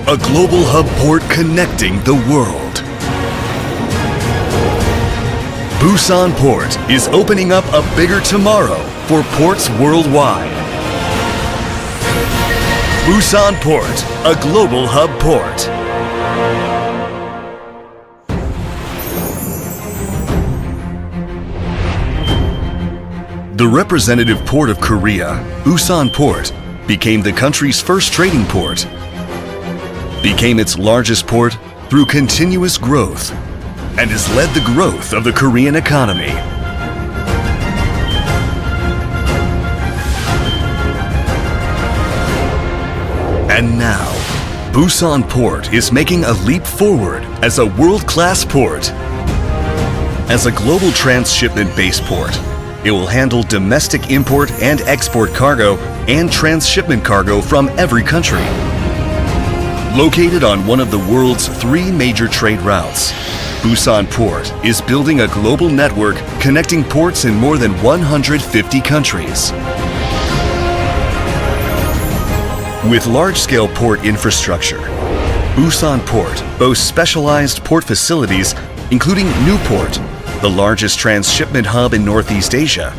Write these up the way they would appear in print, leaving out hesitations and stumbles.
A global hub port connecting the world. Busan Port is opening up a bigger tomorrow for ports worldwide. Busan Port, a global hub port. The representative port of Korea, Busan Port, became the country's first trading port, became its largest port through continuous growth, and has led the growth of the Korean economy. And now, Busan Port is making a leap forward as a world-class port. As a global transshipment-based port, it will handle domestic import and export cargo and transshipment cargo from every country. Located on one of the world's 3 major trade routes, Busan Port is building a global network connecting ports in more than 150 countries. With large-scale port infrastructure, Busan Port boasts specialized port facilities including Newport, the largest transshipment hub in Northeast Asia,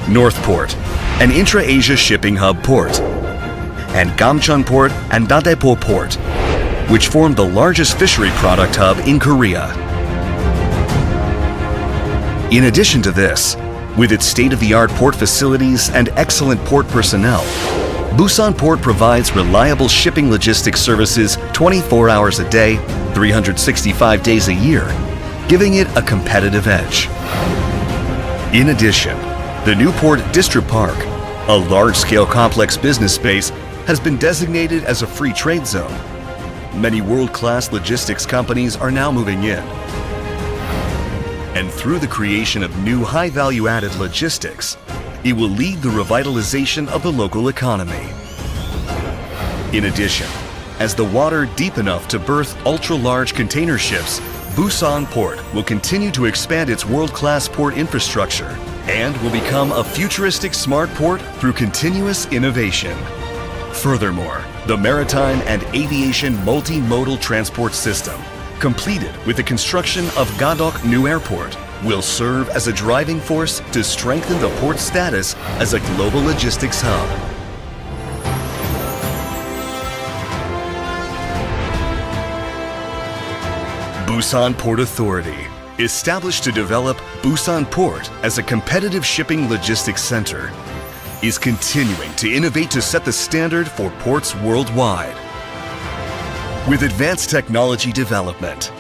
Northport, an intra-Asia shipping hub port, and Gamcheon Port and Dadaepo Port, which form the largest fishery product hub in Korea. In addition to this, with its state-of-the-art port facilities and excellent port personnel, Busan Port provides reliable shipping logistics services 24 hours a day, 365 days a year, giving it a competitive edge. In addition, the Newport District Park, a large-scale complex business space, has been designated as a free trade zone. Many world-class logistics companies are now moving in. And through the creation of new high-value-added logistics, it will lead the revitalization of the local economy. In addition, as the water deep enough to berth ultra-large container ships, Busan Port will continue to expand its world-class port infrastructure and will become a futuristic smart port through continuous innovation. Furthermore, the maritime and aviation multimodal transport system, completed with the construction of Gadok New Airport, will serve as a driving force to strengthen the port's status as a global logistics hub. Busan Port Authority, established to develop Busan Port as a competitive shipping logistics center, is continuing to innovate to set the standard for ports worldwide. With advanced technology development,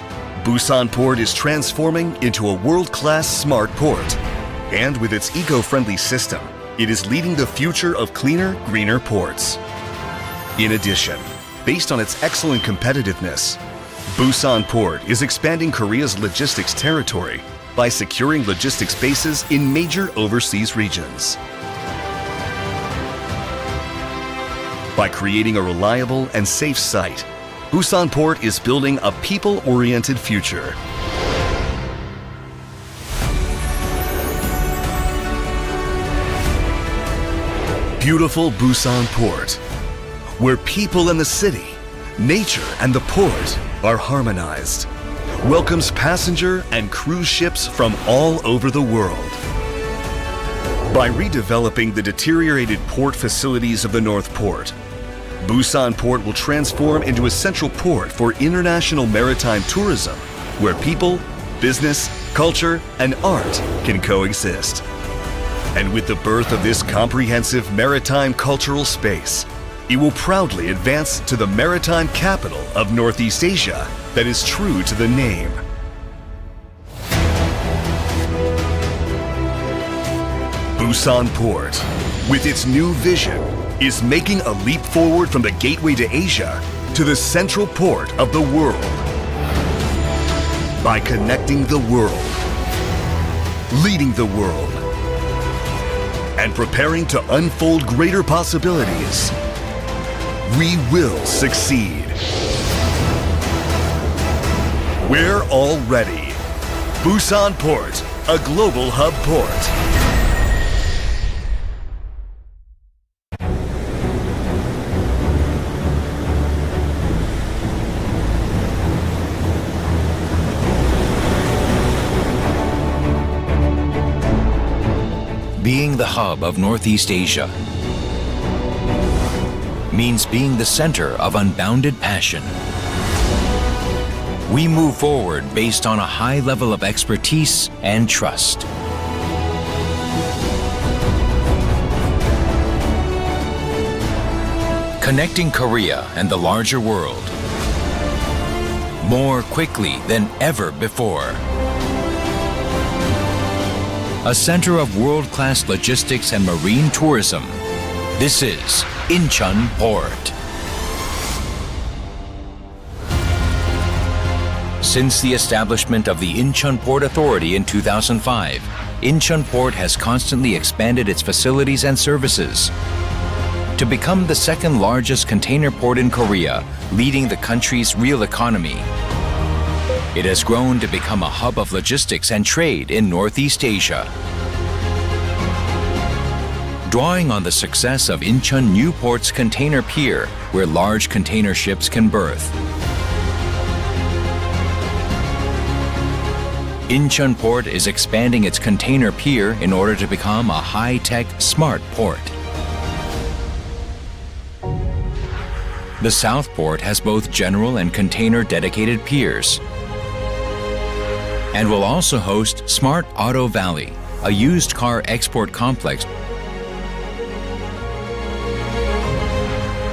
Busan Port is transforming into a world-class smart port. And with its eco-friendly system, it is leading the future of cleaner, greener ports. In addition, based on its excellent competitiveness, Busan Port is expanding Korea's logistics territory by securing logistics bases in major overseas regions. By creating a reliable and safe site, Busan Port is building a people-oriented future. Beautiful Busan Port, where people and the city, nature and the port are harmonized, welcomes passenger and cruise ships from all over the world. By redeveloping the deteriorated port facilities of the North Port, Busan Port will transform into a central port for international maritime tourism, where people, business, culture, and art can coexist. And with the birth of this comprehensive maritime cultural space, it will proudly advance to the maritime capital of Northeast Asia that is true to the name. Busan Port, with its new vision is making a leap forward from the gateway to Asia to the central port of the world. By connecting the world, leading the world, and preparing to unfold greater possibilities, we will succeed. We're all ready. Busan Port, a global hub port. Being the hub of Northeast Asia means being the center of unbounded passion. We move forward based on a high level of expertise and trust. Connecting Korea and the larger world more quickly than ever before. A center of world-class logistics and marine tourism. This is Incheon Port. Since the establishment of the Incheon Port Authority in 2005, Incheon Port has constantly expanded its facilities and services to become the second largest container port in Korea, leading the country's real economy. It has grown to become a hub of logistics and trade in Northeast Asia. Drawing on the success of Incheon New Port's container pier, where large container ships can berth, Incheon Port is expanding its container pier in order to become a high-tech, smart port. The South Port has both general and container dedicated piers, and will also host Smart Auto Valley, a used car export complex.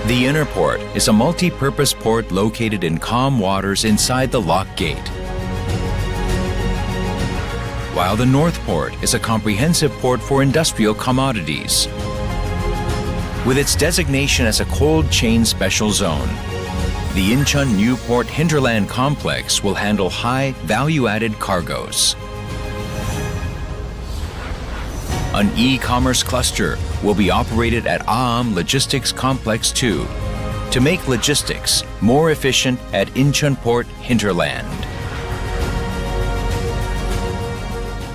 The Inner Port is a multi-purpose port located in calm waters inside the Lock Gate, while the North Port is a comprehensive port for industrial commodities. With its designation as a cold chain special zone, the Incheon New Port Hinterland Complex will handle high value-added cargoes. An e-commerce cluster will be operated at Aam Logistics Complex 2 to make logistics more efficient at Incheon Port Hinterland.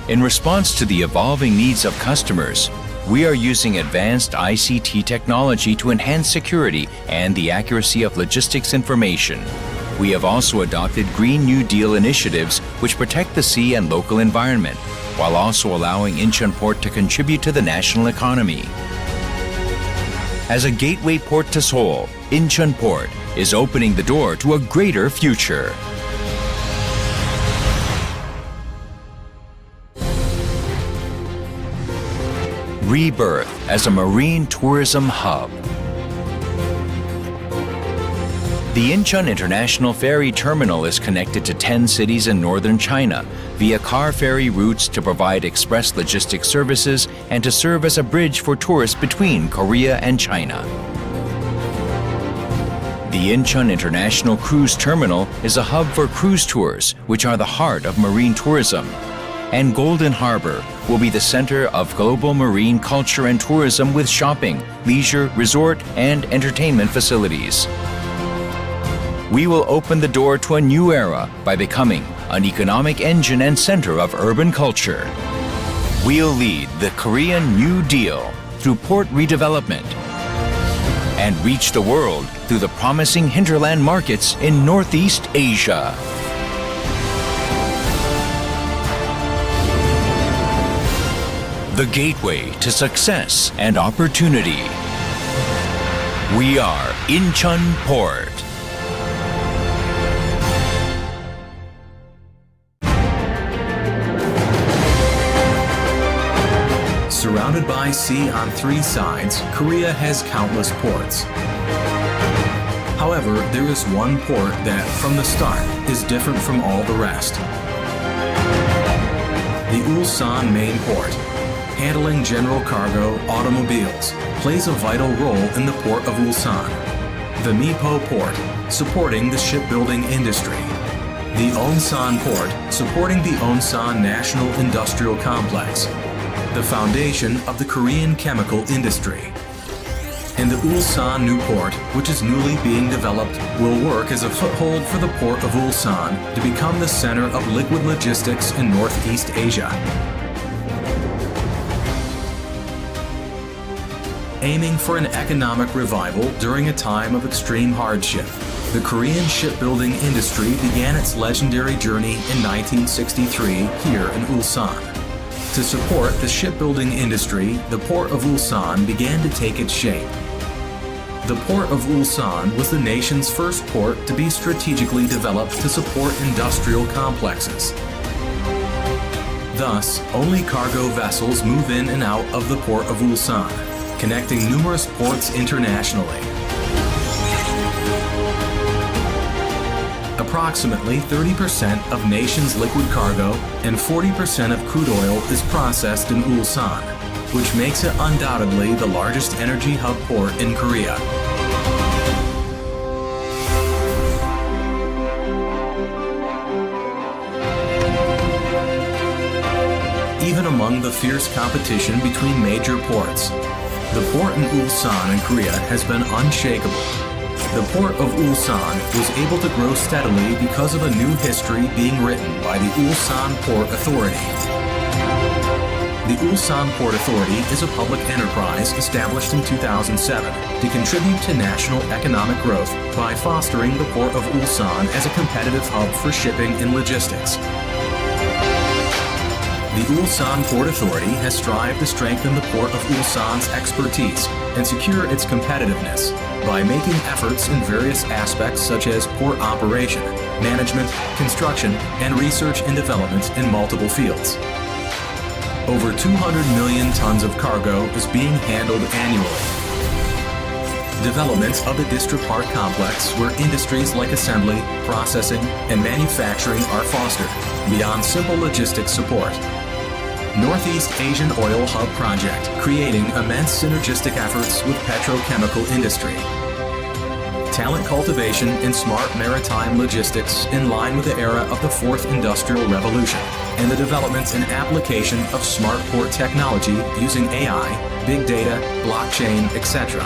In response to the evolving needs of customers, we are using advanced ICT technology to enhance security and the accuracy of logistics information. We have also adopted Green New Deal initiatives which protect the sea and local environment, while also allowing Incheon Port to contribute to the national economy. As a gateway port to Seoul, Incheon Port is opening the door to a greater future. Rebirth as a marine tourism hub. The Incheon International Ferry Terminal is connected to 10 cities in northern China via car ferry routes to provide express logistics services and to serve as a bridge for tourists between Korea and China. The Incheon International Cruise Terminal is a hub for cruise tours, which are the heart of marine tourism. And Golden Harbor will be the center of global marine culture and tourism with shopping, leisure, resort, and entertainment facilities. We will open the door to a new era by becoming an economic engine and center of urban culture. We'll lead the Korean New Deal through port redevelopment and reach the world through the promising hinterland markets in Northeast Asia. The gateway to success and opportunity. We are Incheon Port. Surrounded by sea on three sides, Korea has countless ports. However, there is one port that, from the start, is different from all the rest. The Ulsan main port, handling general cargo, automobiles, plays a vital role in the port of Ulsan. The Mipo Port, supporting the shipbuilding industry. The Ulsan Port, supporting the Ulsan National Industrial Complex, the foundation of the Korean chemical industry. And the Ulsan New Port, which is newly being developed, will work as a foothold for the port of Ulsan to become the center of liquid logistics in Northeast Asia. Aiming for an economic revival during a time of extreme hardship, the Korean shipbuilding industry began its legendary journey in 1963 here in Ulsan. To support the shipbuilding industry, the port of Ulsan began to take its shape. The port of Ulsan was the nation's first port to be strategically developed to support industrial complexes. Thus, only cargo vessels move in and out of the port of Ulsan, connecting numerous ports internationally. Approximately 30% of nation's liquid cargo and 40% of crude oil is processed in Ulsan, which makes it undoubtedly the largest energy hub port in Korea. Even among the fierce competition between major ports, the port in Ulsan in Korea has been unshakable. The port of Ulsan was able to grow steadily because of a new history being written by the Ulsan Port Authority. The Ulsan Port Authority is a public enterprise established in 2007 to contribute to national economic growth by fostering the port of Ulsan as a competitive hub for shipping and logistics. The Ulsan Port Authority has strived to strengthen the Port of Ulsan's expertise and secure its competitiveness by making efforts in various aspects such as port operation, management, construction, and research and development in multiple fields. Over 200 million tons of cargo is being handled annually. Development of the District Park Complex, where industries like assembly, processing, and manufacturing are fostered, beyond simple logistics support. Northeast Asian Oil Hub Project, creating immense synergistic efforts with petrochemical industry. Talent cultivation in smart maritime logistics in line with the era of the Fourth Industrial Revolution, and the development and application of smart port technology using AI, big data, blockchain, etc.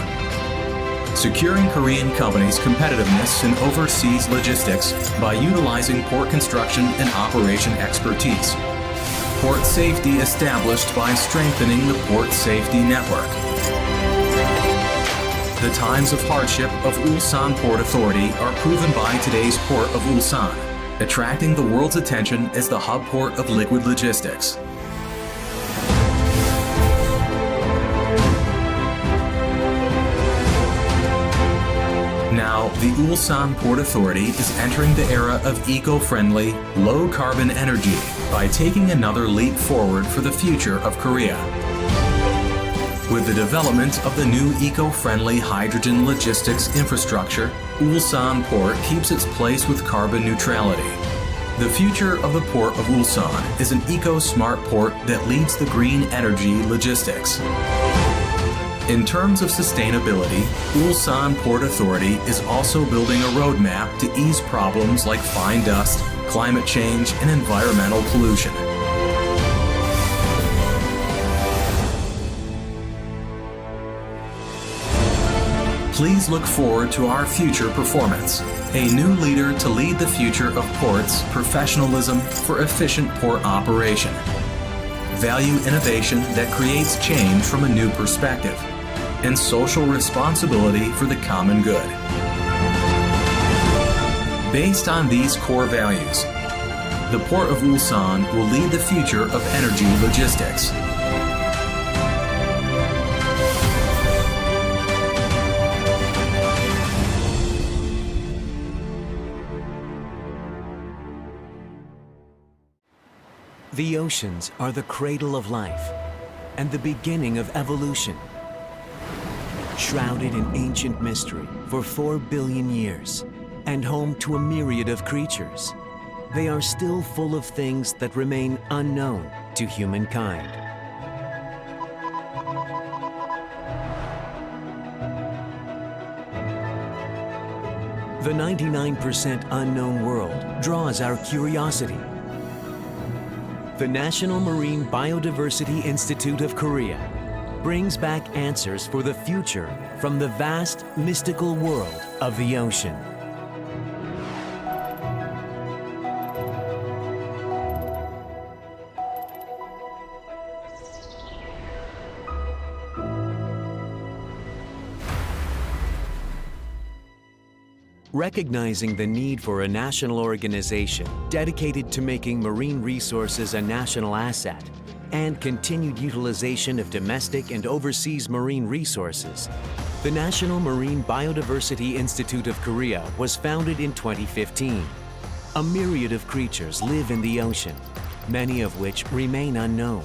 Securing Korean companies' competitiveness in overseas logistics by utilizing port construction and operation expertise. Port safety established by strengthening the port safety network. The times of hardship of Ulsan Port Authority are proven by today's port of Ulsan, attracting the world's attention as the hub port of liquid logistics. Now, the Ulsan Port Authority is entering the era of eco-friendly, low-carbon energy by taking another leap forward for the future of Korea. With the development of the new eco-friendly hydrogen logistics infrastructure, Ulsan Port keeps its place with carbon neutrality. The future of the port of Ulsan is an eco-smart port that leads the green energy logistics. In terms of sustainability, Ulsan Port Authority is also building a roadmap to ease problems like fine dust, climate change, and environmental pollution. Please look forward to our future performance. A new leader to lead the future of ports, professionalism for efficient port operation. Value innovation that creates change from a new perspective. And social responsibility for the common good. Based on these core values, the Port of Ulsan will lead the future of energy logistics. The oceans are the cradle of life and the beginning of evolution. Shrouded in ancient mystery for 4 billion years and home to a myriad of creatures, they are still full of things that remain unknown to humankind. The 99% unknown world draws our curiosity. The National Marine Biodiversity Institute of Korea brings back answers for the future from the vast, mystical world of the ocean. Recognizing the need for a national organization dedicated to making marine resources a national asset and continued utilization of domestic and overseas marine resources, the National Marine Biodiversity Institute of Korea was founded in 2015. A myriad of creatures live in the ocean, many of which remain unknown.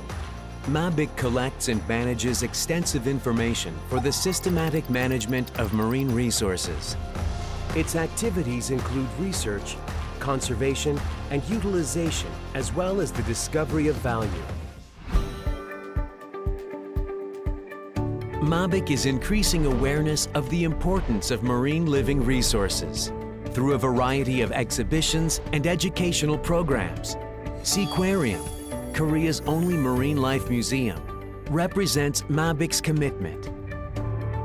MABIC collects and manages extensive information for the systematic management of marine resources. Its activities include research, conservation, and utilization, as well as the discovery of value. MABIC is increasing awareness of the importance of marine living resources through a variety of exhibitions and educational programs. Seaquarium, Korea's only marine life museum, represents MABIC's commitment.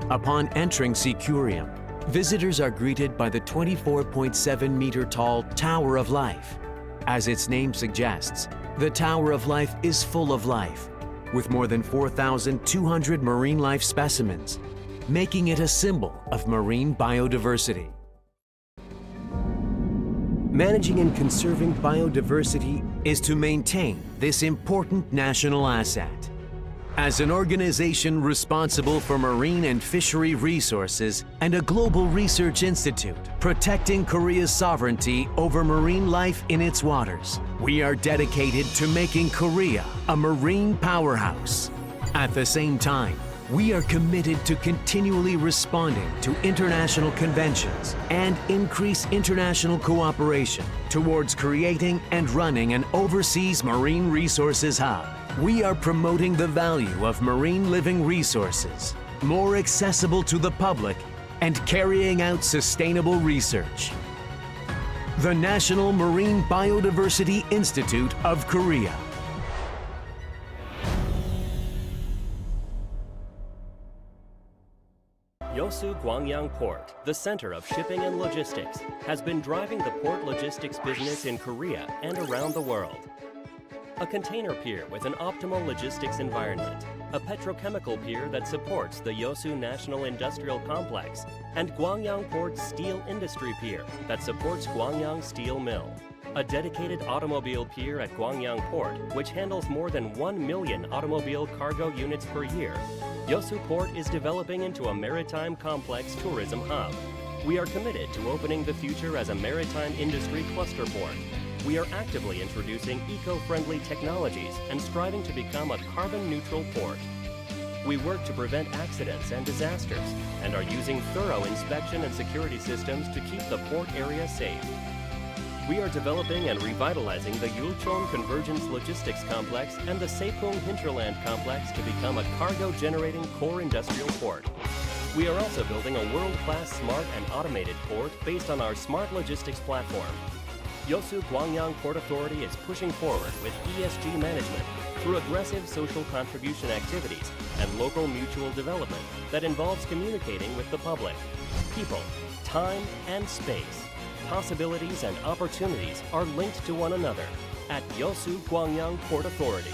Upon entering Seaquarium, visitors are greeted by the 24.7-meter-tall Tower of Life. As its name suggests, the Tower of Life is full of life, with more than 4,200 marine life specimens, making it a symbol of marine biodiversity. Managing and conserving biodiversity is to maintain this important national asset. As an organization responsible for marine and fishery resources and a global research institute protecting Korea's sovereignty over marine life in its waters, we are dedicated to making Korea a marine powerhouse. At the same time, we are committed to continually responding to international conventions and increase international cooperation towards creating and running an overseas marine resources hub. We are promoting the value of marine living resources, more accessible to the public, and carrying out sustainable research. The National Marine Biodiversity Institute of Korea. Yeosu Gwangyang Port, the center of shipping and logistics, has been driving the port logistics business in Korea and around the world. A container pier with an optimal logistics environment, a petrochemical pier that supports the Yeosu National Industrial Complex, and Gwangyang Port's steel industry pier that supports Gwangyang Steel Mill. A dedicated automobile pier at Gwangyang Port, which handles more than 1 million automobile cargo units per year. Yeosu Port is developing into a maritime complex tourism hub. We are committed to opening the future as a maritime industry cluster port. We are actively introducing eco-friendly technologies and striving to become a carbon-neutral port. We work to prevent accidents and disasters and are using thorough inspection and security systems to keep the port area safe. We are developing and revitalizing the Ulsan Convergence Logistics Complex and the Saepung Hinterland Complex to become a cargo-generating core industrial port. We are also building a world-class smart and automated port based on our smart logistics platform. Yeosu Gwangyang Port Authority is pushing forward with ESG management through aggressive social contribution activities and local mutual development that involves communicating with the public, people, time, and space. Possibilities and opportunities are linked to one another at Yeosu Gwangyang Port Authority.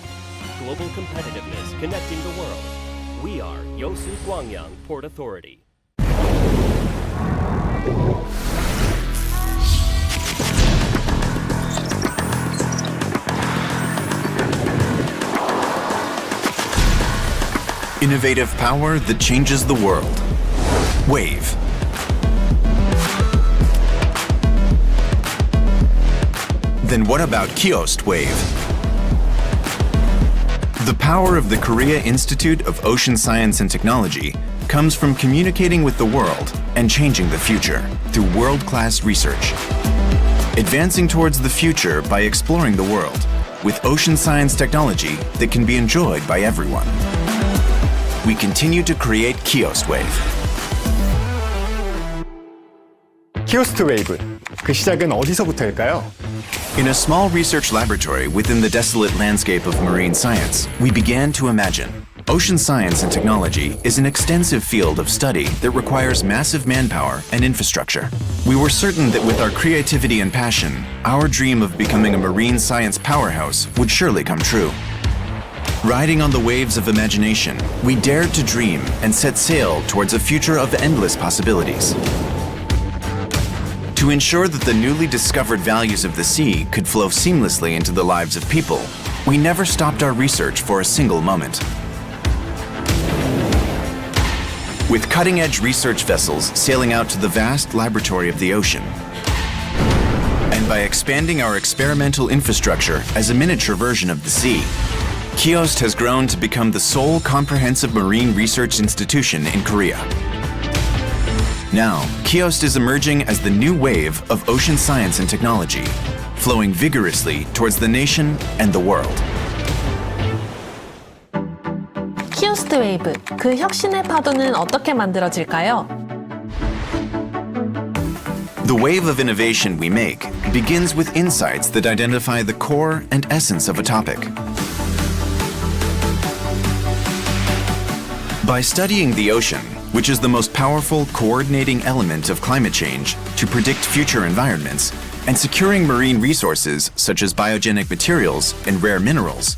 Global competitiveness connecting the world. We are Yeosu Gwangyang Port Authority. Innovative power that changes the world. Wave. Then what about Kiost Wave? The power of the Korea Institute of Ocean Science and Technology comes from communicating with the world and changing the future through world-class research. Advancing towards the future by exploring the world with ocean science technology that can be enjoyed by everyone. We continue to create Kiost Wave. 키오스트 웨이브, 그 시작은 어디서부터일까요? In a small research laboratory within the desolate landscape of marine science, we began to imagine. Ocean science and technology is an extensive field of study that requires massive manpower and infrastructure. We were certain that with our creativity and passion, our dream of becoming a marine science powerhouse would surely come true. Riding on the waves of imagination, we dared to dream and set sail towards a future of endless possibilities. To ensure that the newly discovered values of the sea could flow seamlessly into the lives of people, we never stopped our research for a single moment. With cutting-edge research vessels sailing out to the vast laboratory of the ocean, and by expanding our experimental infrastructure as a miniature version of the sea, KIOST has grown to become the sole comprehensive marine research institution in Korea. Now, KIOST is emerging as the new wave of ocean science and technology, flowing vigorously towards the nation and the world. 키오스트 웨이브, 그 혁신의 파도는 어떻게 만들어질까요? The wave of innovation we make begins with insights that identify the core and essence of a topic. By studying the ocean, which is the most powerful coordinating element of climate change to predict future environments, and securing marine resources such as biogenic materials and rare minerals.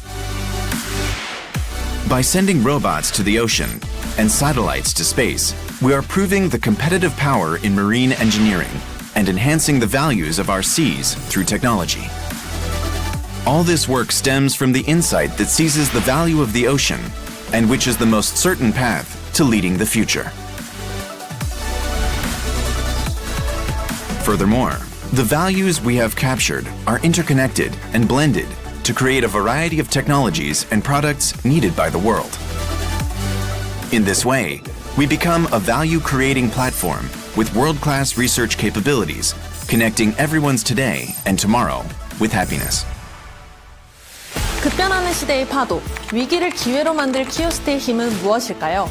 By sending robots to the ocean and satellites to space, we are proving the competitive power in marine engineering and enhancing the values of our seas through technology. All this work stems from the insight that seizes the value of the ocean and which is the most certain path to leading the future. Furthermore, the values we have captured are interconnected and blended to create a variety of technologies and products needed by the world. In this way, we become a value-creating platform with world-class research capabilities, connecting everyone's today and tomorrow with happiness. 급변하는 시대의 파도, 위기를 기회로 만들 키오스트의 힘은 무엇일까요?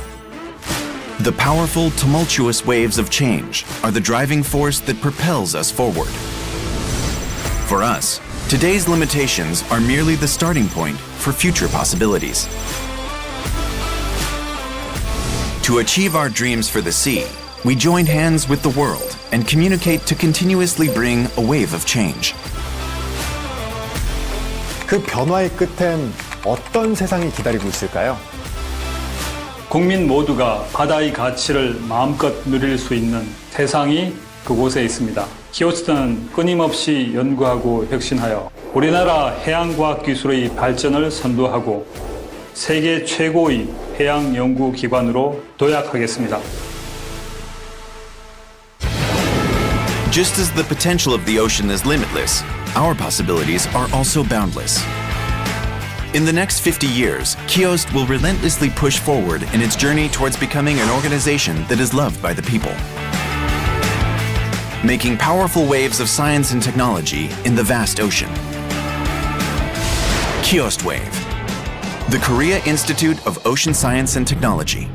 The powerful, tumultuous waves of change are the driving force that propels us forward. For us, today's limitations are merely the starting point for future possibilities. To achieve our dreams for the sea, we join hands with the world and communicate to continuously bring a wave of change. 그 변화의 끝엔 어떤 세상이 기다리고 있을까요? 국민 모두가 바다의 가치를 마음껏 누릴 수 있는 세상이 그곳에 있습니다. 키오스트는 끊임없이 연구하고 혁신하여 우리나라 해양과학 기술의 발전을 선도하고 세계 최고의 해양 연구 기관으로 도약하겠습니다. Just as the potential of the ocean is limitless, our possibilities are also boundless. In the next 50 years, KIOST will relentlessly push forward in its journey towards becoming an organization that is loved by the people. Making powerful waves of science and technology in the vast ocean. KIOST Wave, the Korea Institute of Ocean Science and Technology.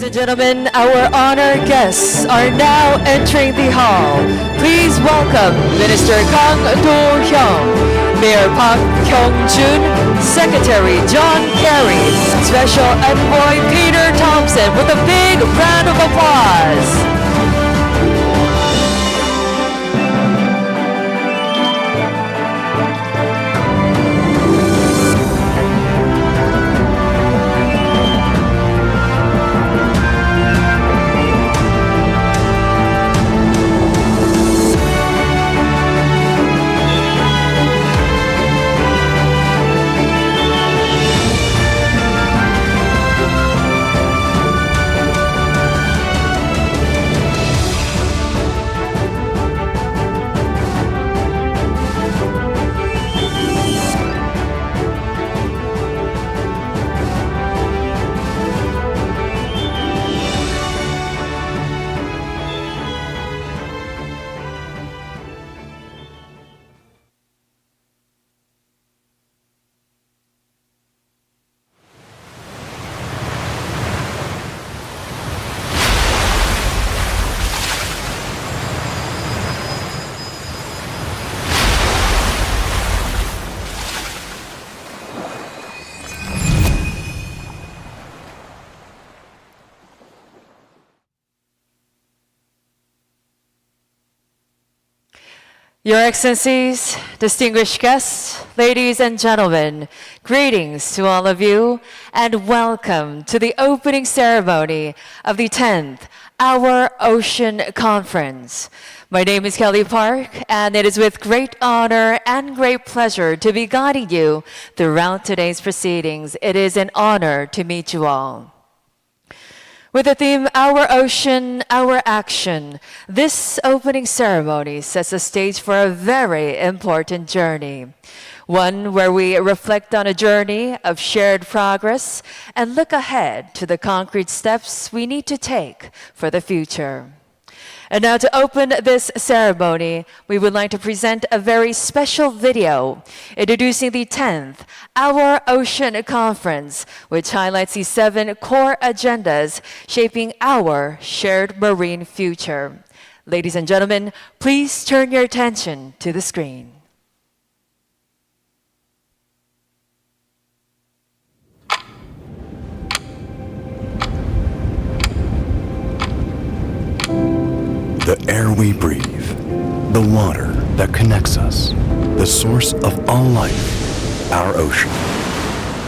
and gentlemen, our honored guests are now entering the hall. Please welcome Minister Kang Do-hyung, Mayor Park Kyung-jun, Secretary John Kerry, Special Envoy Peter Thompson with a big round of applause. Your Excellencies, distinguished guests, ladies and gentlemen, greetings to all of you and welcome to the opening ceremony of the 10th Our Ocean Conference. My name is Kelly Park and it is with great honor and great pleasure to be guiding you throughout today's proceedings. It is an honor to meet you all. With the theme, Our Ocean, Our Action, this opening ceremony sets the stage for a very important journey. One where we reflect on a journey of shared progress and look ahead to the concrete steps we need to take for the future. And now to open this ceremony, we would like to present a very special video introducing the 10th Our Ocean Conference, which highlights the 7 core agendas shaping our shared marine future. Ladies and gentlemen, please turn your attention to the screen. The air we breathe, the water that connects us, the source of all life, our ocean.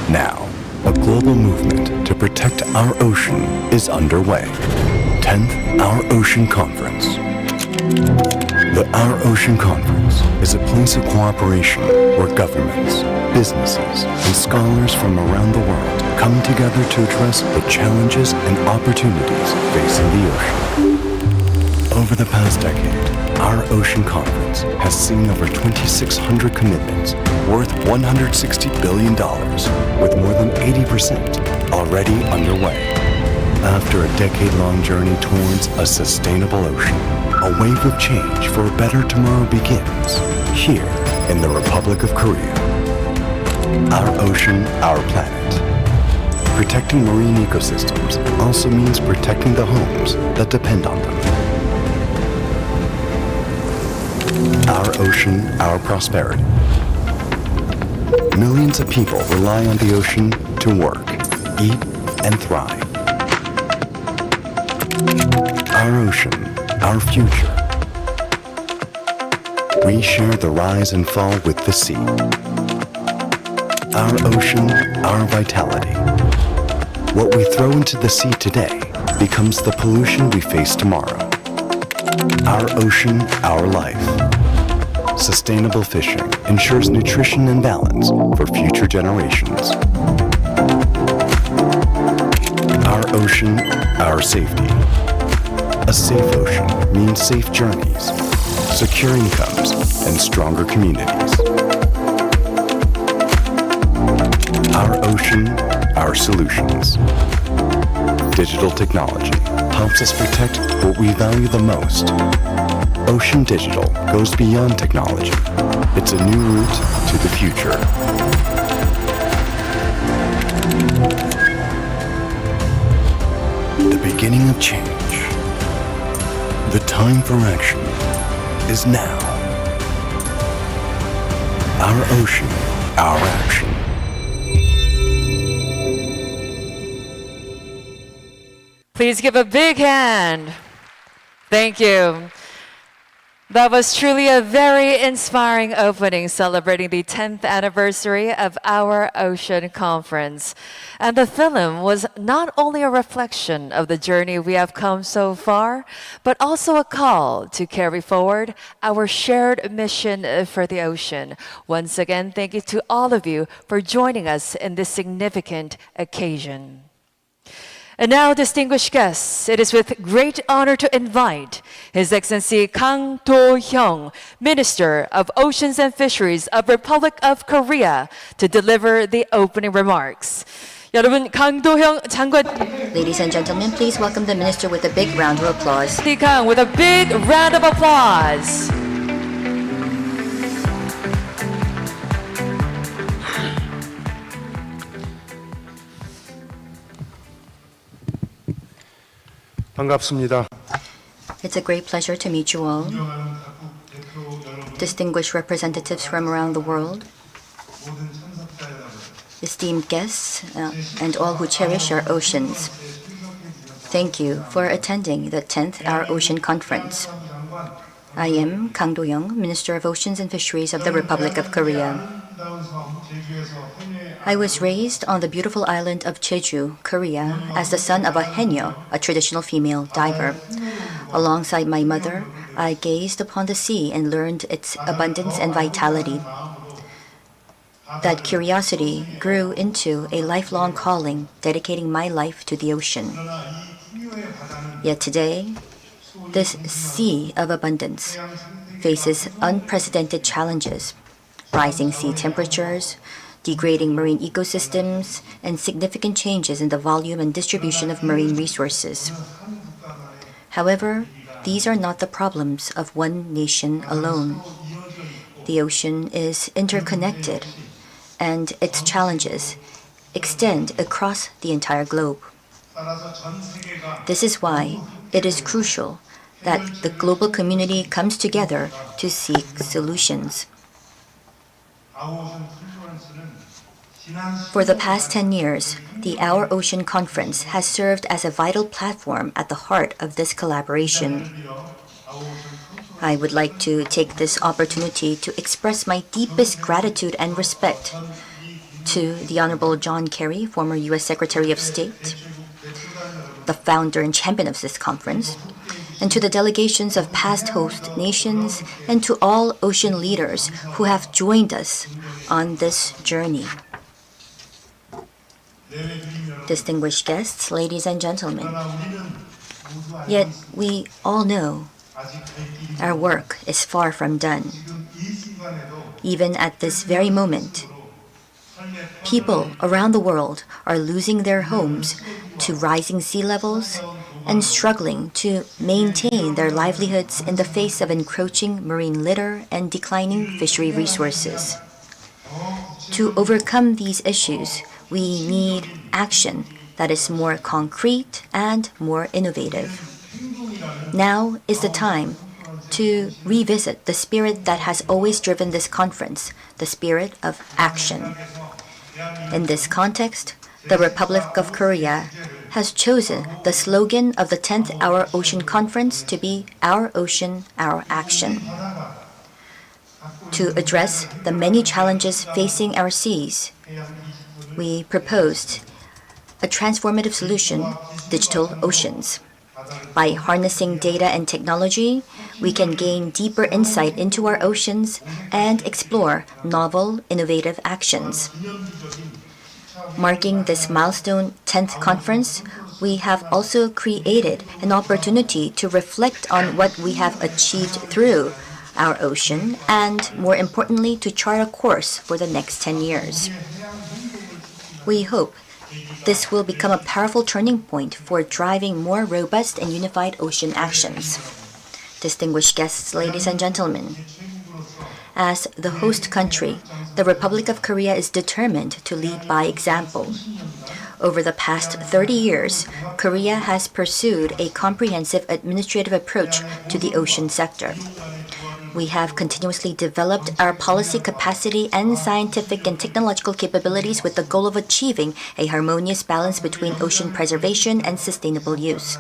Now, a global movement to protect our ocean is underway. 10th Our Ocean Conference. The Our Ocean Conference is a place of cooperation where governments, businesses, and scholars from around the world come together to address the challenges and opportunities facing the ocean. Over the past decade, our Ocean Conference has seen over 2,600 commitments worth $160 billion, with more than 80% already underway. After a decade-long journey towards a sustainable ocean, a wave of change for a better tomorrow begins here in the Republic of Korea. Our ocean, our planet. Protecting marine ecosystems also means protecting the homes that depend on them. Our ocean, our prosperity. Millions of people rely on the ocean to work, eat, and thrive. Our ocean, our future. We share the rise and fall with the sea. Our ocean, our vitality. What we throw into the sea today becomes the pollution we face tomorrow. Our ocean, our life. Sustainable fishing ensures nutrition and balance for future generations. Our ocean, our safety. A safe ocean means safe journeys, secure incomes, and stronger communities. Our ocean, our solutions. Digital technology helps us protect what we value the most. Ocean Digital goes beyond technology. It's a new route to the future. The beginning of change. The time for action is now. Our ocean, our action. Please give a big hand. Thank you. That was truly a very inspiring opening celebrating the 10th anniversary of Our Ocean Conference. And the film was not only a reflection of the journey we have come so far, but also a call to carry forward our shared mission for the ocean. Once again, thank you to all of you for joining us in this significant occasion. And now, distinguished guests, it is with great honor to invite His Excellency Kang Do-hyung, Minister of Oceans and Fisheries of Republic of Korea, to deliver the opening remarks. 여러분, 강도형 장관. Ladies and gentlemen, please welcome the minister with a big round of applause. Kang with a big round of applause. 반갑습니다. It's a great pleasure to meet you all. Distinguished representatives from around the world, esteemed guests, and all who cherish our oceans. Thank you for attending the 10th Our Ocean Conference. I am Kang Do-hyung, Minister of Oceans and Fisheries of the Republic of Korea. I was raised on the beautiful island of Jeju, Korea, as the son of a haenyeo, a traditional female diver. Alongside my mother, I gazed upon the sea and learned its abundance and vitality. That curiosity grew into a lifelong calling, dedicating my life to the ocean. Yet today, this sea of abundance faces unprecedented challenges: rising sea temperatures, degrading marine ecosystems, and significant changes in the volume and distribution of marine resources. However, these are not the problems of one nation alone. The ocean is interconnected, and its challenges extend across the entire globe. This is why it is crucial that the global community comes together to seek solutions. For the past 10 years, the Our Ocean Conference has served as a vital platform at the heart of this collaboration. I would like to take this opportunity to express my deepest gratitude and respect to the Honorable John Kerry, former U.S. Secretary of State, the founder and champion of this conference, and to the delegations of past host nations, and to all ocean leaders who have joined us on this journey. Distinguished guests, ladies and gentlemen, yet we all know our work is far from done. Even at this very moment, people around the world are losing their homes to rising sea levels and struggling to maintain their livelihoods in the face of encroaching marine litter and declining fishery resources. To overcome these issues, we need action that is more concrete and more innovative. Now is the time to revisit the spirit that has always driven this conference, the spirit of action. In this context, the Republic of Korea has chosen the slogan of the 10th Our Ocean Conference to be Our Ocean, Our Action. To address the many challenges facing our seas, we proposed a transformative solution, digital oceans. By harnessing data and technology, we can gain deeper insight into our oceans and explore novel, innovative actions. Marking this milestone 10th conference, we have also created an opportunity to reflect on what we have achieved through our ocean and, more importantly, to chart a course for the next 10 years. We hope this will become a powerful turning point for driving more robust and unified ocean actions. Distinguished guests, ladies and gentlemen, as the host country, the Republic of Korea is determined to lead by example. Over the past 30 years, Korea has pursued a comprehensive administrative approach to the ocean sector. We have continuously developed our policy capacity and scientific and technological capabilities with the goal of achieving a harmonious balance between ocean preservation and sustainable use.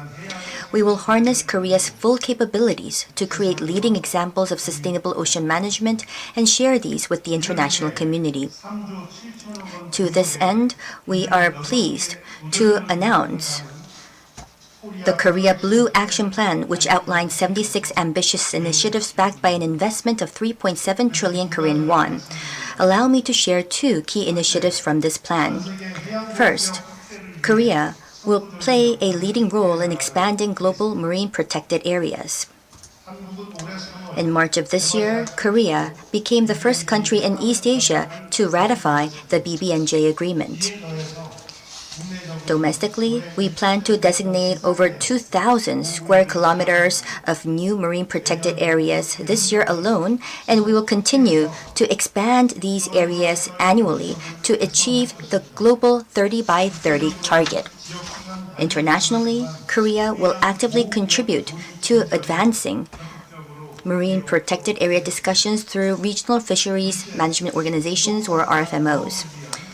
We will harness Korea's full capabilities to create leading examples of sustainable ocean management and share these with the international community. To this end, we are pleased to announce the Korea Blue Action Plan, which outlines 76 ambitious initiatives backed by an investment of 3.7 trillion Korean won. Allow me to share two key initiatives from this plan. First, Korea will play a leading role in expanding global marine protected areas. In March of this year, Korea became the first country in East Asia to ratify the BBNJ agreement. Domestically, we plan to designate over 2,000 square kilometers of new marine protected areas this year alone, and we will continue to expand these areas annually to achieve the global 30 by 30 target. Internationally, Korea will actively contribute to advancing marine protected area discussions through regional fisheries management organizations or RFMOs.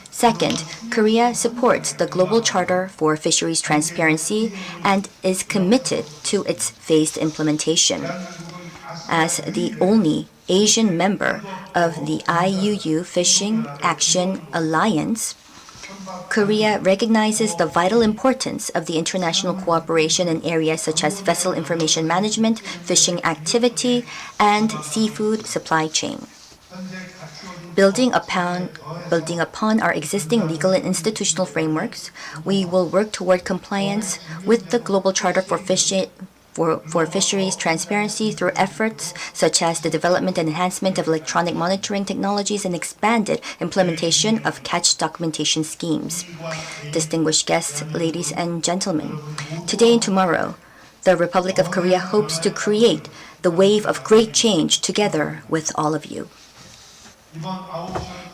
Second, Korea supports the Global Charter for Fisheries Transparency and is committed to its phased implementation. As the only Asian member of the IUU Fishing Action Alliance, Korea recognizes the vital importance of the international cooperation in areas such as vessel information management, fishing activity, and seafood supply chain. Building upon our existing legal and institutional frameworks, we will work toward compliance with the Global Charter for Fisheries Transparency through efforts such as the development and enhancement of electronic monitoring technologies and expanded implementation of catch documentation schemes. Distinguished guests, ladies and gentlemen, today and tomorrow, the Republic of Korea hopes to create the wave of great change together with all of you.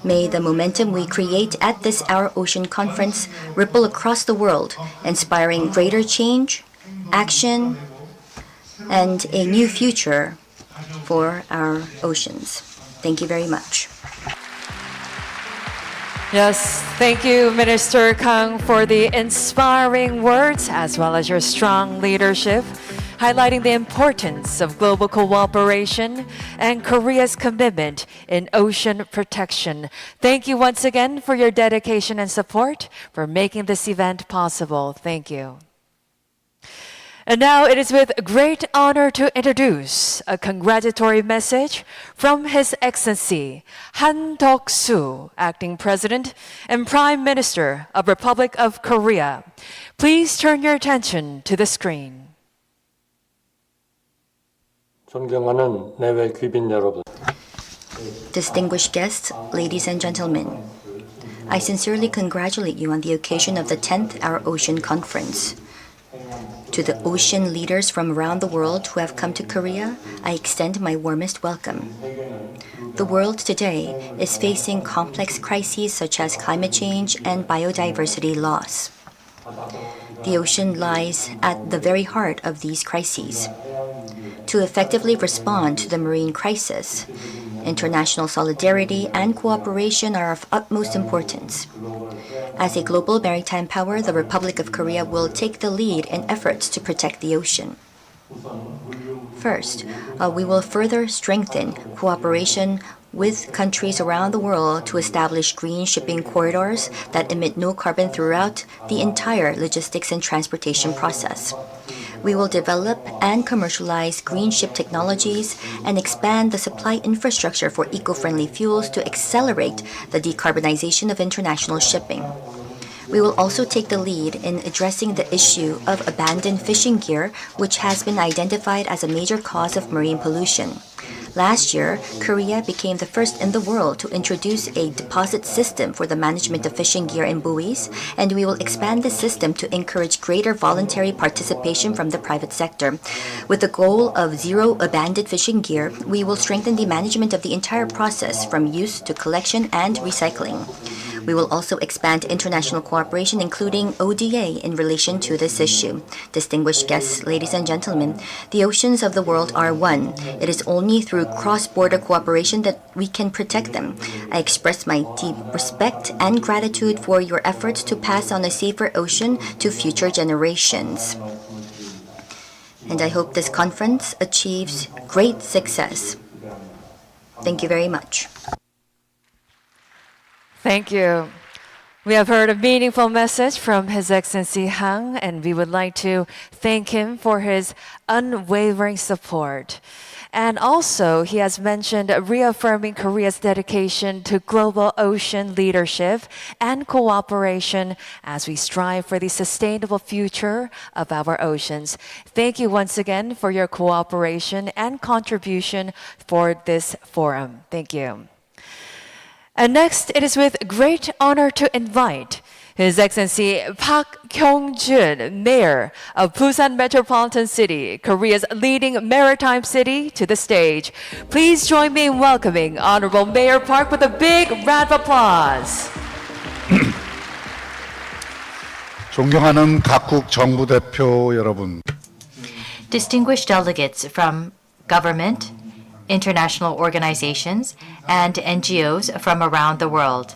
May the momentum we create at this Our Ocean Conference ripple across the world, inspiring greater change, action, and a new future for our oceans. Thank you very much. Yes, thank you, Minister Kang, for the inspiring words as well as your strong leadership, highlighting the importance of global cooperation and Korea's commitment in ocean protection. Thank you once again for your dedication and support for making this event possible. Thank you. And now it is with great honor to introduce a congratulatory message from His Excellency Han Deok-soo, Acting President and Prime Minister of Republic of Korea. Please turn your attention to the screen. 존경하는 내외 귀빈 여러분. Distinguished guests, ladies and gentlemen, I sincerely congratulate you on the occasion of the 10th Our Ocean Conference. To the ocean leaders from around the world who have come to Korea, I extend my warmest welcome. The world today is facing complex crises such as climate change and biodiversity loss. The ocean lies at the very heart of these crises. To effectively respond to the marine crisis, international solidarity and cooperation are of utmost importance. As a global maritime power, the Republic of Korea will take the lead in efforts to protect the ocean. First, we will further strengthen cooperation with countries around the world to establish green shipping corridors that emit no carbon throughout the entire logistics and transportation process. We will develop and commercialize green ship technologies and expand the supply infrastructure for eco-friendly fuels to accelerate the decarbonization of international shipping. We will also take the lead in addressing the issue of abandoned fishing gear, which has been identified as a major cause of marine pollution. Last year, Korea became the first in the world to introduce a deposit system for the management of fishing gear and buoys, and we will expand the system to encourage greater voluntary participation from the private sector. With the goal of zero abandoned fishing gear, we will strengthen the management of the entire process from use to collection and recycling. We will also expand international cooperation, including ODA, in relation to this issue. Distinguished guests, ladies and gentlemen, the oceans of the world are one. It is only through cross-border cooperation that we can protect them. I express my deep respect and gratitude for your efforts to pass on a safer ocean to future generations. And I hope this conference achieves great success. Thank you very much. Thank you. We have heard a meaningful message from His Excellency Hang, and we would like to thank him for his unwavering support. And also, he has mentioned reaffirming Korea's dedication to global ocean leadership and cooperation as we strive for the sustainable future of our oceans. Thank you once again for your cooperation and contribution for this forum. Thank you. And next, it is with great honor to invite His Excellency Park Kyung-jun, Mayor of Busan Metropolitan City, Korea's leading maritime city, to the stage. Please join me in welcoming Honorable Mayor Park with a big round of applause. 존경하는 각국 정부 대표 여러분. Distinguished delegates from government, international organizations, and NGOs from around the world.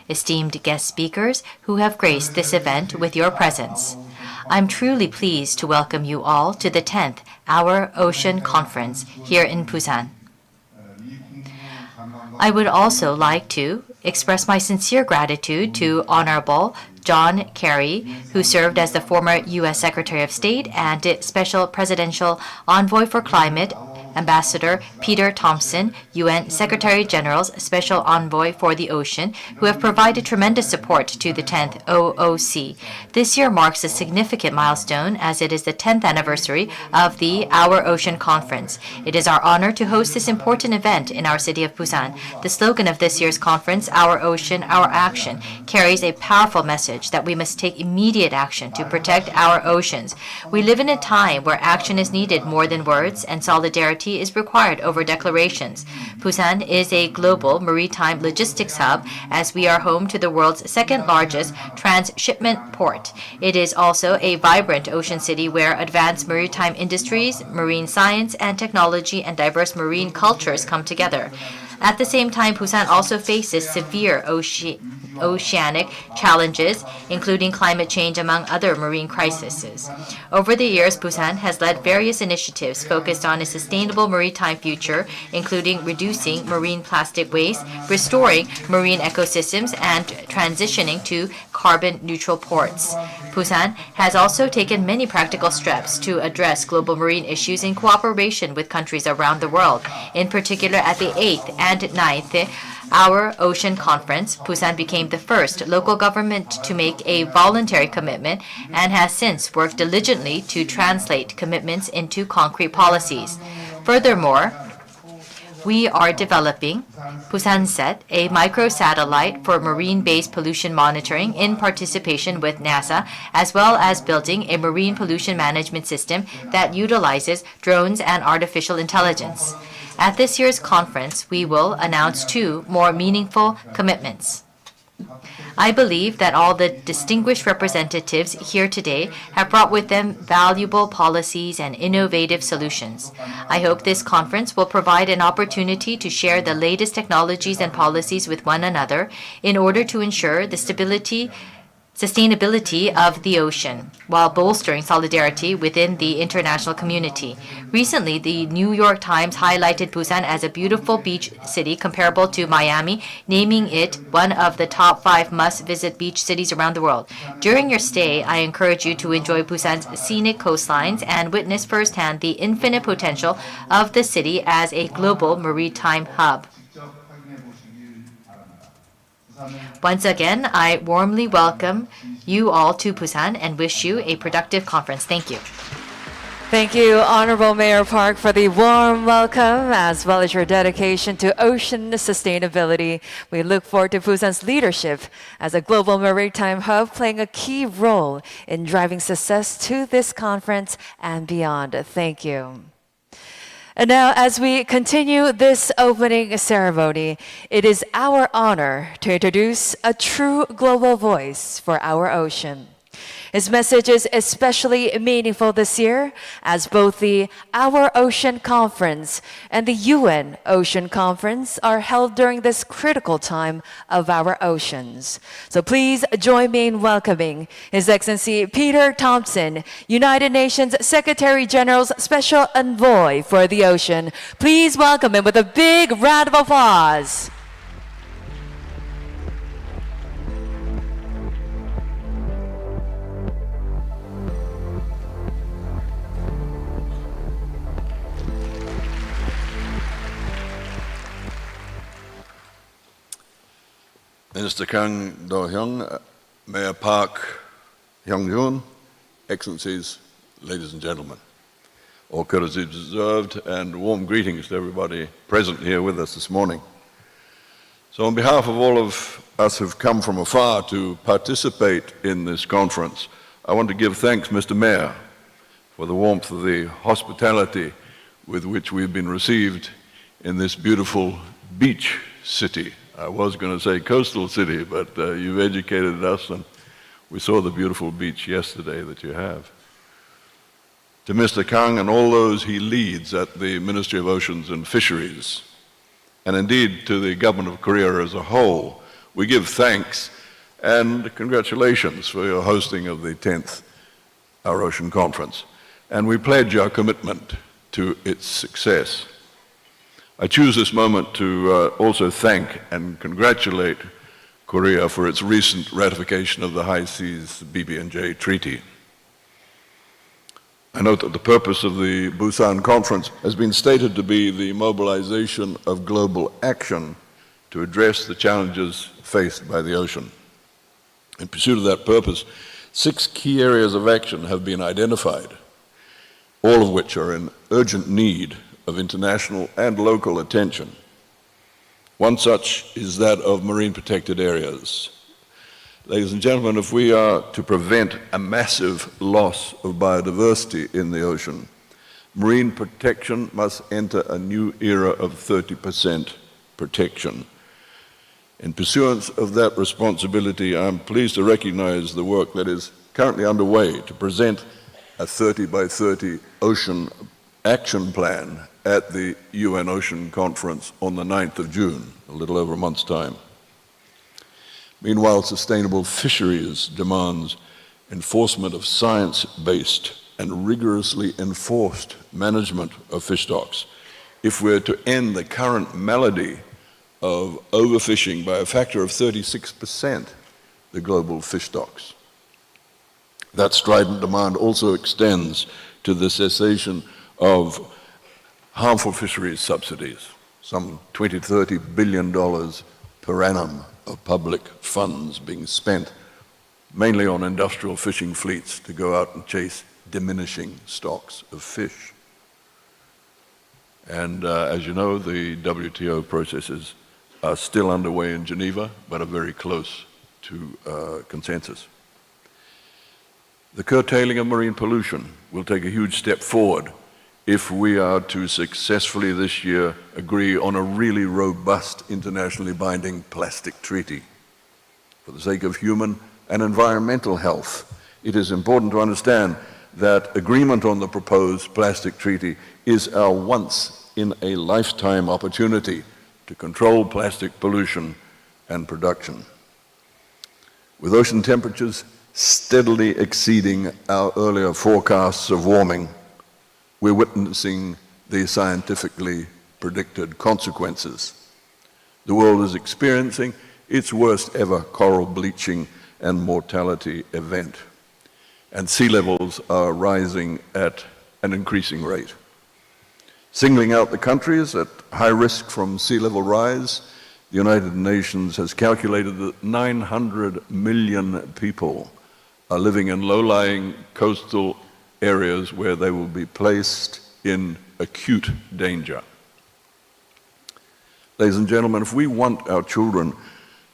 Esteemed guest speakers who have graced this event with your presence. I'm truly pleased to welcome you all to the 10th Our Ocean Conference here in Busan. I would also like to express my sincere gratitude to Honorable John Kerry, who served as the former U.S. Secretary of State and Special Presidential Envoy for Climate, Ambassador Peter Thompson, UN Secretary General's Special Envoy for the Ocean, who have provided tremendous support to the 10th OOC. This year marks a significant milestone as it is the 10th anniversary of the Our Ocean Conference. It is our honor to host this important event in our city of Busan. The slogan of this year's conference, Our Ocean, Our Action, carries a powerful message that we must take immediate action to protect our oceans. We live in a time where action is needed more than words, and solidarity is required over declarations. Busan is a global maritime logistics hub as we are home to the world's second largest transshipment port. It is also a vibrant ocean city where advanced maritime industries, marine science and technology, and diverse marine cultures come together. At the same time, Busan also faces severe oceanic challenges, including climate change, among other marine crises. Over the years, Busan has led various initiatives focused on a sustainable maritime future, including reducing marine plastic waste, restoring marine ecosystems, and transitioning to carbon-neutral ports. Busan has also taken many practical steps to address global marine issues in cooperation with countries around the world. In particular, at the 8th and 9th Our Ocean Conference, Busan became the first local government to make a voluntary commitment and has since worked diligently to translate commitments into concrete policies. Furthermore, we are developing Busanset, a microsatellite for marine-based pollution monitoring in participation with NASA, as well as building a marine pollution management system that utilizes drones and artificial intelligence. At this year's conference, we will announce 2 more meaningful commitments. I believe that all the distinguished representatives here today have brought with them valuable policies and innovative solutions. I hope this conference will provide an opportunity to share the latest technologies and policies with one another in order to ensure the sustainability of the ocean, while bolstering solidarity within the international community. Recently, the New York Times highlighted Busan as a beautiful beach city comparable to Miami, naming it one of the top 5 must-visit beach cities around the world. During your stay, I encourage you to enjoy Busan's scenic coastlines and witness firsthand the infinite potential of the city as a global maritime hub. Once again, I warmly welcome you all to Busan and wish you a productive conference. Thank you. Thank you, Honorable Mayor Park, for the warm welcome as well as your dedication to ocean sustainability. We look forward to Busan's leadership as a global maritime hub, playing a key role in driving success to this conference and beyond. Thank you. And now, as we continue this opening ceremony, it is our honor to introduce a true global voice for our ocean. His message is especially meaningful this year as both the Our Ocean Conference and the UN Ocean Conference are held during this critical time of our oceans. So please join me in welcoming His Excellency Peter Thompson, United Nations Secretary General's Special Envoy for the Ocean. Please welcome him with a big round of applause. Minister Kang Do-hyung, Mayor Park Hyung-joon, Excellencies, ladies and gentlemen, all courtesies observed, and warm greetings to everybody present here with us this morning. So on behalf of all of us who've come from afar to participate in this conference, I want to give thanks, Mr. Mayor, for the warmth of the hospitality with which we've been received in this beautiful beach city. I was going to say coastal city, but you've educated us, and we saw the beautiful beach yesterday that you have. To Mr. Kang and all those he leads at the Ministry of Oceans and Fisheries, and indeed to the Government of Korea as a whole, we give thanks and congratulations for your hosting of the 10th Our Ocean Conference, and we pledge our commitment to its success. I choose this moment to also thank and congratulate Korea for its recent ratification of the High Seas BB&J Treaty. I note that the purpose of the Busan Conference has been stated to be the mobilization of global action to address the challenges faced by the ocean. In pursuit of that purpose, 6 key areas of action have been identified, all of which are in urgent need of international and local attention. One such is that of marine protected areas. Ladies and gentlemen, if we are to prevent a massive loss of biodiversity in the ocean, marine protection must enter a new era of 30% protection. In pursuance of that responsibility, I'm pleased to recognize the work that is currently underway to present a 30 by 30 ocean action plan at the UN Ocean Conference on the 9th of June, a little over a month's time. Meanwhile, sustainable fisheries demands enforcement of science-based and rigorously enforced management of fish stocks if we're to end the current malady of overfishing by a factor of 36% the global fish stocks. That strident demand also extends to the cessation of harmful fisheries subsidies, some $20 to $30 billion per annum of public funds being spent mainly on industrial fishing fleets to go out and chase diminishing stocks of fish. And as you know, the WTO processes are still underway in Geneva, but are very close to consensus. The curtailing of marine pollution will take a huge step forward if we are to successfully this year agree on a really robust internationally binding plastic treaty. For the sake of human and environmental health, it is important to understand that agreement on the proposed plastic treaty is our once-in-a-lifetime opportunity to control plastic pollution and production. With ocean temperatures steadily exceeding our earlier forecasts of warming, we're witnessing the scientifically predicted consequences. The world is experiencing its worst ever coral bleaching and mortality event, and sea levels are rising at an increasing rate. Singling out the countries at high risk from sea level rise, the United Nations has calculated that 900 million people are living in low-lying coastal areas where they will be placed in acute danger. Ladies and gentlemen, if we want our children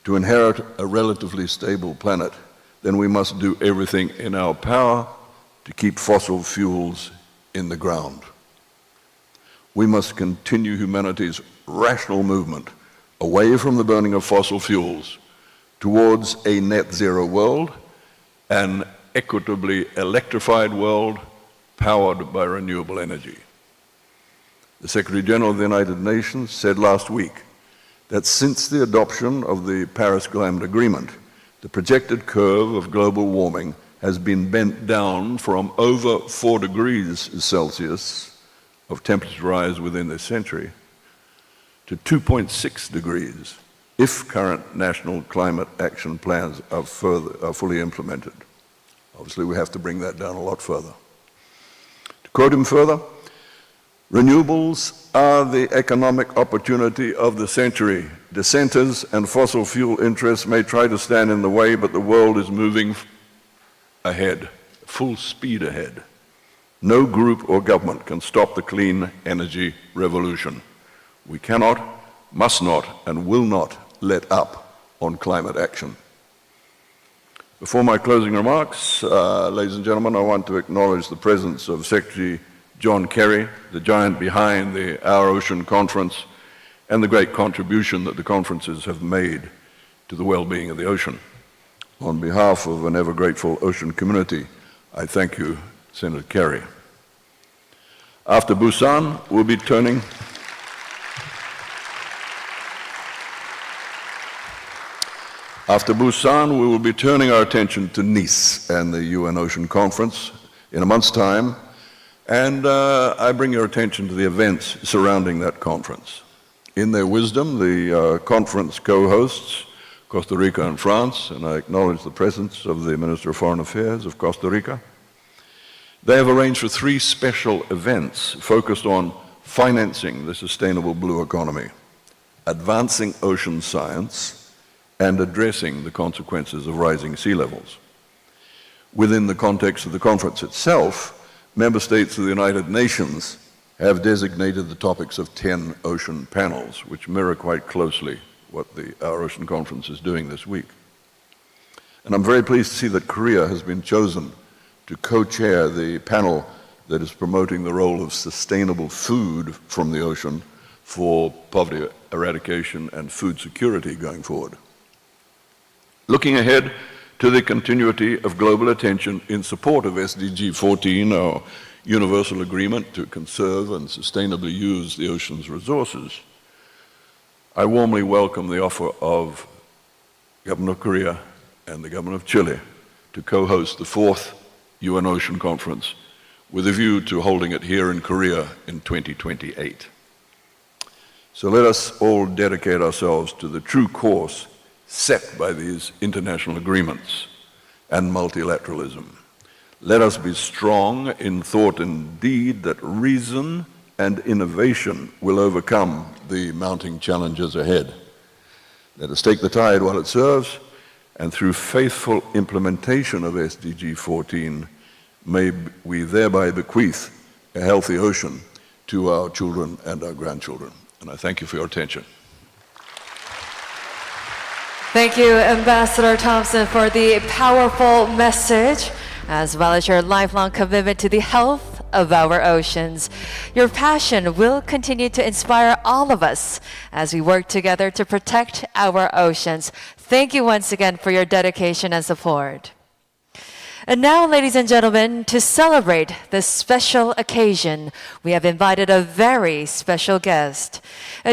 to inherit a relatively stable planet, then we must do everything in our power to keep fossil fuels in the ground. we must continue humanity's rational movement away from the burning of fossil fuels towards a net zero world, an equitably electrified world powered by renewable energy. The Secretary General of the United Nations said last week that since the adoption of the Paris Climate Agreement, the projected curve of global warming has been bent down from over 4 degrees Celsius of temperature rise within this century to 2.6 degrees if current national climate action plans are fully implemented. Obviously, we have to bring that down a lot further. To quote him further, renewables are the economic opportunity of the century. Dissenters and fossil fuel interests may try to stand in the way, but the world is moving ahead, full speed ahead. No group or government can stop the clean energy revolution. We cannot, must not, and will not let up on climate action. Before my closing remarks, ladies and gentlemen, I want to acknowledge the presence of Secretary John Kerry, the giant behind the Our Ocean Conference, and the great contribution that the conferences have made to the well-being of the ocean. On behalf of an ever-grateful ocean community, I thank you, Senator Kerry. After Busan, we'll be turning we will be turning our attention to Nice and the UN Ocean Conference in a month's time, and I bring your attention to the events surrounding that conference. In their wisdom, the conference co-hosts Costa Rica and France, and I acknowledge the presence of the Minister of Foreign Affairs of Costa Rica. They have arranged for 3 special events focused on financing the sustainable blue economy, advancing ocean science, and addressing the consequences of rising sea levels. Within the context of the conference itself, member states of the United Nations have designated the topics of 10 ocean panels, which mirror quite closely what Our Ocean Conference is doing this week. And I'm very pleased to see that Korea has been chosen to co-chair the panel that is promoting the role of sustainable food from the ocean for poverty eradication and food security going forward. Looking ahead to the continuity of global attention in support of SDG 14, our universal agreement to conserve and sustainably use the ocean's resources, I warmly welcome the offer of the Government of Korea and the Government of Chile to co-host the 4th UN Ocean Conference with a view to holding it here in Korea in 2028. So let us all dedicate ourselves to the true course set by these international agreements and multilateralism. Let us be strong in thought and deed that reason and innovation will overcome the mounting challenges ahead. Let us take the tide while it serves, and through faithful implementation of SDG 14, may we thereby bequeath a healthy ocean to our children and our grandchildren. And I thank you for your attention. Thank you, Ambassador Thompson, for the powerful message, as well as your lifelong commitment to the health of our oceans. Your passion will continue to inspire all of us as we work together to protect our oceans. Thank you once again for your dedication and support. And now, ladies and gentlemen, to celebrate this special occasion, we have invited a very special guest.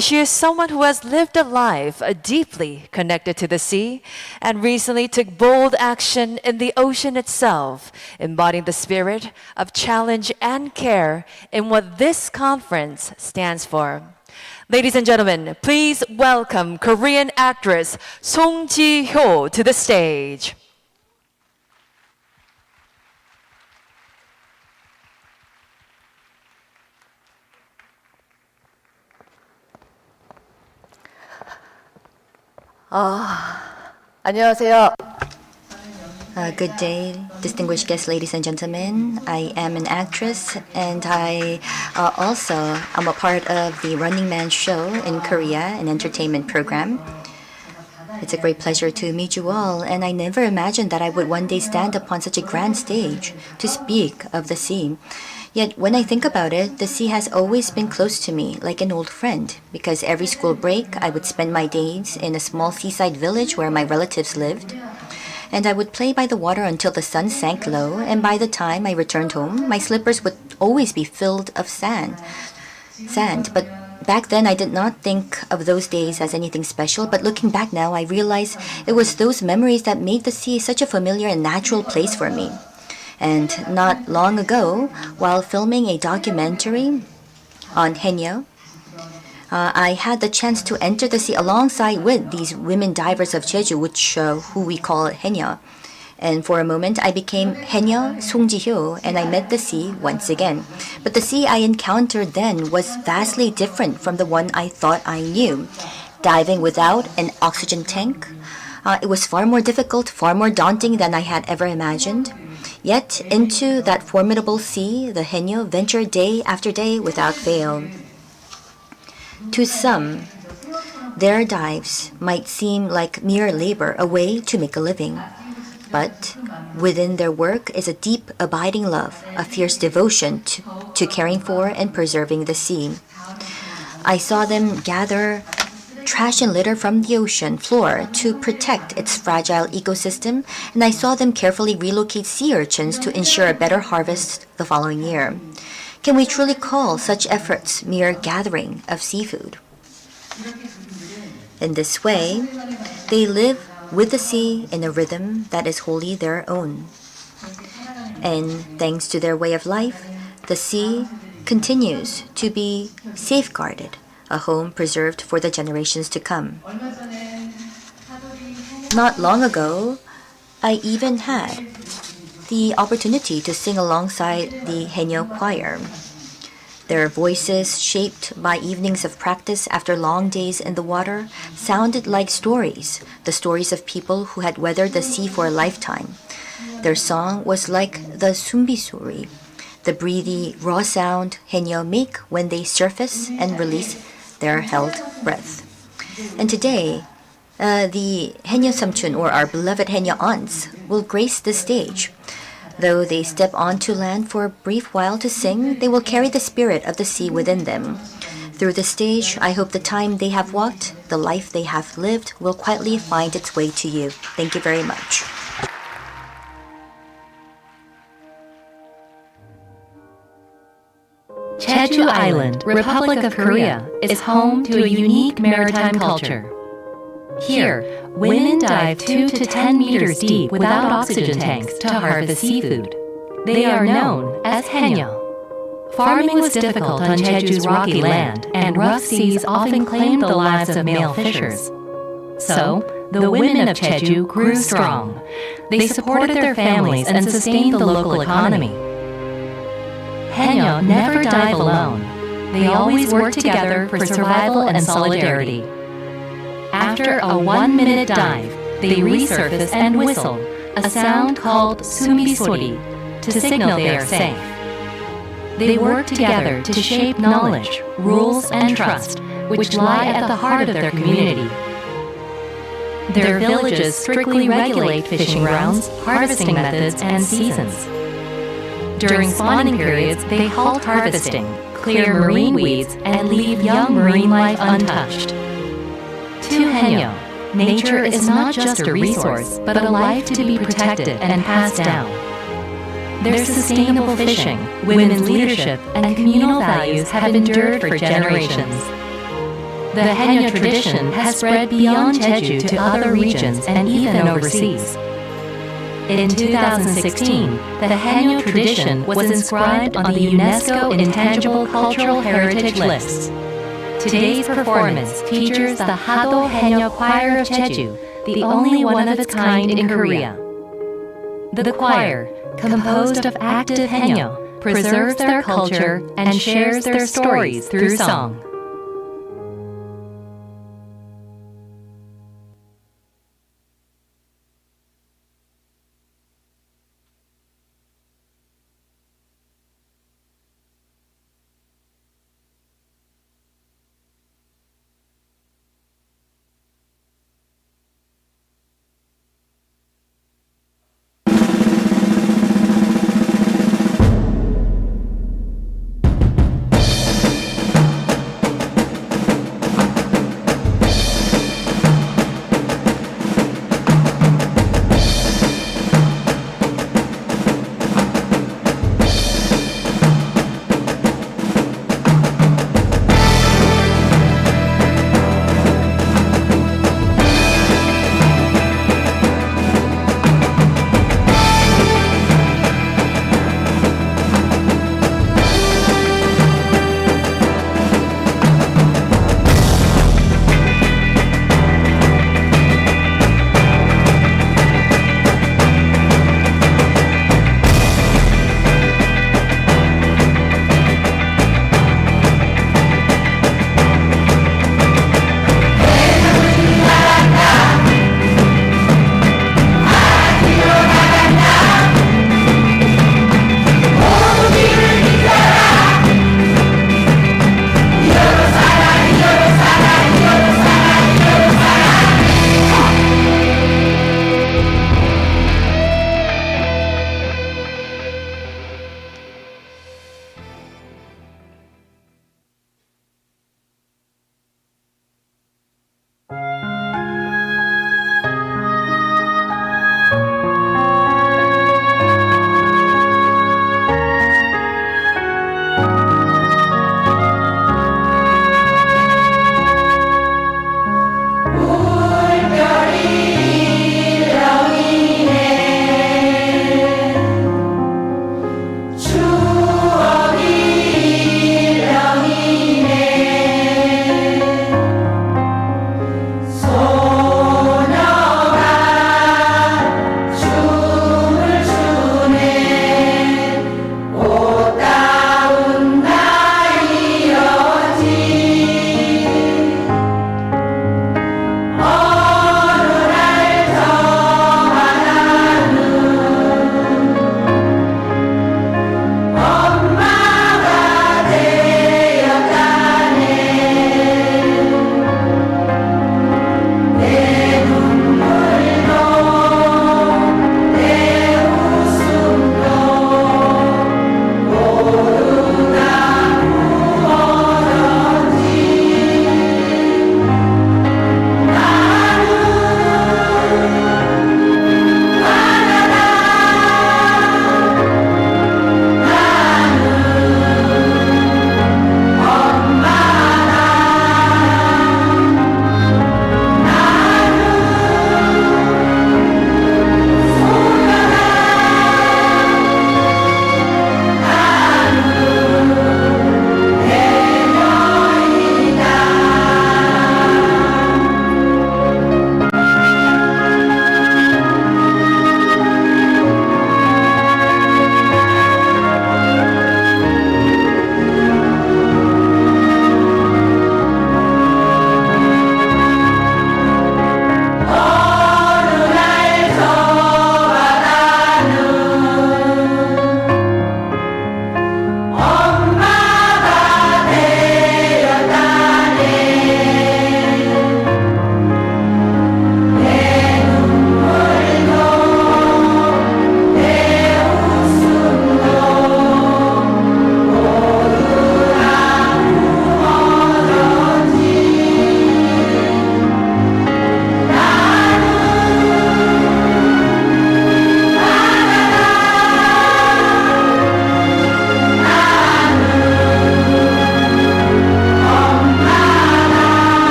She is someone who has lived a life deeply connected to the sea and recently took bold action in the ocean itself, embodying the spirit of challenge and care in what this conference stands for. Ladies and gentlemen, please welcome Korean actress Song Ji-hyo to the stage. 안녕하세요. Good day, distinguished guests, ladies and gentlemen. I am an actress, and I also am a part of the Running Man show in Korea, an entertainment program. It's a great pleasure to meet you all, and I never imagined that I would one day stand upon such a grand stage to speak of the sea. Yet when I think about it, the sea has always been close to me, like an old friend, because every school break I would spend my days in a small seaside village where my relatives lived. And I would play by the water until the sun sank low, and by the time I returned home, my slippers would always be filled of sand. But back then I did not think of those days as anything special, but looking back now, I realize it was those memories that made the sea such a familiar and natural place for me. And not long ago, while filming a documentary on Haenyeo, I had the chance to enter the sea alongside with these women divers of Jeju, who we call Haenyeo. And for a moment, I became Haenyeo Songjihyo, and I met the sea once again. But the sea I encountered then was vastly different from the one I thought I knew. Diving without an oxygen tank, it was far more difficult, far more daunting than I had ever imagined. Yet, into that formidable sea, the Haenyeo ventured day after day without fail. To some, their dives might seem like mere labor, a way to make a living. But within their work is a deep, abiding love, a fierce devotion to caring for and preserving the sea. I saw them gather trash and litter from the ocean floor to protect its fragile ecosystem, and I saw them carefully relocate sea urchins to ensure a better harvest the following year. Can we truly call such efforts mere gathering of seafood? In this way, they live with the sea in a rhythm that is wholly their own. And thanks to their way of life, the sea continues to be safeguarded, a home preserved for the generations to come. Not long ago, I even had the opportunity to sing alongside the Haenyeo choir. Their voices, shaped by evenings of practice after long days in the water, sounded like stories, the stories of people who had weathered the sea for a lifetime. Their song was like the sumbi-suri, the breathy, raw sound Haenyeo make when they surface and release their held breath. And today, the Haenyeo Samchun, or our beloved Haenyeo aunts, will grace the stage. Though they step onto land for a brief while to sing, they will carry the spirit of the sea within them. Through the stage, I hope the time they have walked, the life they have lived, will quietly find its way to you. Thank you very much. Jeju Island, Republic of Korea, is home to a unique maritime culture. Here, women dive 2 to 10 meters deep without oxygen tanks to harvest seafood. They are known as Haenyeo. Farming was difficult on Jeju's rocky land, and rough seas often claimed the lives of male fishers. So, the women of Jeju grew strong. They supported their families and sustained the local economy. Haenyeo never dive alone. They always work together for survival and solidarity. After a 1-minute dive, they resurface and whistle, a sound called sumbi-sori, to signal they are safe. They work together to shape knowledge, rules, and trust, which lie at the heart of their community. Their villages strictly regulate fishing grounds, harvesting methods, and seasons. During spawning periods, they halt harvesting, clear marine weeds, and leave young marine life untouched. To Haenyeo, nature is not just a resource, but a life to be protected and passed down. Their sustainable fishing, women's leadership, and communal values have endured for generations. The Haenyeo tradition has spread beyond Jeju to other regions and even overseas. In 2016, the Haenyeo tradition was inscribed on the UNESCO Intangible Cultural Heritage List. Today's performance features the Hado Haenyeo Choir of Jeju, the only one of its kind in Korea. The choir, composed of active Haenyeo, preserves their culture and shares their stories through song.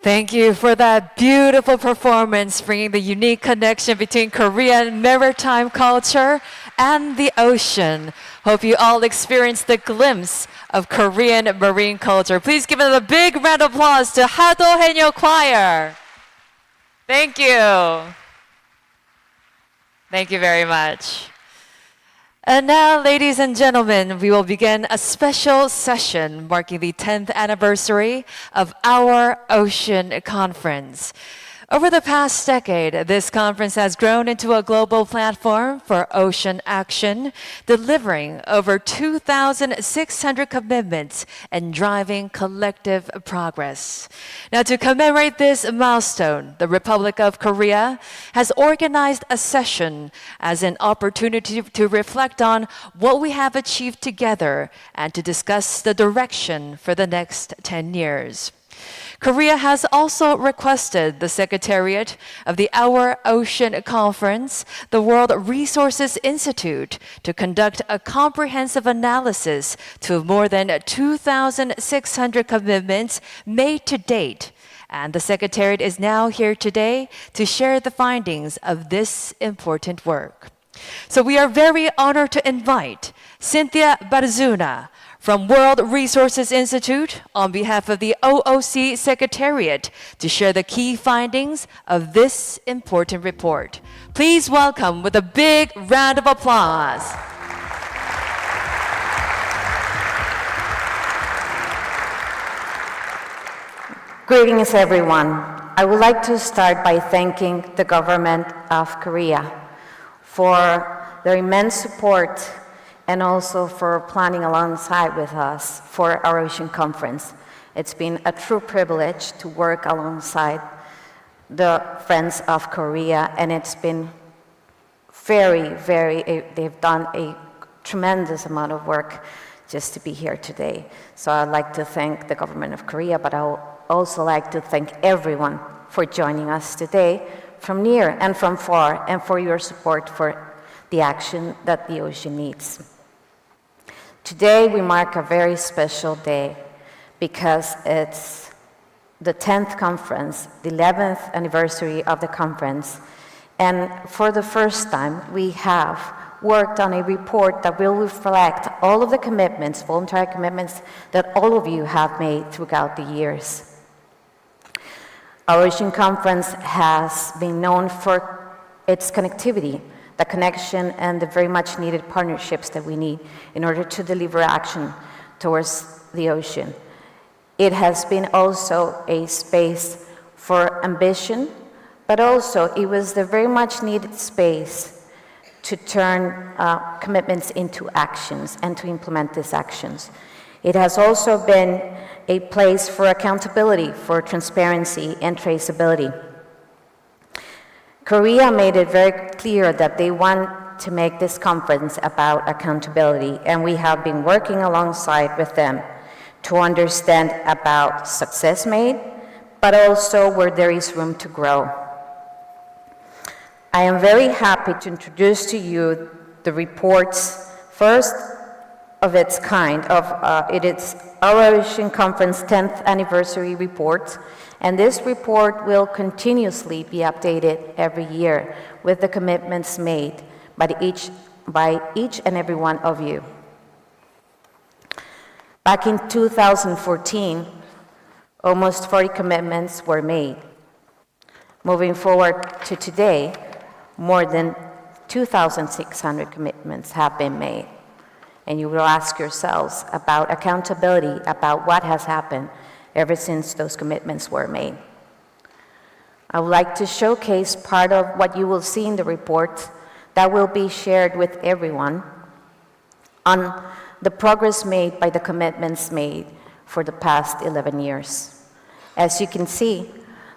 Thank you for that beautiful performance, bringing the unique connection between Korean maritime culture and the ocean. Hope you all experienced the glimpse of Korean marine culture. Please give it a big round of applause to Hado Haenyo Choir. Thank you. Thank you very much. And now, ladies and gentlemen, we will begin a special session marking the 10th anniversary of our Ocean Conference. Over the past decade, this conference has grown into a global platform for ocean action, delivering over 2,600 commitments and driving collective progress. Now, to commemorate this milestone, the Republic of Korea has organized a session as an opportunity to reflect on what we have achieved together and to discuss the direction for the next 10 years. Korea has also requested the Secretariat of the Our Ocean Conference, the World Resources Institute, to conduct a comprehensive analysis to more than 2,600 commitments made to date. And the Secretariat is now here today to share the findings of this important work. So we are very honored to invite Cynthia Barzuna from World Resources Institute on behalf of the OOC Secretariat to share the key findings of this important report. Please welcome with a big round of applause. Greetings, everyone. I would like to start by thanking the government of Korea for their immense support and also for planning alongside with us for our Ocean Conference. It's been a true privilege to work alongside the friends of Korea, and it's been they've done a tremendous amount of work just to be here today. So I'd like to thank the government of Korea, but I would also like to thank everyone for joining us today from near and from far, and for your support for the action that the ocean needs. Today we mark a very special day because it's the 10th conference, the 11th anniversary of the conference, and for the first time we have worked on a report that will reflect all of the commitments, voluntary commitments, that all of you have made throughout the years. Our Ocean Conference has been known for its connectivity, the connection and the very much needed partnerships that we need in order to deliver action towards the ocean. It has been also a space for ambition, but also it was the very much needed space to turn commitments into actions and to implement these actions. It has also been a place for accountability, for transparency and traceability. Korea made it very clear that they want to make this conference about accountability, and we have been working alongside with them to understand about success made, but also where there is room to grow. I am very happy to introduce to you the reports, first of its kind, it is our Ocean Conference 10th anniversary report. And this report will continuously be updated every year with the commitments made by each and every one of you. Back in 2014, almost 40 commitments were made. Moving forward to today, more than 2,600 commitments have been made. And you will ask yourselves about accountability, about what has happened ever since those commitments were made. I would like to showcase part of what you will see in the report that will be shared with everyone on the progress made by the commitments made for the past 11 years. As you can see,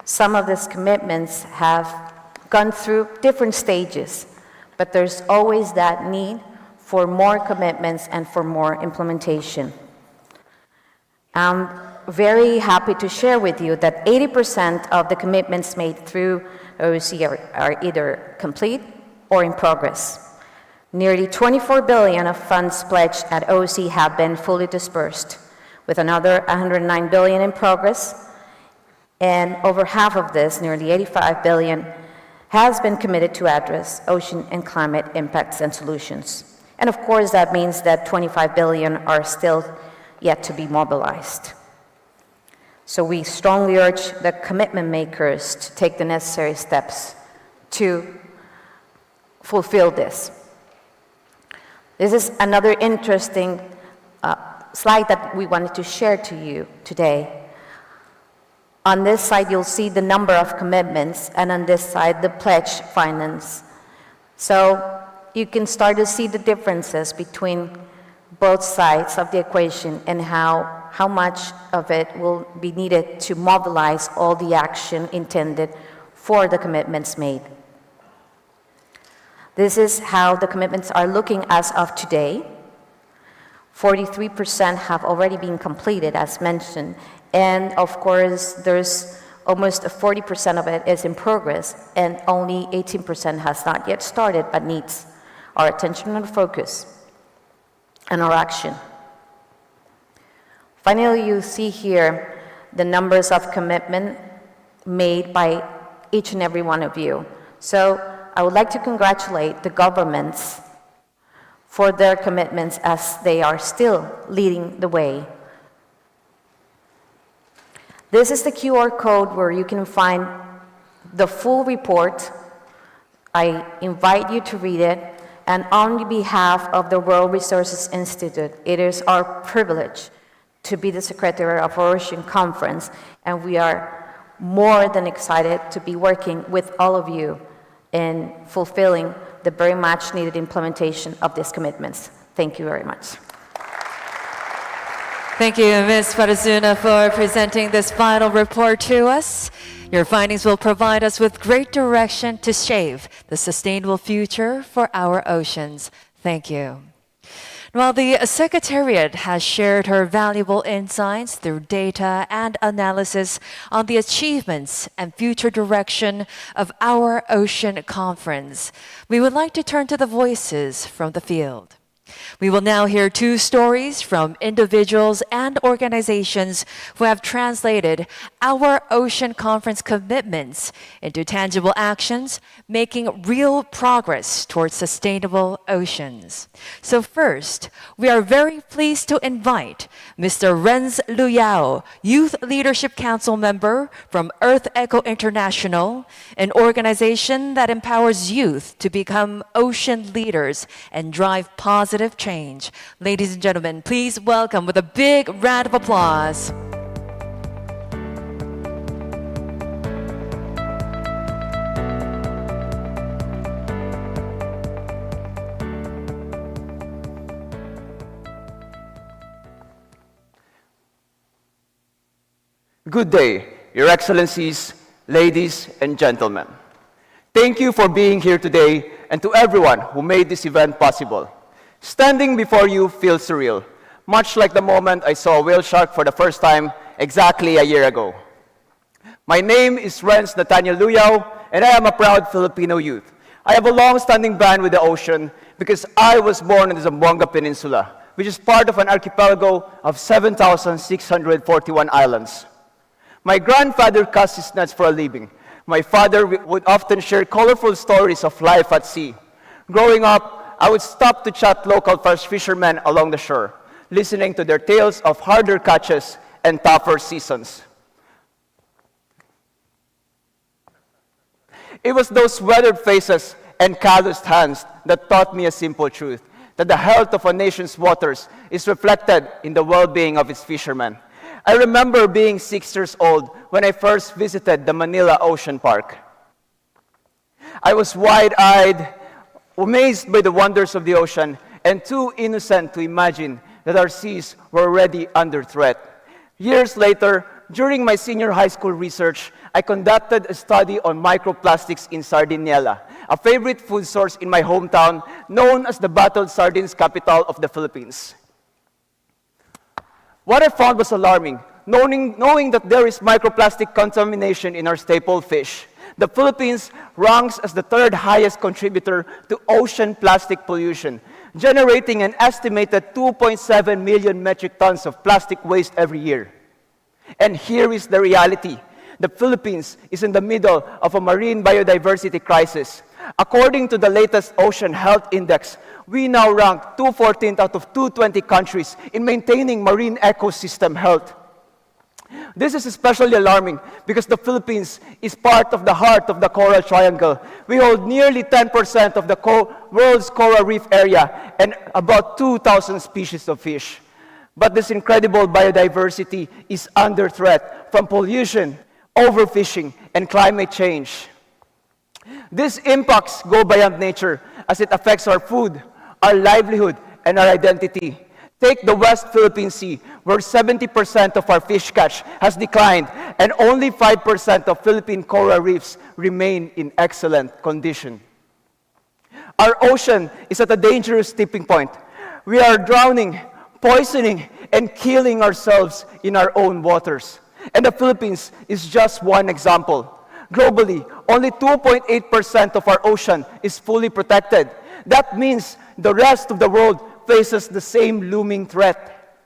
some of these commitments have gone through different stages, but there's always that need for more commitments and for more implementation. I'm very happy to share with you that 80% of the commitments made through OOC are either complete or in progress. Nearly 24 billion of funds pledged at OOC have been fully dispersed, with another 109 billion in progress, And over half of this, nearly 85 billion, has been committed to address ocean and climate impacts and solutions. And of course, that means that 25 billion are still yet to be mobilized. So we strongly urge the commitment makers to take the necessary steps to fulfill this. This is another interesting slide that we wanted to share to you today. On this side, you'll see the number of commitments, and on this side, the pledge finance. So you can start to see the differences between both sides of the equation and how much of it will be needed to mobilize all the action intended for the commitments made. This is how the commitments are looking as of today. 43% have already been completed, as mentioned, and of course, there's almost 40% of it is in progress, and only 18% has not yet started, but needs our attention and focus and our action. Finally, you see here the numbers of commitment made by each and every one of you. So I would like to congratulate the governments for their commitments as they are still leading the way. This is the QR code where you can find the full report. I invite you to read it. And on behalf of the World Resources Institute, it is our privilege to be the Secretary of our Ocean Conference, and we are more than excited to be working with all of you in fulfilling the very much needed implementation of these commitments. Thank you very much. Thank you, Ms. Parazuna, for presenting this final report to us. Your findings will provide us with great direction to shape the sustainable future for our oceans. Thank you. While the Secretariat has shared her valuable insights through data and analysis on the achievements and future direction of our Ocean Conference, we would like to turn to the voices from the field. We will now hear two stories from individuals and organizations who have translated our Ocean Conference commitments into tangible actions, making real progress towards sustainable oceans. So first, we are very pleased to invite Mr. Renz Luyao, Youth Leadership Council member from Earth Echo International, an organization that empowers youth to become ocean leaders and drive positive change. Ladies and gentlemen, please welcome with a big round of applause. Good day, Your Excellencies, ladies and gentlemen. Thank you for being here today and to everyone who made this event possible. Standing before you feels surreal, much like the moment I saw a whale shark for the first time exactly a year ago. My name is Renz Nathaniel Luyao, and I am a proud Filipino youth. I have a long-standing bond with the ocean because I was born in the Zamboanga Peninsula, which is part of an archipelago of 7,641 islands. My grandfather cast his nets for a living. My father would often share colorful stories of life at sea. Growing up, I would stop to chat local fishermen along the shore, listening to their tales of harder catches and tougher seasons. It was those weathered faces and calloused hands that taught me a simple truth, that the health of a nation's waters is reflected in the well-being of its fishermen. I remember being 6 years old when I first visited the Manila Ocean Park. I was wide-eyed, amazed by the wonders of the ocean, and too innocent to imagine that our seas were already under threat. Years later, during my senior high school research, I conducted a study on microplastics in Sardiniela, a favorite food source in my hometown, known as the bottled sardines capital of the Philippines. What I found was alarming, knowing that there is microplastic contamination in our staple fish. The Philippines ranks as the third highest contributor to ocean plastic pollution, generating an estimated 2.7 million metric tons of plastic waste every year. And here is the reality. the Philippines is in the middle of a marine biodiversity crisis. According to the latest Ocean Health Index, we now rank 214th out of 220 countries in maintaining marine ecosystem health. This is especially alarming because the Philippines is part of the heart of the Coral Triangle. We hold nearly 10% of the world's coral reef area and about 2,000 species of fish. But this incredible biodiversity is under threat from pollution, overfishing, and climate change. These impacts go beyond nature as it affects our food, our livelihood, and our identity. Take the West Philippine Sea, where 70% of our fish catch has declined and only 5% of Philippine coral reefs remain in excellent condition. Our ocean is at a dangerous tipping point. We are drowning, poisoning, and killing ourselves in our own waters. And the Philippines is just one example. Globally, only 2.8% of our ocean is fully protected. That means the rest of the world faces the same looming threat.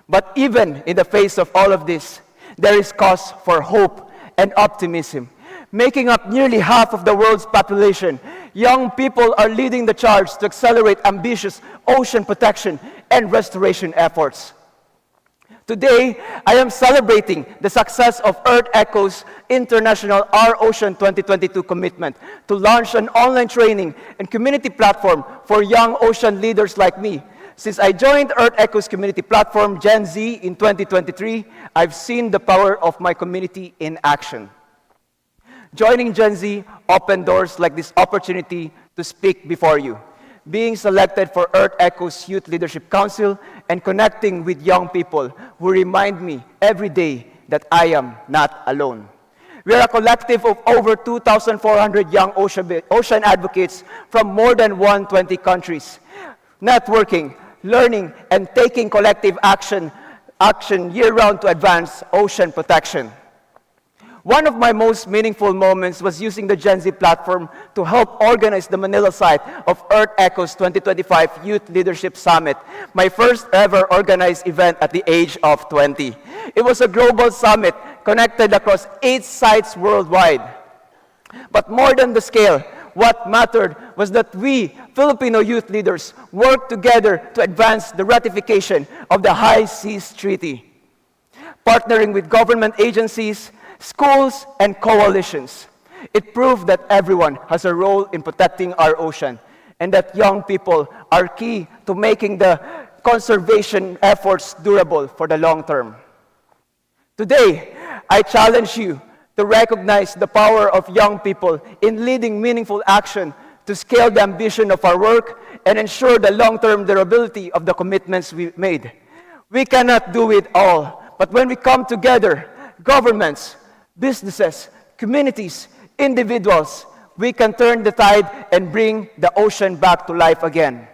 But even in the face of all of this, there is cause for hope and optimism. Making up nearly half of the world's population, young people are leading the charge to accelerate ambitious ocean protection and restoration efforts. Today, I am celebrating the success of Earth Echo's International Our Ocean 2022 commitment to launch an online training and community platform for young ocean leaders like me. Since I joined Earth Echo's community platform, Gen Z, in 2023, I've seen the power of my community in action. Joining Gen Z opened doors like this opportunity to speak before you. Being selected for Earth Echo's Youth Leadership Council and connecting with young people who remind me every day that I am not alone. We are a collective of over 2,400 young ocean advocates from more than 120 countries, networking, learning, and taking collective action year-round to advance ocean protection. One of my most meaningful moments was using the Gen Z platform to help organize the Manila site of Earth Echo's 2025 Youth Leadership Summit, my first ever organized event at the age of 20. It was a global summit connected across 8 sites worldwide. But more than the scale, what mattered was that we, Filipino youth leaders, worked together to advance the ratification of the High Seas Treaty, partnering with government agencies, schools, and coalitions. It proved that everyone has a role in protecting our ocean and that young people are key to making the conservation efforts durable for the long term. Today, I challenge you to recognize the power of young people in leading meaningful action to scale the ambition of our work and ensure the long-term durability of the commitments we made. We cannot do it all, but when we come together, governments, businesses, communities, individuals, we can turn the tide and bring the ocean back to life again.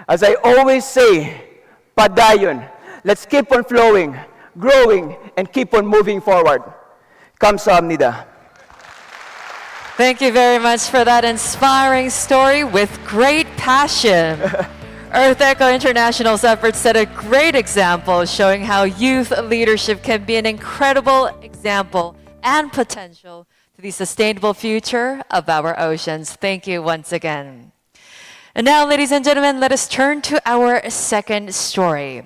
As I always say, padayon, let's keep on flowing, growing, and keep on moving forward. Kamsahamnida. Thank you very much for that inspiring story with great passion. Earth Echo International's efforts set a great example, showing how youth leadership can be an incredible example and potential to the sustainable future of our oceans. Thank you once again. And now, ladies and gentlemen, let us turn to our second story.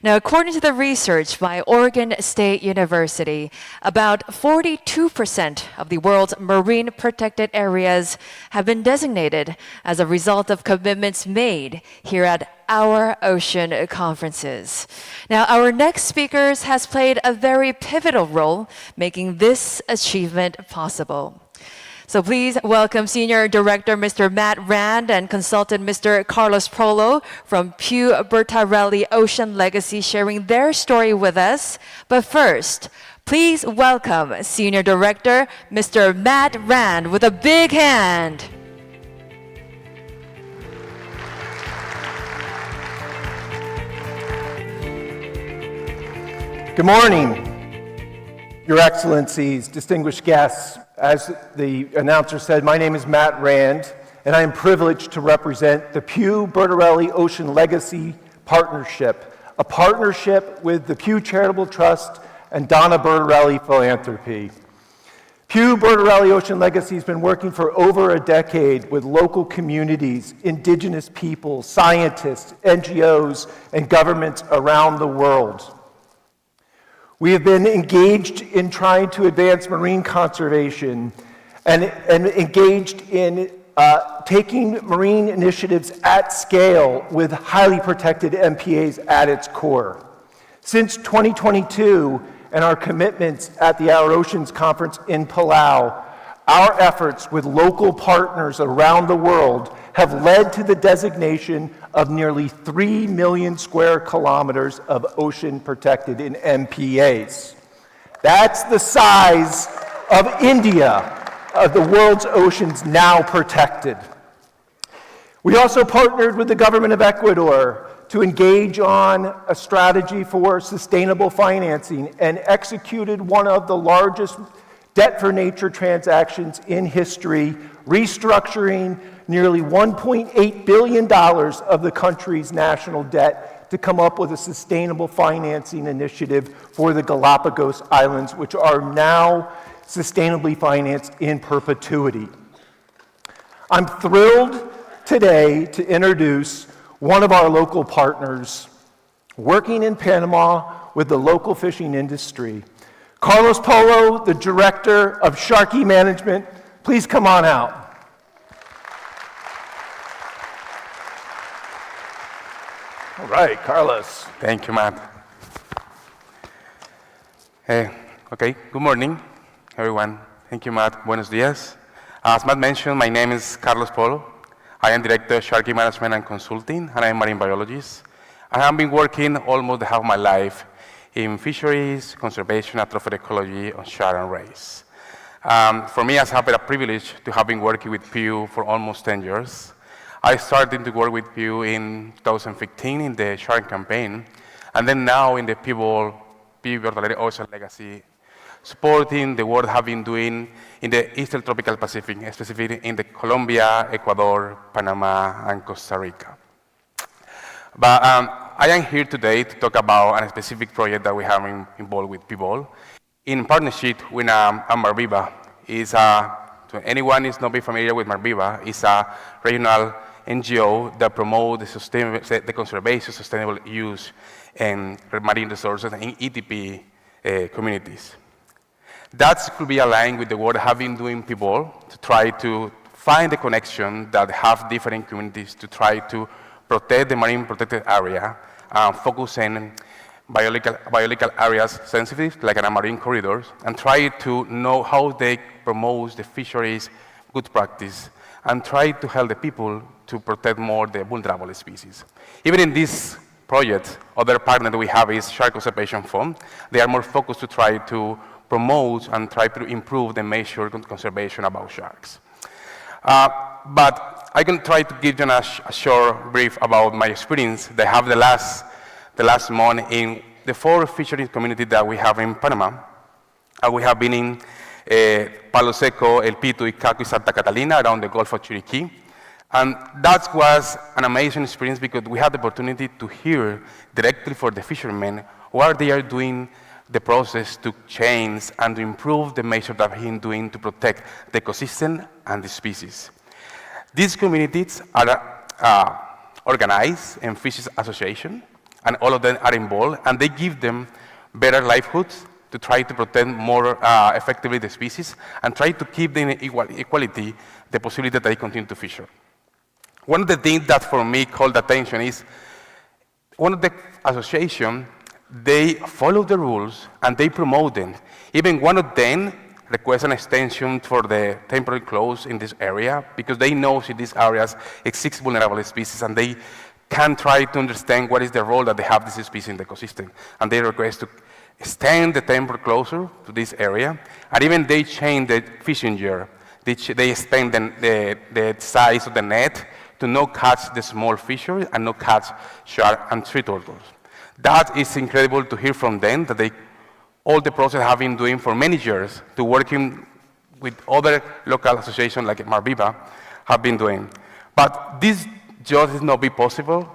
Now, according to the research by Oregon State University, about 42% of the world's marine protected areas have been designated as a result of commitments made here at Our Ocean conferences. Now, our next speaker has played a very pivotal role making this achievement possible. So please welcome Senior Director Mr. Matt Rand and Consultant Mr. Carlos Prolo from Pew Ocean Legacy sharing their story with us. But first, please welcome Senior Director Mr. Matt Rand with a big hand. Good morning, Your Excellencies, distinguished guests. As the announcer said, my name is Matt Rand, and I am privileged to represent the Pew Ocean Legacy Partnership, a partnership with the Pew Charitable Trust and Donna Bertarelli Philanthropy. Pew Bertarelli Ocean Legacy has been working for over a decade with local communities, indigenous people, scientists, NGOs, and governments around the world. We have been engaged in trying to advance marine conservation and engaged in taking marine initiatives at scale with highly protected MPAs at its core. Since 2022 and our commitments at the Our Oceans Conference in Palau, our efforts with local partners around the world have led to the designation of nearly 3 million square kilometers of ocean protected in MPAs. That's the size of India, of the world's oceans now protected. We also partnered with the government of Ecuador to engage on a strategy for sustainable financing and executed one of the largest debt for nature transactions in history, restructuring nearly $1.8 billion of the country's national debt to come up with a sustainable financing initiative for the Galapagos Islands, which are now sustainably financed in perpetuity. I'm thrilled today to introduce one of our local partners working in Panama with the local fishing industry. Carlos Polo, the Director of Sharkey Management, please come on out. All right, Carlos. Thank you, Matt. Okay, good morning, everyone. Thank you, Matt. Buenos dias. As Matt mentioned, my name is Carlos Polo. I am Director of Sharkey Management and Consulting, and I am a marine biologist. I have been working almost half my life in fisheries, conservation, and trophic ecology on shark and rays. For me, it's had a privilege to have been working with Pew for almost 10 years. I started to work with Pew in 2015 in the shark campaign, and then now in the Pew Ocean Legacy, supporting the work I've been doing in the Eastern Tropical Pacific, specifically in the Colombia, Ecuador, Panama, and Costa Rica. But I am here today to talk about a specific project that we have involved with people in partnership with Marviva. To anyone who is not familiar with Marviva, it's a regional NGO that promotes the conservation, sustainable use, and marine resources in ETP communities. That could be aligned with the work I've been doing people to try to find the connection that have different communities to try to protect the marine protected area, focus on biological areas sensitive, like marine corridors, and try to know how they promote the fisheries good practice, and try to help the people to protect more the vulnerable species. Even in this project, other partner that we have is Shark Conservation Fund. They are more focused to try to promote and try to improve the measure conservation about sharks. But I can try to give you a short brief about my experience that I have the last month in the 4 fisheries communities that we have in Panama. We have been in Palo Seco, El Pito, Icaco, and Santa Catalina around the Gulf of Chiriquí. And that was an amazing experience because we had the opportunity to hear directly from the fishermen what they are doing the process to change and to improve the measures that we've been doing to protect the ecosystem and the species. These communities are organized in fisheries association, and all of them are involved, and they give them better livelihoods to try to protect more effectively the species and try to keep them in equality the possibility that they continue to fisher. One of the things that for me called attention is one of the association, they follow the rules and they promote them. Even one of them requests an extension for the temporary close in this area because they know in these areas exist vulnerable species and they can try to understand what is the role that they have this species in the ecosystem. And they request to extend the temporary closure to this area, and even they change the fishing year. They extend the size of the net to not catch the small fisheries and not catch shark and tree turtles. That is incredible to hear from them, that all the process have been doing for many years to working with other local associations like Marviva have been doing. But this just will not be possible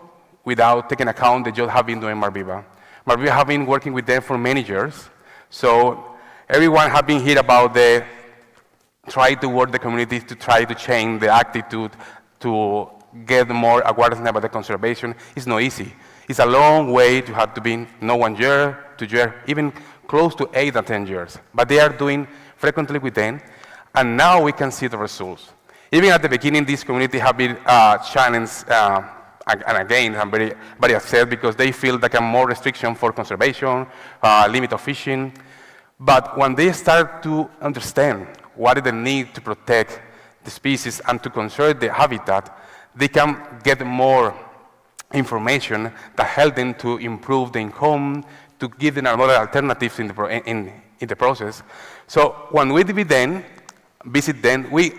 without taking account the job have been doing Marviva. Marviva have been working with them for many years So everyone has been here about the try to work the community to try to change the attitude to get more awareness about the conservation. It's not easy. It's a long way to have to be no 1 year, 2 years, even close to 8 or 10 years. But they are doing frequently with them, and now we can see the results. Even at the beginning, this community have been challenged, and again, I'm very, very upset because they feel like a more restriction for conservation, limit of fishing. But when they start to understand what is the need to protect the species and to conserve the habitat, they can get more information that help them to improve the income, to give them another alternatives in the process. So when we visit them, we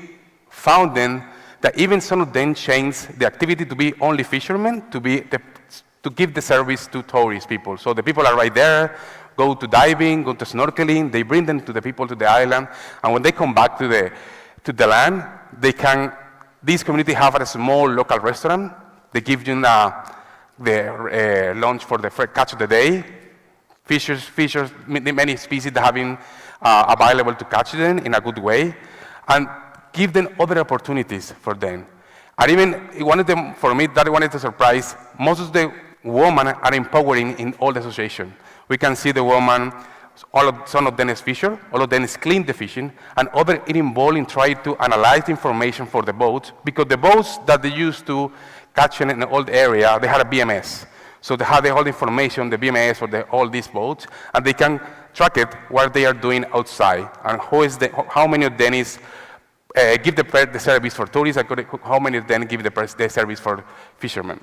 found them that even some of them changed the activity to be only fishermen, to give the service to tourist people. So the people are right there, go to diving, go to snorkeling, they bring them to the people to the island, and when they come back to the land, this community have a small local restaurant. They give you the lunch for the catch of the day, fishes, many species that have been available to catch them in a good way, and give them other opportunities for them. And even one of them, for me, that one is a surprise. Most of the women are empowering in all the association. We can see the woman, some of them is fisher, all of them is clean the fishing, and others are involved in trying to analyze the information for the boats, because the boats that they used to catch in an old area, they had a BMS. So they have the whole information, the BMS for all these boats, and they can track it, what they are doing outside, and how many of them is give the service for tourists, how many of them give the service for fishermen.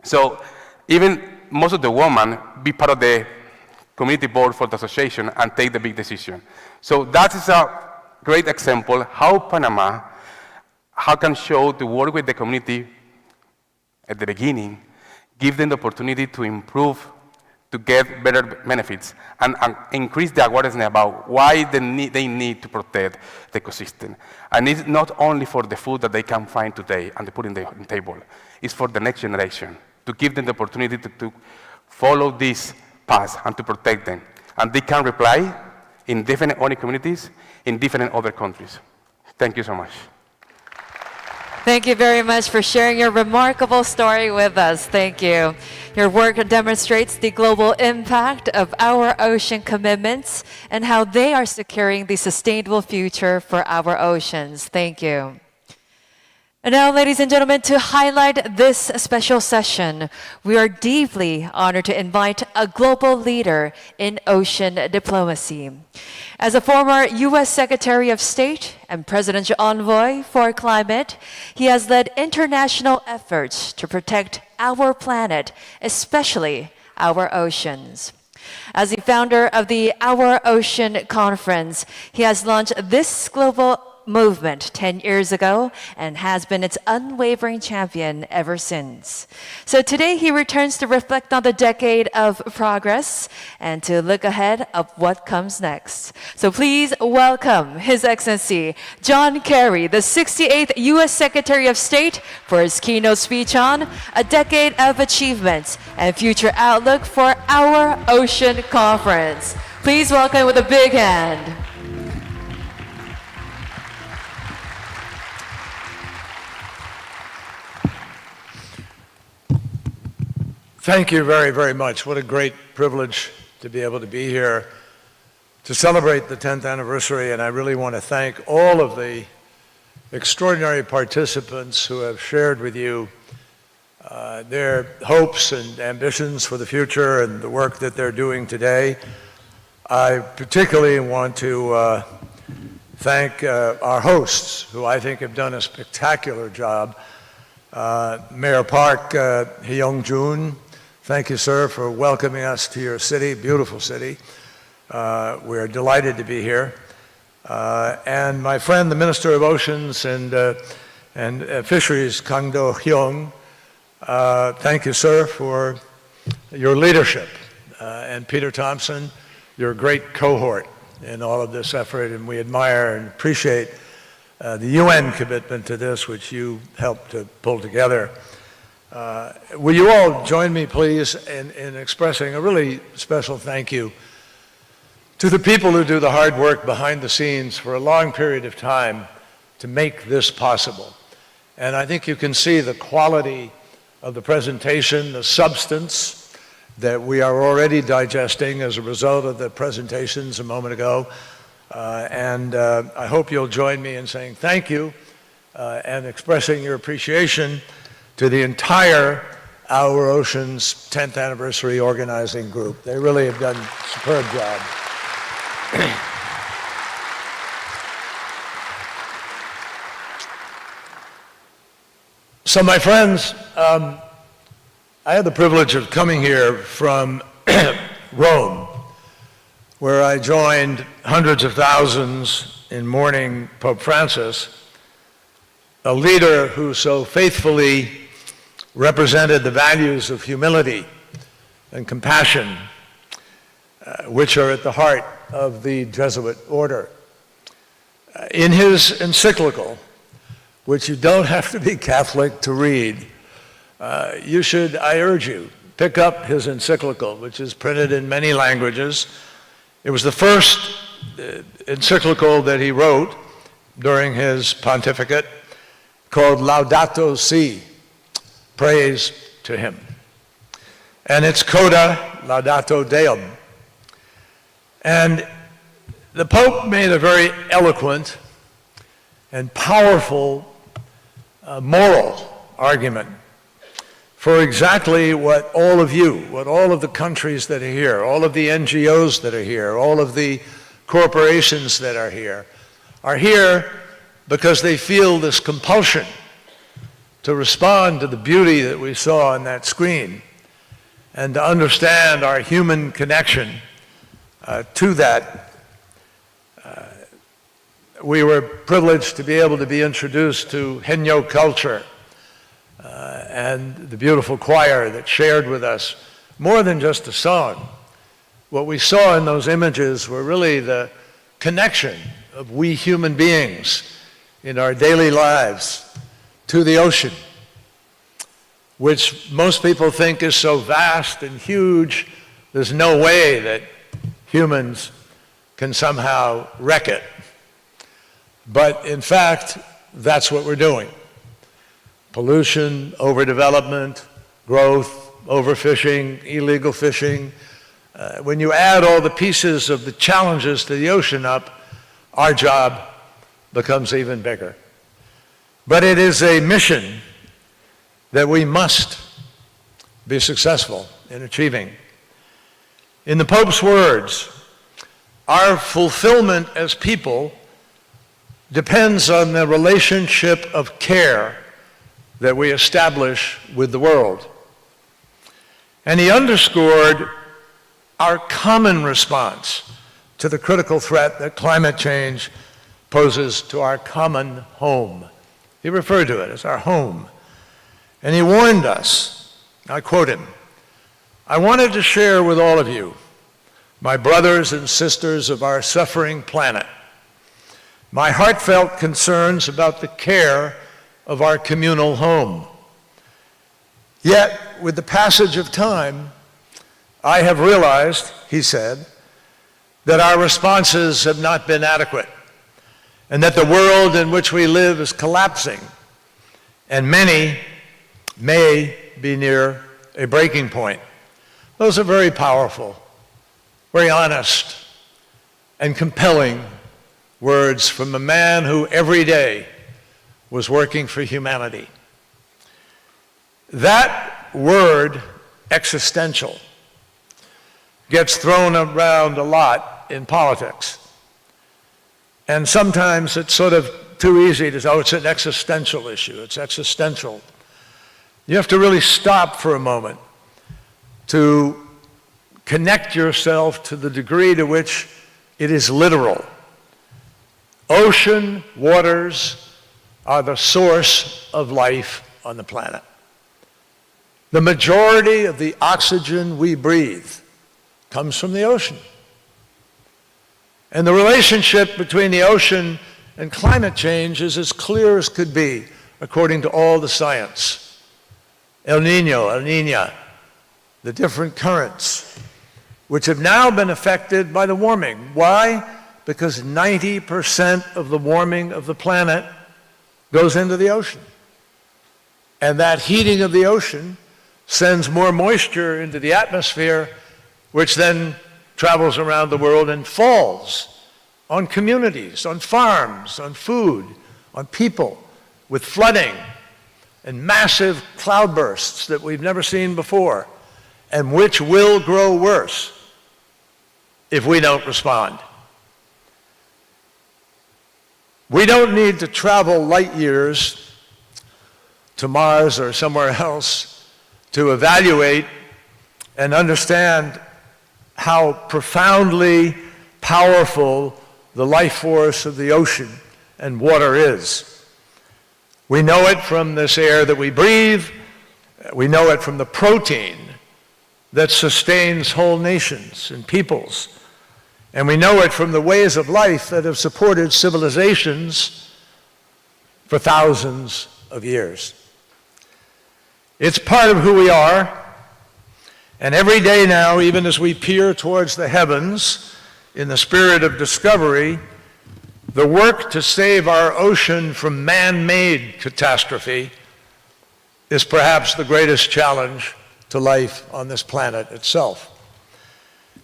So even most of the women be part of the community board for the association and take the big decision. So that is a great example how Panama can show to work with the community at the beginning, give them the opportunity to improve, to get better benefits, and increase the awareness about why they need to protect the ecosystem. And it's not only for the food that they can find today and they put in the table, it's for the next generation, to give them the opportunity to follow this path and to protect them. And they can reply in different owning communities in different other countries. Thank you so much. Thank you very much for sharing your remarkable story with us. Thank you. Your work demonstrates the global impact of our ocean commitments and how they are securing the sustainable future for our oceans. Thank you. And now, ladies and gentlemen, to highlight this special session, we are deeply honored to invite a global leader in ocean diplomacy. As a former U.S. Secretary of State and Presidential Envoy for Climate, he has led international efforts to protect our planet, especially our oceans. As the founder of the Our Ocean Conference, he has launched this global movement 10 years ago and has been its unwavering champion ever since. So today he returns to reflect on the decade of progress and to look ahead of what comes next. So please welcome His Excellency John Kerry, the 68th U.S. Secretary of State, for his keynote speech on a decade of achievements and future outlook for our Ocean Conference. Please welcome with a big hand. Thank you very, very much. What a great privilege to be able to be here to celebrate the 10th anniversary, and I really want to thank all of the extraordinary participants who have shared with you their hopes and ambitions for the future and the work that they're doing today. I particularly want to thank our hosts, who I think have done a spectacular job. Mayor Park Hyung-Joon, thank you, sir, for welcoming us to your city, beautiful city. We're delighted to be here. And my friend, the Minister of Oceans and Fisheries, Kang Do-hyung, thank you, sir, for your leadership. And Peter Thompson, your great cohort in all of this effort, and we admire and appreciate the UN commitment to this, which you helped to pull together. Will you all join me, please, in expressing a really special thank you to the people who do the hard work behind the scenes for a long period of time to make this possible. And I think you can see the quality of the presentation, the substance that we are already digesting as a result of the presentations a moment ago. I hope you'll join me in saying thank you and expressing your appreciation to the entire Our Ocean's 10th anniversary organizing group. They really have done a superb job. So my friends, I had the privilege of coming here from Rome, where I joined hundreds of thousands in mourning Pope Francis, a leader who so faithfully represented the values of humility and compassion, which are at the heart of the Jesuit order. In his encyclical, which you don't have to be Catholic to read, you should, I urge you, pick up his encyclical, which is printed in many languages. It was the first encyclical that he wrote during his pontificate, called Laudato Si, praise to him. And it's Coda Laudato Deum. And the Pope made a very eloquent and powerful moral argument for exactly what all of you, what all of the countries that are here, all of the NGOs that are here, all of the corporations that are here because they feel this compulsion to respond to the beauty that we saw on that screen and to understand our human connection to that. We were privileged to be able to be introduced to Haenyeo culture and the beautiful choir that shared with us more than just a song. What we saw in those images were really the connection of we human beings in our daily lives to the ocean, which most people think is so vast and huge, there's no way that humans can somehow wreck it. But in fact, that's what we're doing. Pollution, overdevelopment, growth, overfishing, illegal fishing. When you add all the pieces of the challenges to the ocean up, our job becomes even bigger. But it is a mission that we must be successful in achieving. In the Pope's words, our fulfillment as people depends on the relationship of care that we establish with the world. And he underscored our common response to the critical threat that climate change poses to our common home. He referred to it as our home. And he warned us, I quote him, "I wanted to share with all of you, my brothers and sisters of our suffering planet, my heartfelt concerns about the care of our communal home. Yet, with the passage of time, I have realized," he said, "that our responses have not been adequate, and that the world in which we live is collapsing, and many may be near a breaking point." Those are very powerful, very honest, and compelling words from a man who every day was working for humanity. That word, existential, gets thrown around a lot in politics. And sometimes it's sort of too easy to say, oh, it's an existential issue, it's existential. You have to really stop for a moment to connect yourself to the degree to which it is literal. Ocean waters are the source of life on the planet. The majority of the oxygen we breathe comes from the ocean. And the relationship between the ocean and climate change is as clear as could be, according to all the science. El Nino, El Niña, the different currents, which have now been affected by the warming. Why? Because 90% of the warming of the planet goes into the ocean. And that heating of the ocean sends more moisture into the atmosphere, which then travels around the world and falls on communities, on farms, on food, on people, with flooding and massive cloudbursts that we've never seen before, and which will grow worse if we don't respond. We don't need to travel light years to Mars or somewhere else to evaluate and understand how profoundly powerful the life force of the ocean and water is. We know it from this air that we breathe. We know it from the protein that sustains whole nations and peoples. And we know it from the ways of life that have supported civilizations for thousands of years. It's part of who we are. And every day now, even as we peer towards the heavens in the spirit of discovery, the work to save our ocean from man-made catastrophe is perhaps the greatest challenge to life on this planet itself.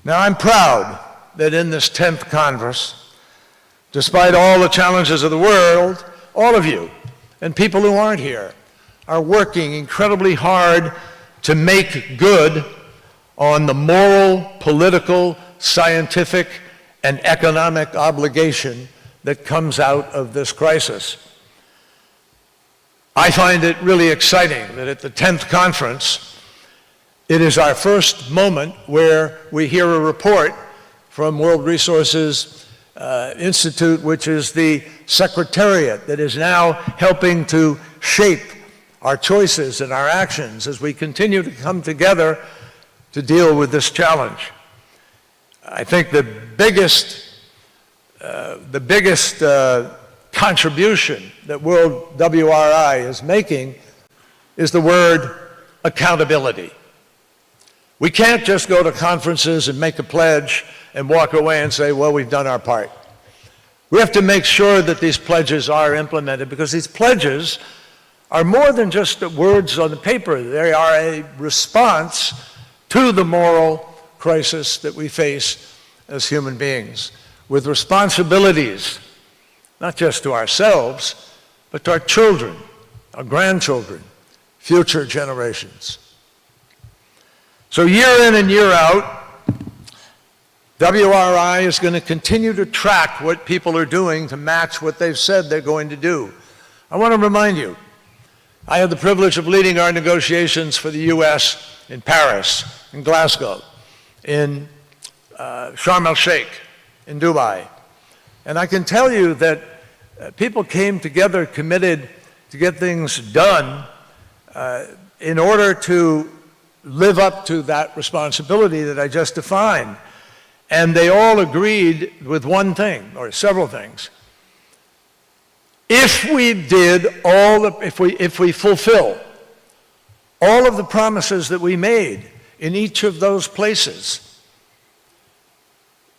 Now, I'm proud that in this 10th Congress, despite all the challenges of the world, all of you and people who aren't here are working incredibly hard to make good on the moral, political, scientific, and economic obligation that comes out of this crisis. I find it really exciting that at the 10th conference, it is our first moment where we hear a report from World Resources Institute, which is the secretariat that is now helping to shape our choices and our actions as we continue to come together to deal with this challenge. I think the biggest contribution that World WRI is making is the word accountability. We can't just go to conferences and make a pledge and walk away and say, well, we've done our part. We have to make sure that these pledges are implemented, because these pledges are more than just words on the paper. They are a response to the moral crisis that we face as human beings, with responsibilities, not just to ourselves, but to our children, our grandchildren, future generations. So year in and year out, WRI is going to continue to track what people are doing to match what they've said they're going to do. I want to remind you, I had the privilege of leading our negotiations for the U.S. in Paris, in Glasgow, in Sharm el-Sheikh, in Dubai. And I can tell you that people came together committed to get things done in order to live up to that responsibility that I just defined. And they all agreed with one thing, or several things. If we did if we fulfill all of the promises that we made in each of those places,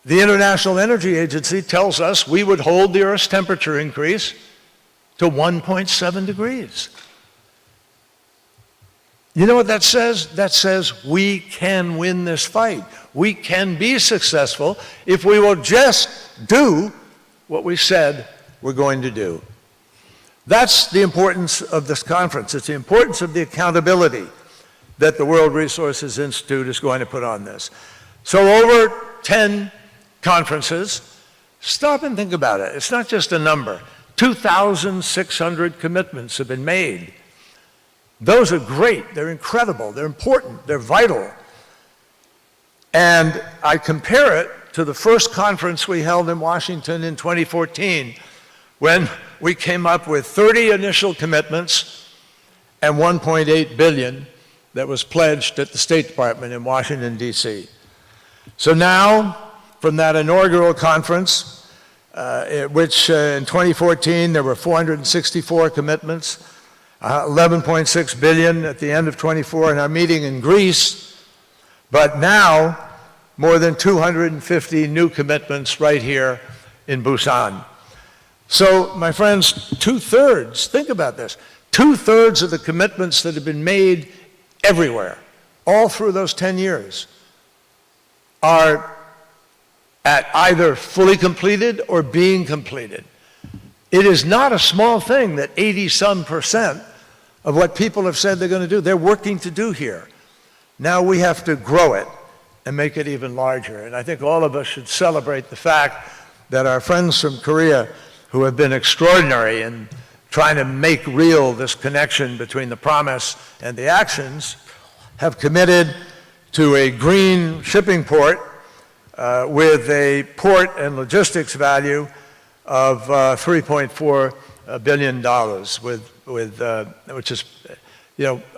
the International Energy Agency tells us we would hold the Earth's temperature increase to 1.7 degrees. You know what that says? That says we can win this fight. We can be successful if we will just do what we said we're going to do. That's the importance of this conference. It's the importance of the accountability that the World Resources Institute is going to put on this. So over 10 conferences, stop and think about it. It's not just a number. 2,600 commitments have been made. Those are great, they're incredible, they're important, they're vital. And I compare it to the first conference we held in Washington in 2014, when we came up with 30 initial commitments and 1.8 billion that was pledged at the State Department in Washington, D.C. So now, from that inaugural conference, which in 2014 there were 464 commitments, 11.6 billion at the end of 24 in our meeting in Greece. But now more than 250 new commitments right here in Busan. So, my friends, 2/3, think about this, 2/3 of the commitments that have been made everywhere, all through those 10 years, are at either fully completed or being completed. It is not a small thing that 80-some% of what people have said they're going to do, they're working to do here. Now we have to grow it and make it even larger. And I think all of us should celebrate the fact that our friends from Korea, who have been extraordinary in trying to make real this connection between the promise and the actions, have committed to a green shipping port with a port and logistics value of $3.4 billion, which is,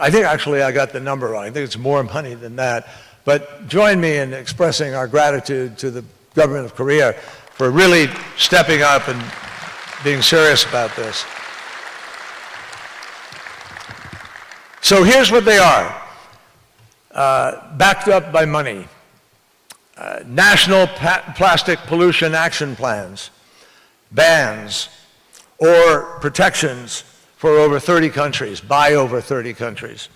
I think actually I got the number wrong. I think it's more money than that. But join me in expressing our gratitude to the government of Korea for really stepping up and being serious about this. So here's what they are, backed up by money. National plastic pollution action plans, bans, or protections for over 30 countries, by over 30 countries.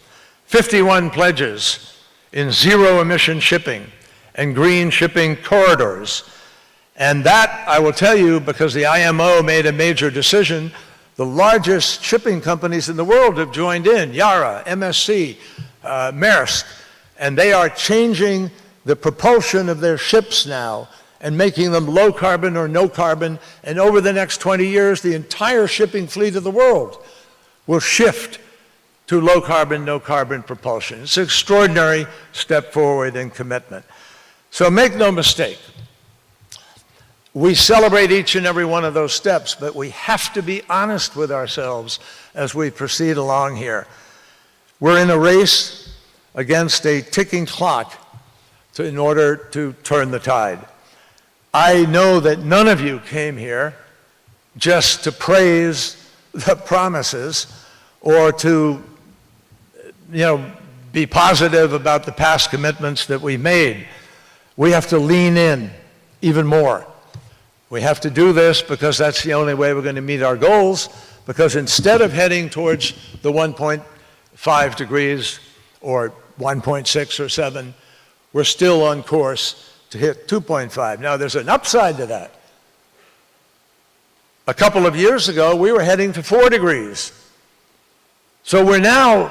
51 pledges in zero-emission shipping and green shipping corridors. And that, I will tell you, because the IMO made a major decision, the largest shipping companies in the world have joined in, Yara, MSC, Maersk, and they are changing the propulsion of their ships now and making them low carbon or no carbon, and over the next 20 years, the entire shipping fleet of the world will shift to low carbon, no carbon propulsion. It's an extraordinary step forward in commitment. So make no mistake, we celebrate each and every one of those steps, but we have to be honest with ourselves as we proceed along here. We're in a race against a ticking clock in order to turn the tide. I know that none of you came here just to praise the promises or to, be positive about the past commitments that we made. We have to lean in even more. We have to do this because that's the only way we're going to meet our goals, because instead of heading towards the 1.5 degrees or 1.6 or 7, we're still on course to hit 2.5. Now, there's an upside to that. A couple of years ago, we were heading to 4 degrees. So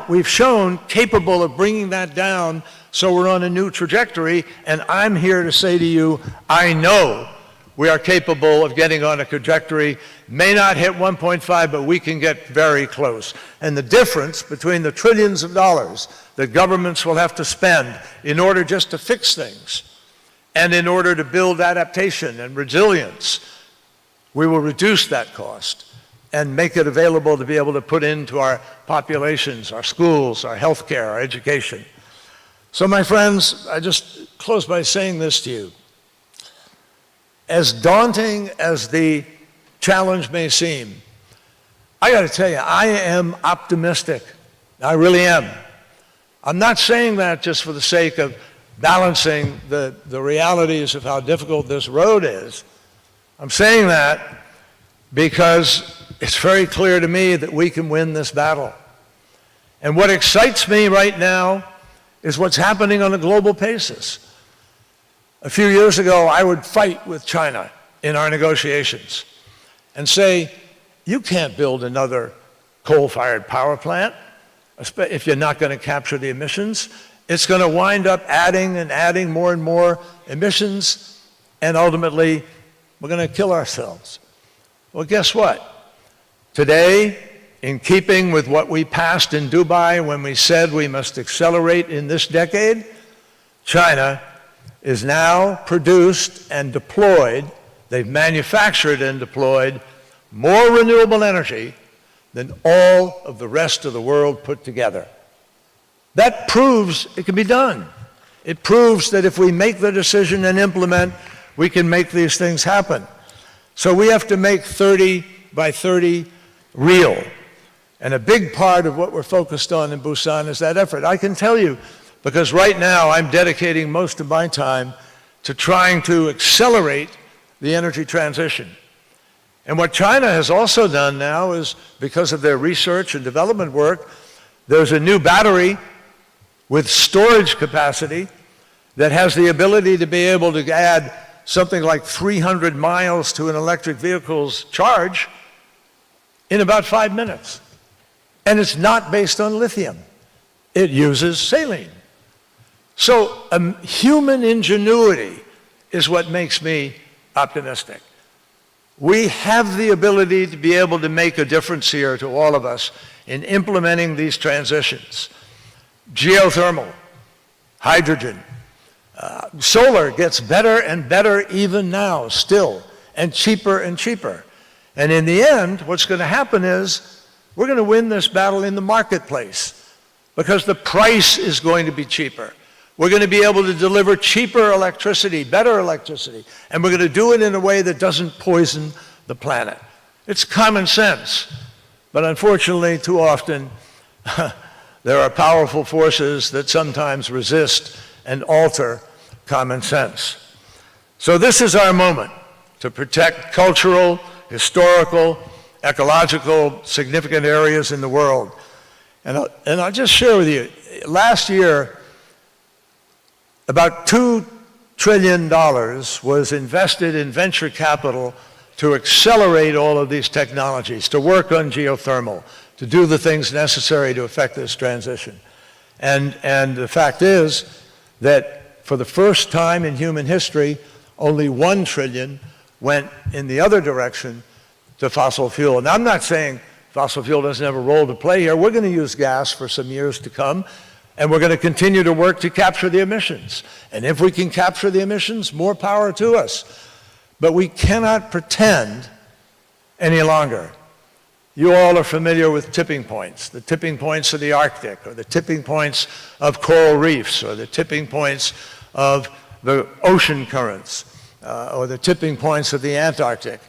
we've shown capable of bringing that down, so we're on a new trajectory, and I'm here to say to you, I know we are capable of getting on a trajectory, may not hit 1.5, but we can get very close. And the difference between the trillions of dollars that governments will have to spend in order just to fix things, and in order to build adaptation and resilience, we will reduce that cost and make it available to be able to put into our populations, our schools, our healthcare, our education. So my friends, I just close by saying this to you. As daunting as the challenge may seem, I got to tell you, I am optimistic. I really am. I'm not saying that just for the sake of balancing the realities of how difficult this road is. I'm saying that because it's very clear to me that we can win this battle. And what excites me right now is what's happening on a global basis. A few years ago, I would fight with China in our negotiations and say, you can't build another coal-fired power plant if you're not going to capture the emissions. It's going to wind up adding and adding more and more emissions, and ultimately, we're going to kill ourselves. Well, guess what? Today, in keeping with what we passed in Dubai when we said we must accelerate in this decade, China is now produced and deployed, they've manufactured and deployed more renewable energy than all of the rest of the world put together. That proves it can be done. It proves that if we make the decision and implement, we can make these things happen. So we have to make 30 by 30 real. And a big part of what we're focused on in Busan is that effort. I can tell you, because right now I'm dedicating most of my time to trying to accelerate the energy transition. And what China has also done now is, because of their research and development work, there's a new battery with storage capacity that has the ability to be able to add something like 300 miles to an electric vehicle's charge in about 5 minutes. And it's not based on lithium. It uses saline. So human ingenuity is what makes me optimistic. We have the ability to be able to make a difference here to all of us in implementing these transitions. Geothermal, hydrogen, solar gets better and better even now, still, and cheaper. And in the end, what's going to happen is we're going to win this battle in the marketplace because the price is going to be cheaper. We're going to be able to deliver cheaper electricity, better electricity, and we're going to do it in a way that doesn't poison the planet. It's common sense, but unfortunately, too often, there are powerful forces that sometimes resist and alter common sense. So this is our moment to protect cultural, historical, ecological, significant areas in the world. And I'll just share with you, last year, about $2 trillion was invested in venture capital to accelerate all of these technologies, to work on geothermal, to do the things necessary to effect this transition. And the fact is that for the first time in human history, only $1 trillion went in the other direction to fossil fuel. Now, I'm not saying fossil fuel doesn't have a role to play here. We're going to use gas for some years to come, and we're going to continue to work to capture the emissions. And if we can capture the emissions, more power to us. But we cannot pretend any longer. You all are familiar with tipping points, the tipping points of the Arctic, or the tipping points of coral reefs, or the tipping points of the ocean currents, or the tipping points of the Antarctic.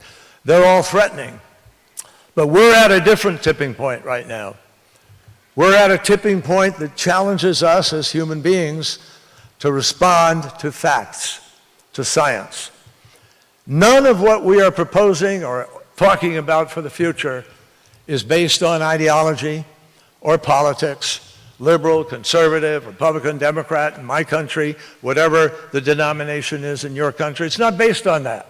They're all threatening. But we're at a different tipping point right now. We're at a tipping point that challenges us as human beings to respond to facts, to science. None of what we are proposing or talking about for the future is based on ideology or politics, liberal, conservative, Republican, Democrat in my country, whatever the denomination is in your country. It's not based on that.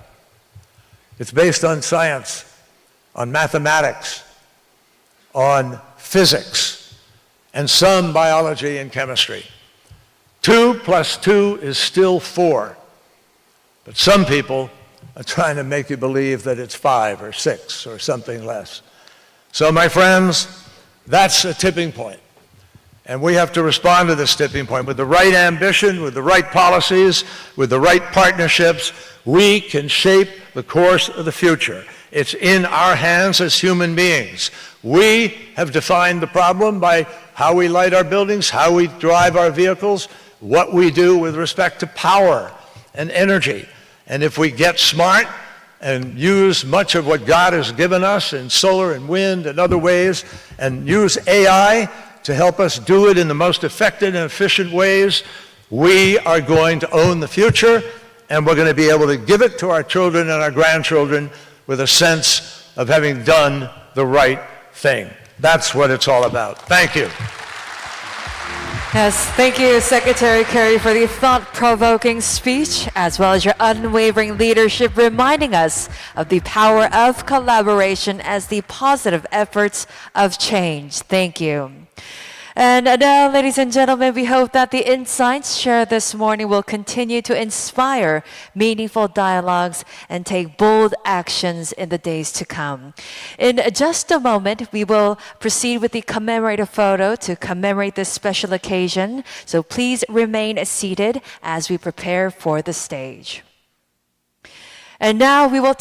It's based on science, on mathematics, on physics, and some biology and chemistry. 2 + 2 is still 4. But some people are trying to make you believe that it's 5 or 6 or something less. So, my friends, that's a tipping point. And we have to respond to this tipping point with the right ambition, with the right policies, with the right partnerships. We can shape the course of the future. It's in our hands as human beings. We have defined the problem by how we light our buildings, how we drive our vehicles, what we do with respect to power and energy. And if we get smart and use much of what God has given us in solar and wind and other ways, and use AI to help us do it in the most effective and efficient ways, we are going to own the future, and we're going to be able to give it to our children and our grandchildren with a sense of having done the right thing. That's what it's all about. Thank you. Yes, thank you, Secretary Kerry, for the thought-provoking speech, as well as your unwavering leadership, reminding us of the power of collaboration as the positive efforts of change. Thank you. And now, ladies and gentlemen, we hope that the insights shared this morning will continue to inspire meaningful dialogues and take bold actions in the days to come. In just a moment, we will proceed with the commemorative photo to commemorate this special occasion. So please remain seated as we prepare for the stage. And now we will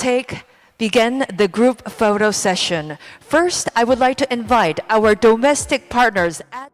begin the group photo session. First, I would like to invite our domestic partners at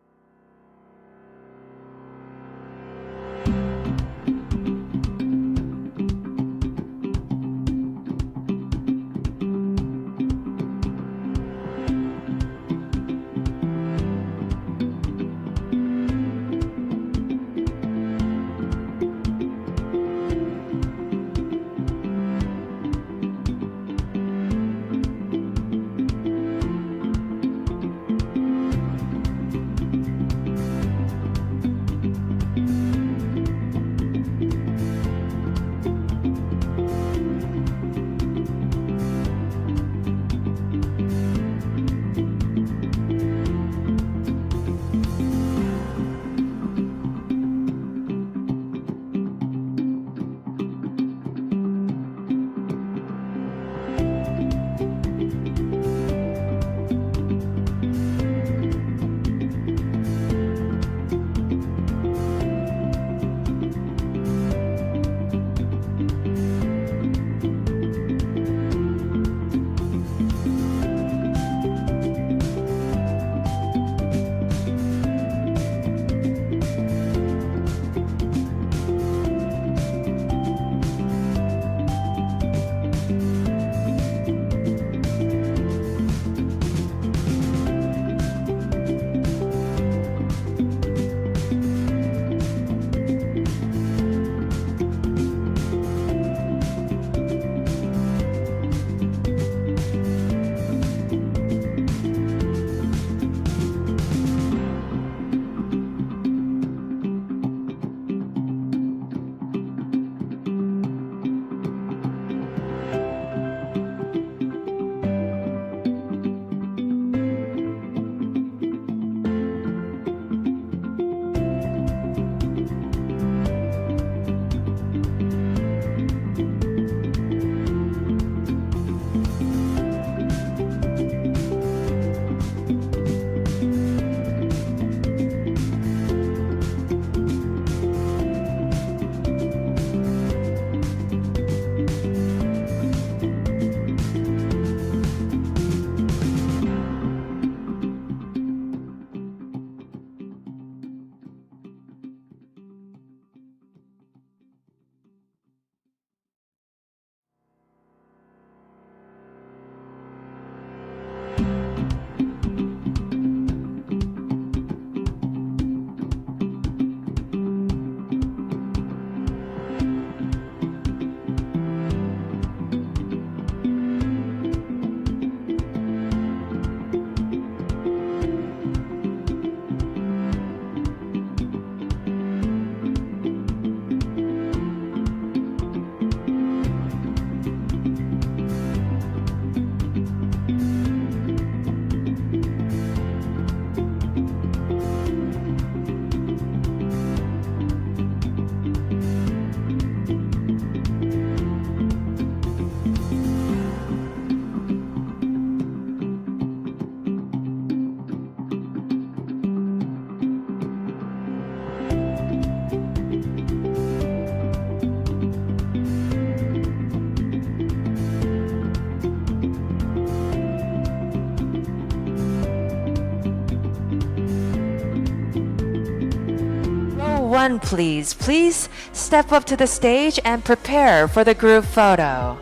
one, please. Please step up to the stage and prepare for the group photo.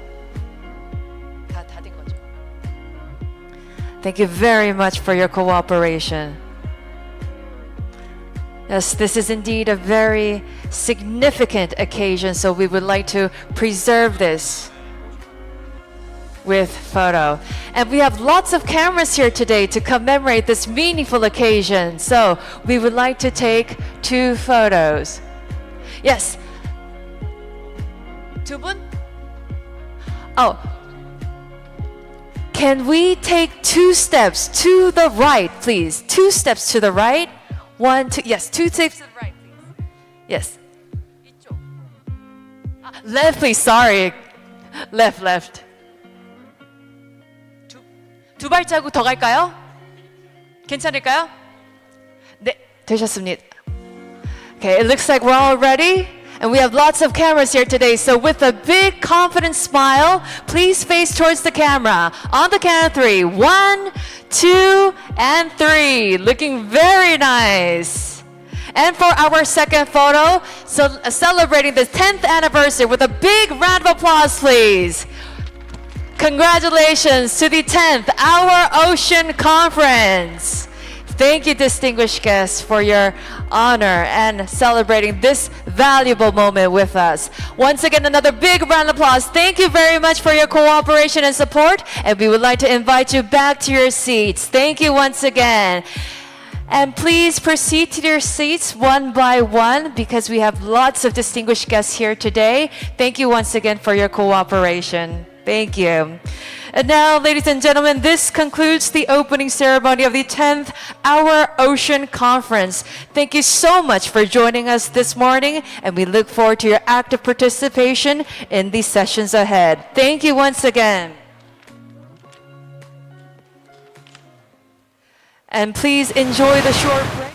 Thank you very much for your cooperation. Yes, this is indeed a very significant occasion, so we would like to preserve this with photo. And we have lots of cameras here today to commemorate this meaningful occasion. So we would like to take 2 photos. Yes. 2 분? Oh. Can we take 2 steps to the right, please? 2 steps to the right. 1, 2, yes, 2 steps to the right, please. Yes. Left, please, sorry. Left. 2 발자국 더 갈까요? 괜찮을까요? 네, 되셨습니다. Okay, it looks like we're all ready. And we have lots of cameras here today. So with a big confident smile, please face towards the camera. On the count of 3. 1, 2, and 3. Looking very nice. And for our second photo, so celebrating the 10th anniversary with a big round of applause, please. Congratulations to the 10th Our Ocean Conference. Thank you, distinguished guests, for your honor and celebrating this valuable moment with us. Once again, another big round of applause. Thank you very much for your cooperation and support, and we would like to invite you back to your seats. Thank you once again. And please proceed to your seats one by one because we have lots of distinguished guests here today. Thank you once again for your cooperation. Thank you. And now, ladies and gentlemen, this concludes the opening ceremony of the 10th Our Ocean Conference. Thank you so much for joining us this morning, and we look forward to your active participation in the sessions ahead. Thank you once again. And please enjoy the short break.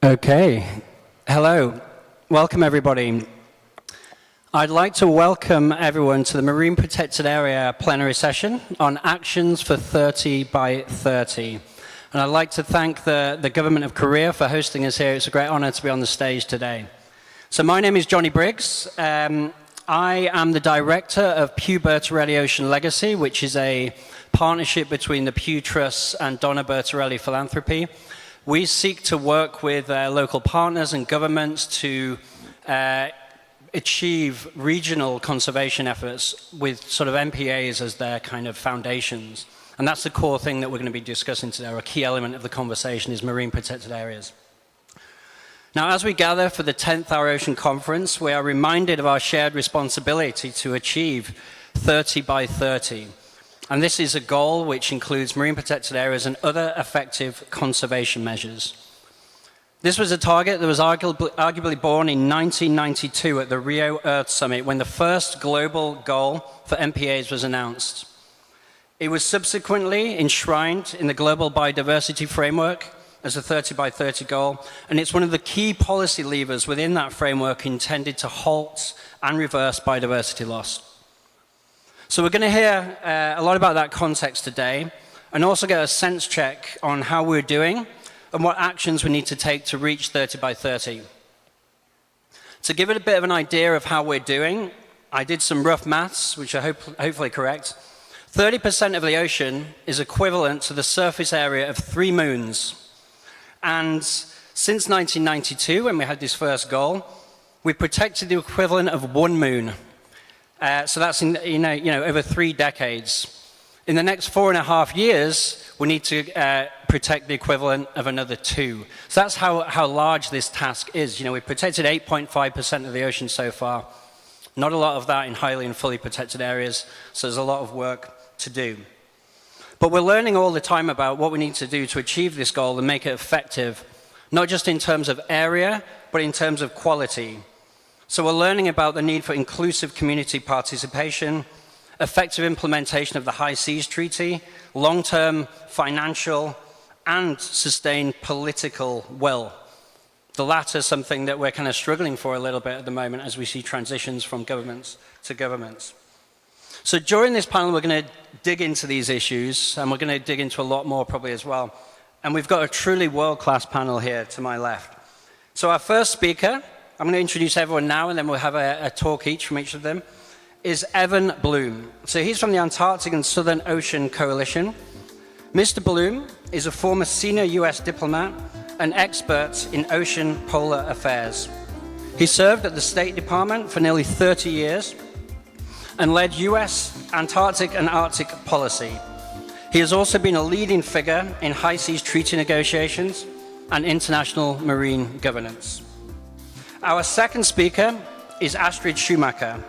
Okay. Hello. Welcome, everybody. I'd like to welcome everyone to the Marine Protected Area plenary session on actions for 30 by 30. And I'd like to thank the Government of Korea for hosting us here. It's a great honor to be on the stage today. So my name is Johnny Briggs. I am the director of Pew Ocean Legacy, which is a partnership between the Pew Trust and Donna Bertarelli Philanthropy. We seek to work with local partners and governments to achieve regional conservation efforts with sort of MPAs as their kind of foundations. And that's the core thing that we're going to be discussing today, or a key element of the conversation is marine protected areas. Now, as we gather for the 10th Our Ocean Conference, we are reminded of our shared responsibility to achieve 30 by 30. And this is a goal which includes marine protected areas and other effective conservation measures. This was a target that was arguably born in 1992 at the Rio Earth Summit when the first global goal for MPAs was announced. It was subsequently enshrined in the Global Biodiversity Framework as a 30 by 30 goal, and it's one of the key policy levers within that framework intended to halt and reverse biodiversity loss. So we're going to hear a lot about that context today, and also get a sense check on how we're doing and what actions we need to take to reach 30 by 30. To give it a bit of an idea of how we're doing, I did some rough maths, which are hopefully correct. 30% of the ocean is equivalent to the surface area of 3 moons. And since 1992, when we had this first goal, we've protected the equivalent of 1 moon. So that's in over 3 decades. In the next 4.5 years, we need to protect the equivalent of another 2. So that's how large this task is. We've protected 8.5% of the ocean so far. Not a lot of that in highly and fully protected areas, so there's a lot of work to do. But we're learning all the time about what we need to do to achieve this goal and make it effective, not just in terms of area, but in terms of quality. So we're learning about the need for inclusive community participation, effective implementation of the High Seas Treaty, long-term financial and sustained political will. The latter is something that we're kind of struggling for a little bit at the moment as we see transitions from governments to governments. So during this panel, we're going to dig into these issues, and we're going to dig into a lot more probably as well. And we've got a truly world-class panel here to my left. So our first speaker, I'm going to introduce everyone now, and then we'll have a talk each from each of them, is Evan Bloom. So he's from the Antarctic and Southern Ocean Coalition. Mr. Bloom is a former senior US diplomat and expert in ocean polar affairs. He served at the State Department for nearly 30 years and led US Antarctic and Arctic policy. He has also been a leading figure in high seas treaty negotiations and international marine governance. Our second speaker is Astrid Schumacher,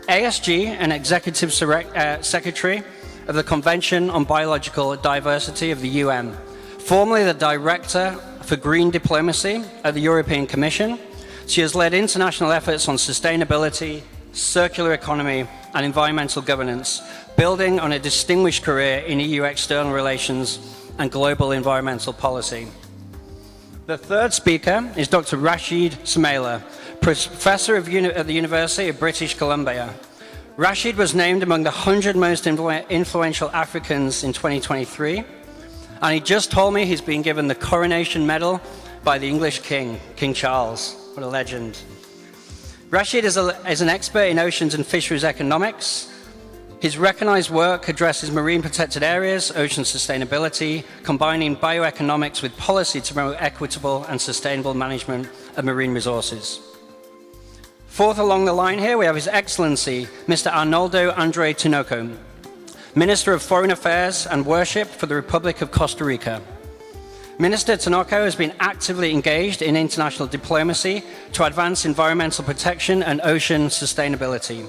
ASG and Executive Secretary of the Convention on Biological Diversity of the UN, formerly the Director for Green Diplomacy at the European Commission. She has led international efforts on sustainability, circular economy, and environmental governance, building on a distinguished career in EU external relations and global environmental policy. The third speaker is Dr. Rashid Smaila, Professor at the University of British Columbia. Rashid was named among the 100 most influential Africans in 2023, and he just told me he's been given the Coronation Medal by the English King, King Charles. What a legend. Rashid is an expert in oceans and fisheries economics. His recognized work addresses marine protected areas, ocean sustainability, combining bioeconomics with policy to promote equitable and sustainable management of marine resources. Fourth along the line here, we have His Excellency, Mr. Arnoldo Andre Tinoco, Minister of Foreign Affairs and Worship for the Republic of Costa Rica. Minister Tinoco has been actively engaged in international diplomacy to advance environmental protection and ocean sustainability.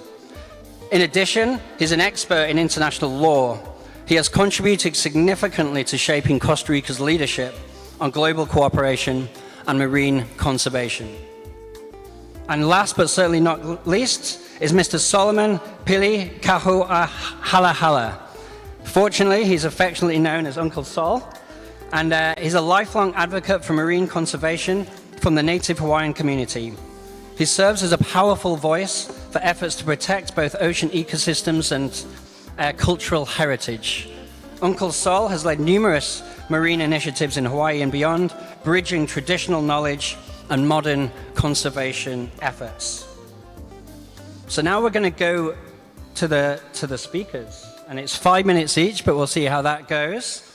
In addition, he's an expert in international law. He has contributed significantly to shaping Costa Rica's leadership on global cooperation and marine conservation. And last but certainly not least is Mr. Solomon Pili Kahu'ahalahala. Fortunately, he's affectionately known as Uncle Sol, and he's a lifelong advocate for marine conservation from the native Hawaiian community. He serves as a powerful voice for efforts to protect both ocean ecosystems and cultural heritage. Uncle Sol has led numerous marine initiatives in Hawaii and beyond, bridging traditional knowledge and modern conservation efforts. So now we're going to go to the speakers, and it's 5 minutes each, but we'll see how that goes.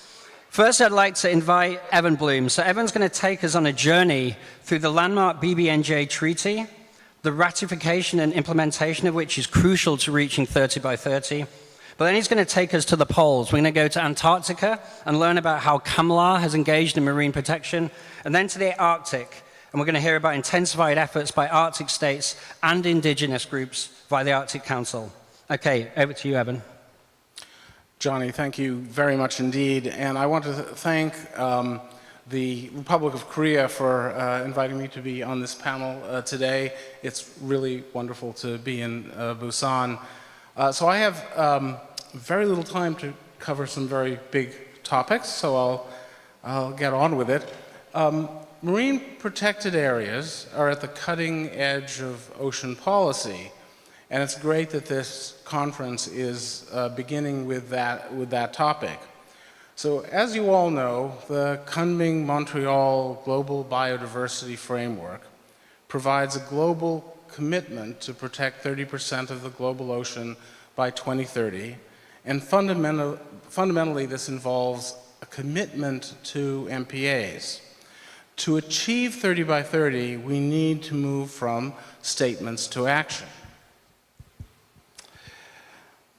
First, I'd like to invite Evan Bloom. So Evan's going to take us on a journey through the landmark BBNJ Treaty, the ratification and implementation of which is crucial to reaching 30 by 30. But then he's going to take us to the poles. We're going to go to Antarctica and learn about how CAMLR has engaged in marine protection, and then to the Arctic. And we're going to hear about intensified efforts by Arctic states and indigenous groups via the Arctic Council. Okay, over to you, Evan. Johnny, thank you very much indeed. And I want to thank the Republic of Korea for inviting me to be on this panel today. It's really wonderful to be in Busan. So I have very little time to cover some very big topics, so I'll get on with it. Marine protected areas are at the cutting edge of ocean policy, and it's great that this conference is beginning with that topic. So as you all know, the Kunming-Montreal Global Biodiversity Framework provides a global commitment to protect 30% of the global ocean by 2030, and fundamentally this involves a commitment to MPAs. To achieve 30 by 30, we need to move from statements to action.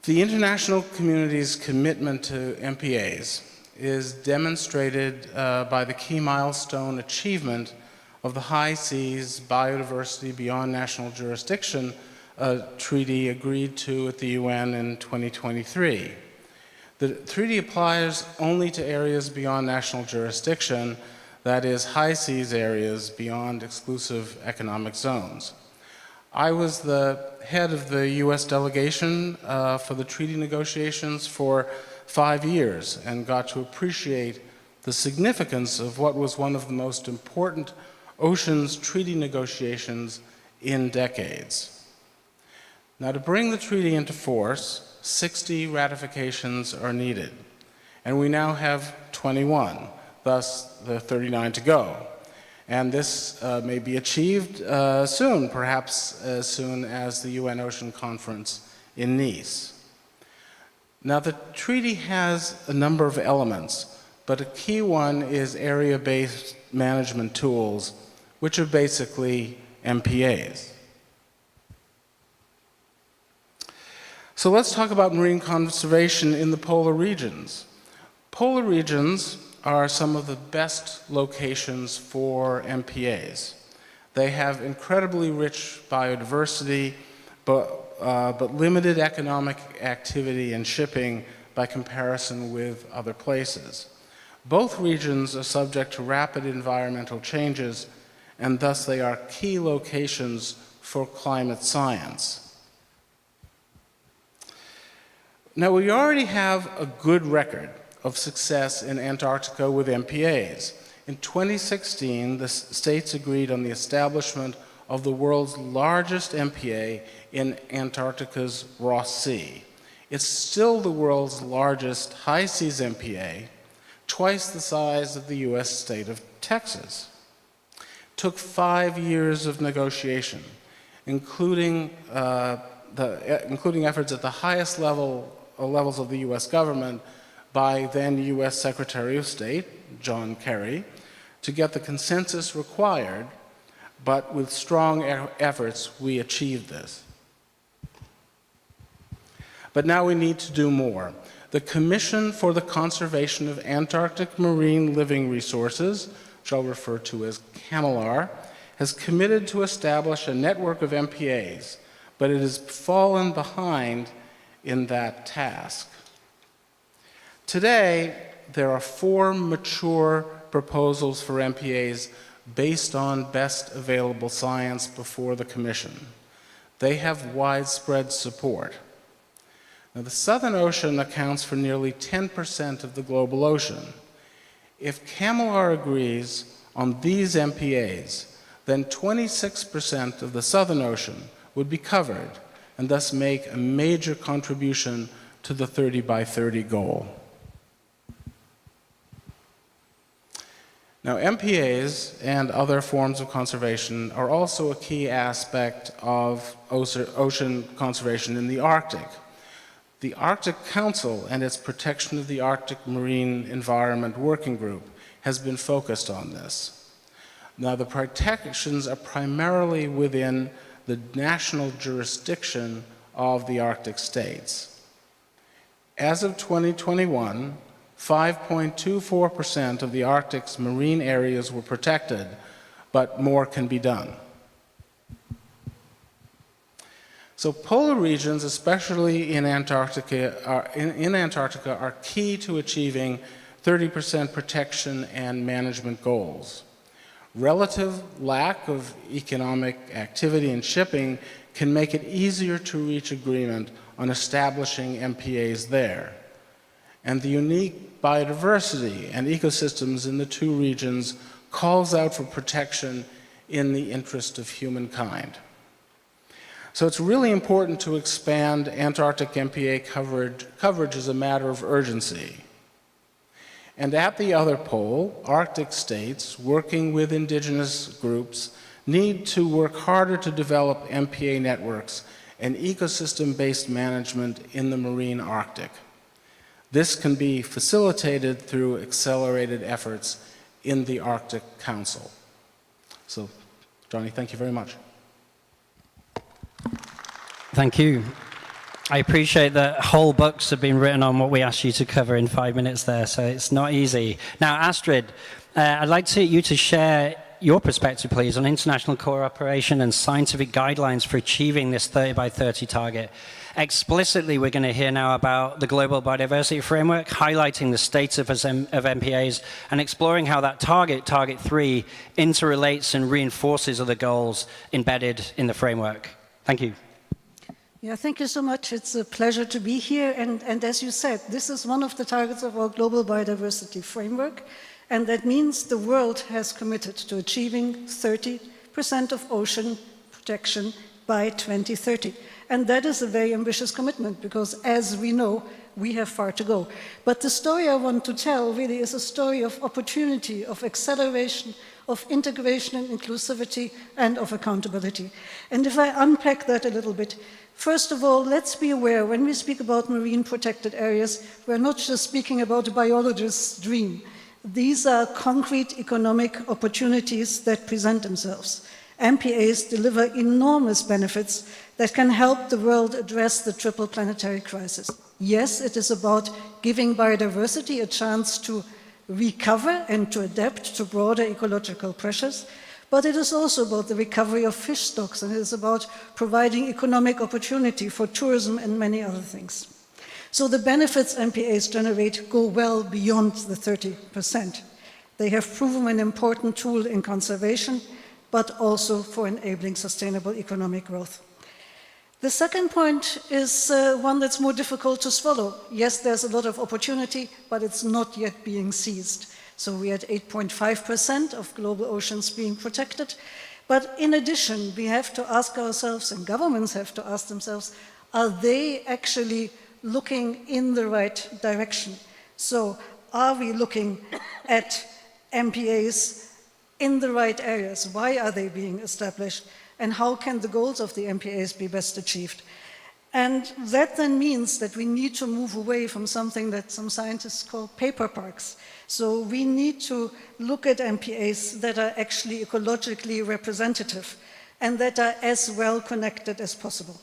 The international community's commitment to MPAs is demonstrated by the key milestone achievement of the High Seas Biodiversity Beyond National Jurisdiction treaty agreed to at the UN in 2023. The treaty applies only to areas beyond national jurisdiction, that is, high seas areas beyond exclusive economic zones. I was the head of the US delegation for the treaty negotiations for 5 years and got to appreciate the significance of what was one of the most important oceans treaty negotiations in decades. Now, to bring the treaty into force, 60 ratifications are needed, and we now have 21, thus the 39 to go. And this may be achieved soon, perhaps as soon as the UN Ocean Conference in Nice. Now, the treaty has a number of elements, but a key one is area-based management tools, which are basically MPAs. So let's talk about marine conservation in the polar regions. Polar regions are some of the best locations for MPAs. They have incredibly rich biodiversity, but limited economic activity and shipping by comparison with other places. Both regions are subject to rapid environmental changes, and thus they are key locations for climate science. Now, we already have a good record of success in Antarctica with MPAs. In 2016, the states agreed on the establishment of the world's largest MPA in Antarctica's Ross Sea. It's still the world's largest high seas MPA, twice the size of the US state of Texas. It took 5 years of negotiation, including efforts at the highest levels of the US government by then US Secretary of State, John Kerry, to get the consensus required, but with strong efforts, we achieved this. But now we need to do more. The Commission for the Conservation of Antarctic Marine Living Resources, which I'll refer to as CAMLR, has committed to establish a network of MPAs, but it has fallen behind in that task. Today, there are 4 mature proposals for MPAs based on best available science before the Commission. They have widespread support. Now, the Southern Ocean accounts for nearly 10% of the global ocean. If CAMLR agrees on these MPAs, then 26% of the Southern Ocean would be covered and thus make a major contribution to the 30 by 30 goal. Now, MPAs and other forms of conservation are also a key aspect of ocean conservation in the Arctic. The Arctic Council and its Protection of the Arctic Marine Environment Working Group has been focused on this. Now, the protections are primarily within the national jurisdiction of the Arctic states. As of 2021, 5.24% of the Arctic's marine areas were protected, but more can be done. So polar regions, especially in Antarctica, are key to achieving 30% protection and management goals. Relative lack of economic activity and shipping can make it easier to reach agreement on establishing MPAs there. And the unique biodiversity and ecosystems in the two regions calls out for protection in the interest of humankind. So it's really important to expand Antarctic MPA coverage as a matter of urgency. And at the other pole, Arctic states, working with indigenous groups, need to work harder to develop MPA networks and ecosystem-based management in the marine Arctic. This can be facilitated through accelerated efforts in the Arctic Council. So, Johnny, thank you very much. Thank you. I appreciate that whole books have been written on what we asked you to cover in 5 minutes there, so it's not easy. Now, Astrid, I'd like you to share your perspective, please, on international cooperation and scientific guidelines for achieving this 30 by 30 target. Explicitly, we're going to hear now about the Global Biodiversity Framework, highlighting the status of MPAs and exploring how that target 3, interrelates and reinforces other goals embedded in the framework. Thank you. Yeah, thank you so much. It's a pleasure to be here. And as you said, this is one of the targets of our Global Biodiversity Framework. And that means the world has committed to achieving 30% of ocean protection by 2030. And that is a very ambitious commitment because, as we know, we have far to go. But the story I want to tell really is a story of opportunity, of acceleration, of integration and inclusivity, and of accountability. And if I unpack that a little bit, first of all, let's be aware, when we speak about marine protected areas, we're not just speaking about a biologist's dream. These are concrete economic opportunities that present themselves. MPAs deliver enormous benefits that can help the world address the triple planetary crisis. Yes, it is about giving biodiversity a chance to recover and to adapt to broader ecological pressures, but it is also about the recovery of fish stocks, and it is about providing economic opportunity for tourism and many other things. So the benefits MPAs generate go well beyond the 30%. They have proven an important tool in conservation, but also for enabling sustainable economic growth. The second point is one that's more difficult to swallow. Yes, there's a lot of opportunity, but it's not yet being seized. So we're at 8.5% of global oceans being protected. But in addition, we have to ask ourselves, and governments have to ask themselves, are they actually looking in the right direction? So are we looking at MPAs in the right areas? Why are they being established? And how can the goals of the MPAs be best achieved? And that then means that we need to move away from something that some scientists call paper parks. So we need to look at MPAs that are actually ecologically representative and that are as well connected as possible.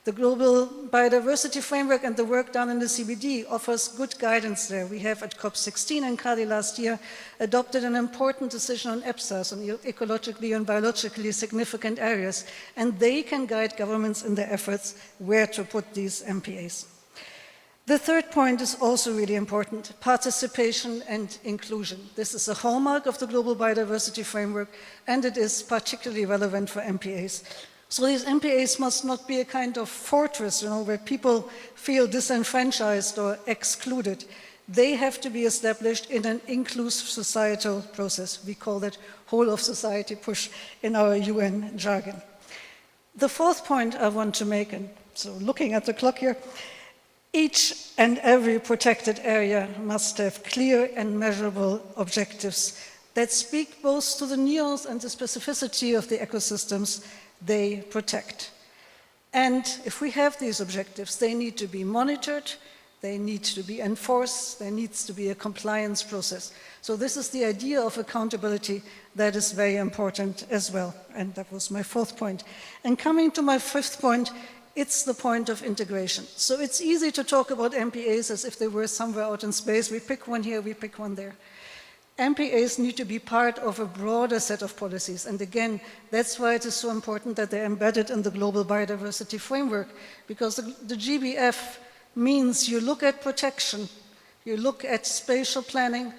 The Global Biodiversity Framework and the work done in the CBD offers good guidance there. We have at COP16 in Cali last year adopted an important decision on EPSAs, on ecologically and biologically significant areas, and they can guide governments in their efforts where to put these MPAs. The third point is also really important, participation and inclusion. This is a hallmark of the Global Biodiversity Framework, and it is particularly relevant for MPAs. So these MPAs must not be a kind of fortress, where people feel disenfranchised or excluded. they have to be established in an inclusive societal process. We call that whole of society push in our UN jargon. The fourth point I want to make, and so looking at the clock here, each and every protected area must have clear and measurable objectives that speak both to the nuance and the specificity of the ecosystems they protect. And if we have these objectives, they need to be monitored, they need to be enforced, there needs to be a compliance process. So this is the idea of accountability that is very important as well. And that was my fourth point. And coming to my fifth point, it's the point of integration. So it's easy to talk about MPAs as if they were somewhere out in space. We pick one here, we pick one there. MPAs need to be part of a broader set of policies. And again, that's why it is so important that they're embedded in the global biodiversity framework, because the GBF means you look at protection, you look at spatial planning,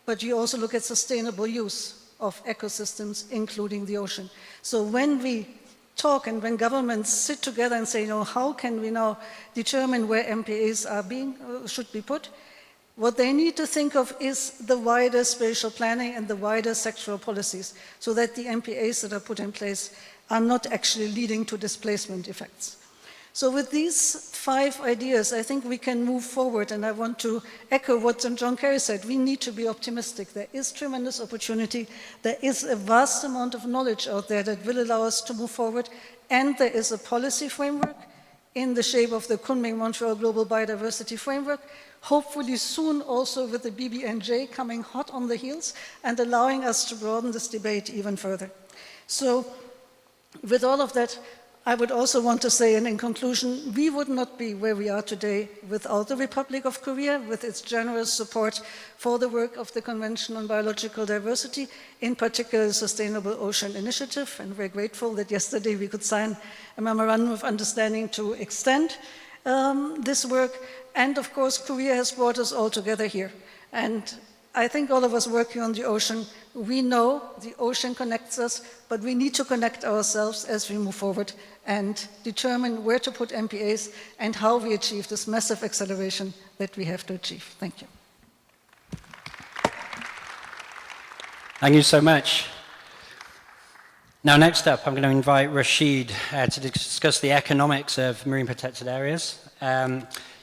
but you also look at sustainable use of ecosystems, including the ocean. So when we talk and when governments sit together and say, how can we now determine where MPAs are should be put, what they need to think of is the wider spatial planning and the wider sectoral policies, so that the MPAs that are put in place are not actually leading to displacement effects. So with these 5 ideas, I think we can move forward, and I want to echo what John Kerry said. We need to be optimistic. There is tremendous opportunity. There is a vast amount of knowledge out there that will allow us to move forward, and there is a policy framework in the shape of the Kunming-Montreal Global Biodiversity Framework, hopefully soon also with the BBNJ coming hot on the heels and allowing us to broaden this debate even further. So with all of that, I would also want to say, and in conclusion, we would not be where we are today without the Republic of Korea, with its generous support for the work of the Convention on Biological Diversity, in particular the Sustainable Ocean Initiative, and we're grateful that yesterday we could sign a memorandum of understanding to extend this work. And of course, Korea has brought us all together here. And I think all of us working on the ocean, we know the ocean connects us, but we need to connect ourselves as we move forward and determine where to put MPAs and how we achieve this massive acceleration that we have to achieve. Thank you. Thank you so much. Now, next up, I'm going to invite Rashid to discuss the economics of marine protected areas.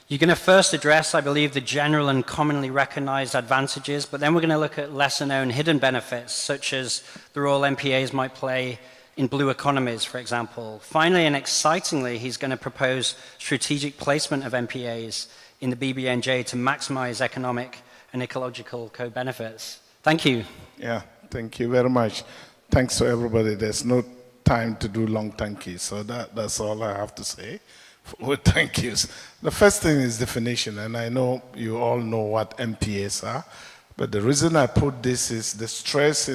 You're going to first address, I believe, the general and commonly recognized advantages, but then we're going to look at lesser-known hidden benefits, such as the role MPAs might play in blue economies, for example. Finally, and excitingly, he's going to propose strategic placement of MPAs in the BBNJ to maximize economic and ecological co-benefits. Thank you. Yeah, thank you very much. Thanks to everybody. There's no time to do long thank yous, so that's all I have to say. With thank yous. The first thing is definition, and I know you all know what MPAs are, but the reason I put this is the stress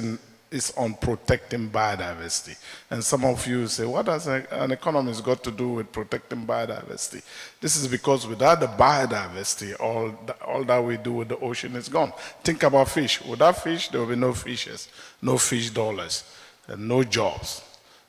is on protecting biodiversity. And some of you say, what has an economist got to do with protecting biodiversity? This is because without the biodiversity, all that we do with the ocean is gone. Think about fish. Without fish, there will be no fishes, no fish dollars, and no jobs.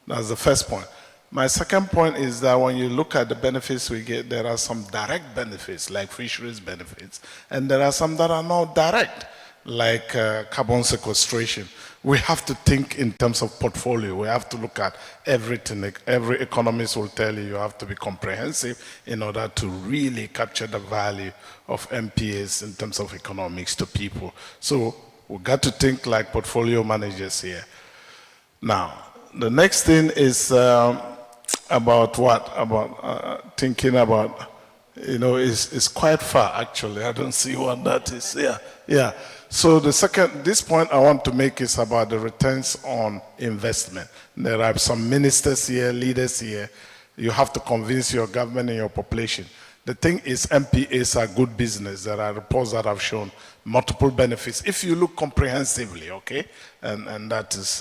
That's the first point. My second point is that when you look at the benefits we get, there are some direct benefits, like fisheries benefits, and there are some that are not direct, like carbon sequestration. We have to think in terms of portfolio. We have to look at everything. Every economist will tell you have to be comprehensive in order to really capture the value of MPAs in terms of economics to people. So we've got to think like portfolio managers here. Now, the next thing is about what? About thinking about, it's quite far actually. I don't see what that is. Yeah. So this point I want to make is about the returns on investment. There are some ministers here, leaders here. You have to convince your government and your population. The thing is, MPAs are good business. There are reports that have shown multiple benefits if you look comprehensively, okay? And that is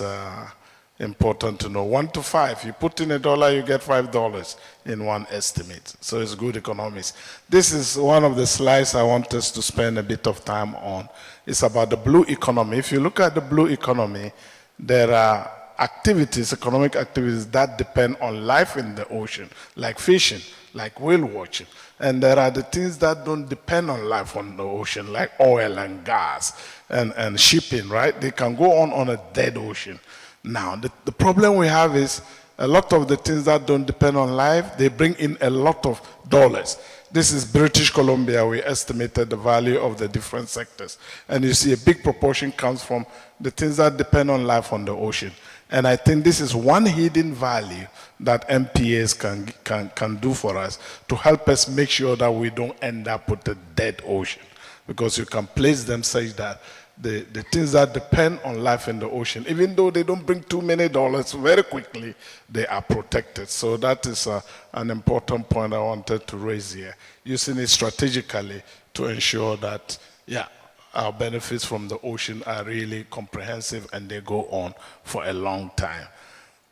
important to know. 1 to 5, you put in $1, you get $5 in one estimate. So it's good economics. This is one of the slides I want us to spend a bit of time on. It's about the blue economy. If you look at the blue economy, there are activities, economic activities that depend on life in the ocean, like fishing, like whale watching. And there are the things that don't depend on life on the ocean, like oil and gas and shipping, right? They can go on a dead ocean. Now, the problem we have is a lot of the things that don't depend on life, they bring in a lot of dollars. This is British Columbia. We estimated the value of the different sectors. And you see a big proportion comes from the things that depend on life on the ocean. And I think this is one hidden value that MPAs can do for us to help us make sure that we don't end up with a dead ocean. Because you can place them such that the things that depend on life in the ocean, even though they don't bring too many dollars very quickly, they are protected. So that is an important point I wanted to raise here, using it strategically to ensure that, yeah, our benefits from the ocean are really comprehensive and they go on for a long time.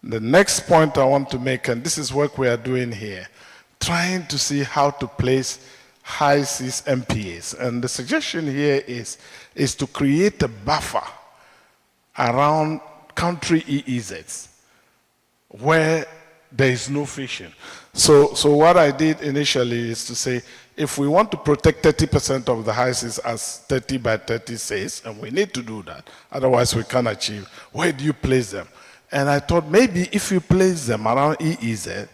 The next point I want to make, and this is work we are doing here, trying to see how to place high seas MPAs. And the suggestion here is to create a buffer around country EEZs where there is no fishing. So what I did initially is to say, if we want to protect 30% of the high seas as 30 by 30 says, and we need to do that, otherwise we can't achieve, where do you place them? And I thought maybe if you place them around EEZ,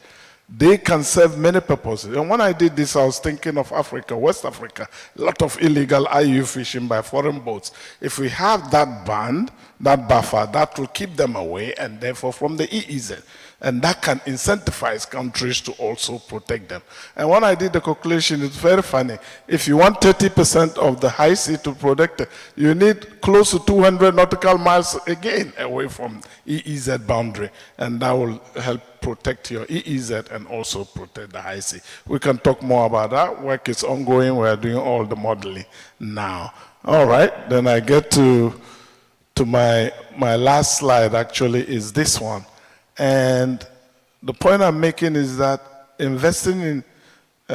they can serve many purposes. And when I did this, I was thinking of Africa, West Africa, a lot of illegal IU fishing by foreign boats. If we have that band, that buffer, that will keep them away and therefore from the EEZ. And that can incentivize countries to also protect them. And when I did the calculation, it's very funny. If you want 30% of the high sea to protect it, you need close to 200 nautical miles again away from EEZ boundary. And that will help protect your EEZ and also protect the high sea. We can talk more about that. Work is ongoing. We are doing all the modeling now. All right, then I get to my last slide actually is this one. And the point I'm making is that investing in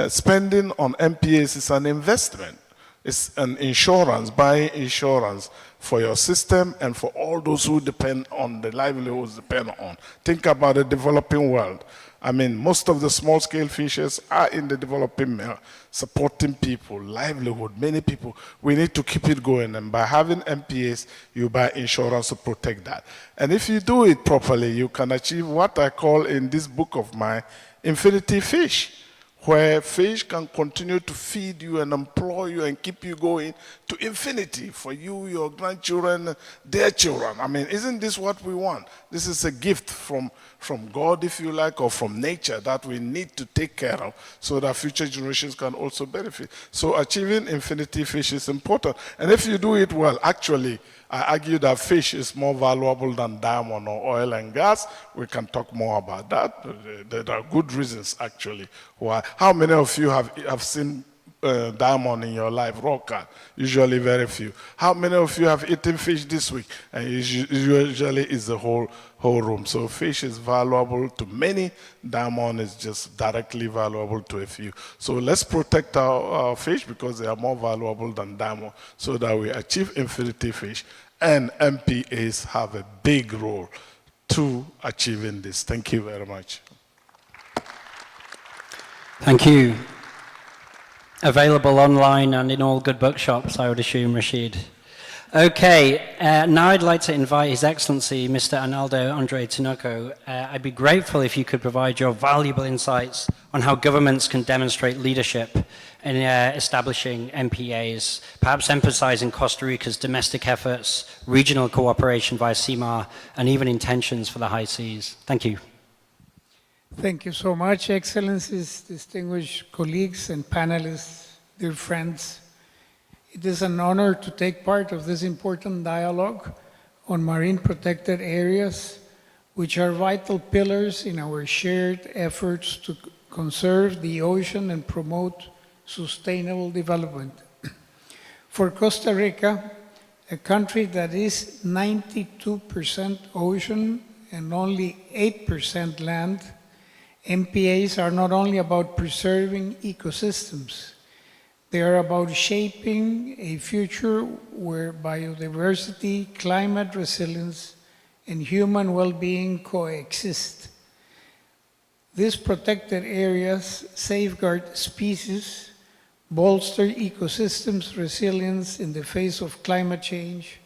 spending on MPAs is an investment. It's an insurance, buying insurance for your system and for all those who depend on the livelihoods depend on. Think about the developing world. I mean, most of the small-scale fishers are in the developing world, supporting people, livelihood, many people. We need to keep it going. And by having MPAs, you buy insurance to protect that. And if you do it properly, you can achieve what I call in this book of mine, infinity fish, where fish can continue to feed you and employ you and keep you going to infinity for you, your grandchildren, their children. I mean, isn't this what we want? This is a gift from God, if you like, or from nature that we need to take care of so that future generations can also benefit. So achieving infinity fish is important. And if you do it well, actually, I argue that fish is more valuable than diamond or oil and gas. We can talk more about that. There are good reasons, actually, why. How many of you have seen diamond in your life, raw cat? Usually very few. How many of you have eaten fish this week? And usually it's the whole room. So fish is valuable to many. Diamond is just directly valuable to a few. So let's protect our fish because they are more valuable than diamond so that we achieve infinity fish. And MPAs have a big role to achieving this. Thank you very much. Thank you. Available online and in all good bookshops, I would assume, Rashid. Okay, now I'd like to invite His Excellency, Mr. Arnaldo Andre Tinoco. I'd be grateful if you could provide your valuable insights on how governments can demonstrate leadership in establishing MPAs, perhaps emphasizing Costa Rica's domestic efforts, regional cooperation via CIMAR, and even intentions for the high seas. Thank you. Thank you so much, Excellencies, distinguished colleagues and panelists, dear friends. It is an honor to take part of this important dialogue on marine protected areas, which are vital pillars in our shared efforts to conserve the ocean and promote sustainable development. For Costa Rica, a country that is 92% ocean and only 8% land, MPAs are not only about preserving ecosystems, they are about shaping a future where biodiversity, climate resilience, and human well-being coexist. These protected areas safeguard species, bolster ecosystems' resilience in the face of climate change,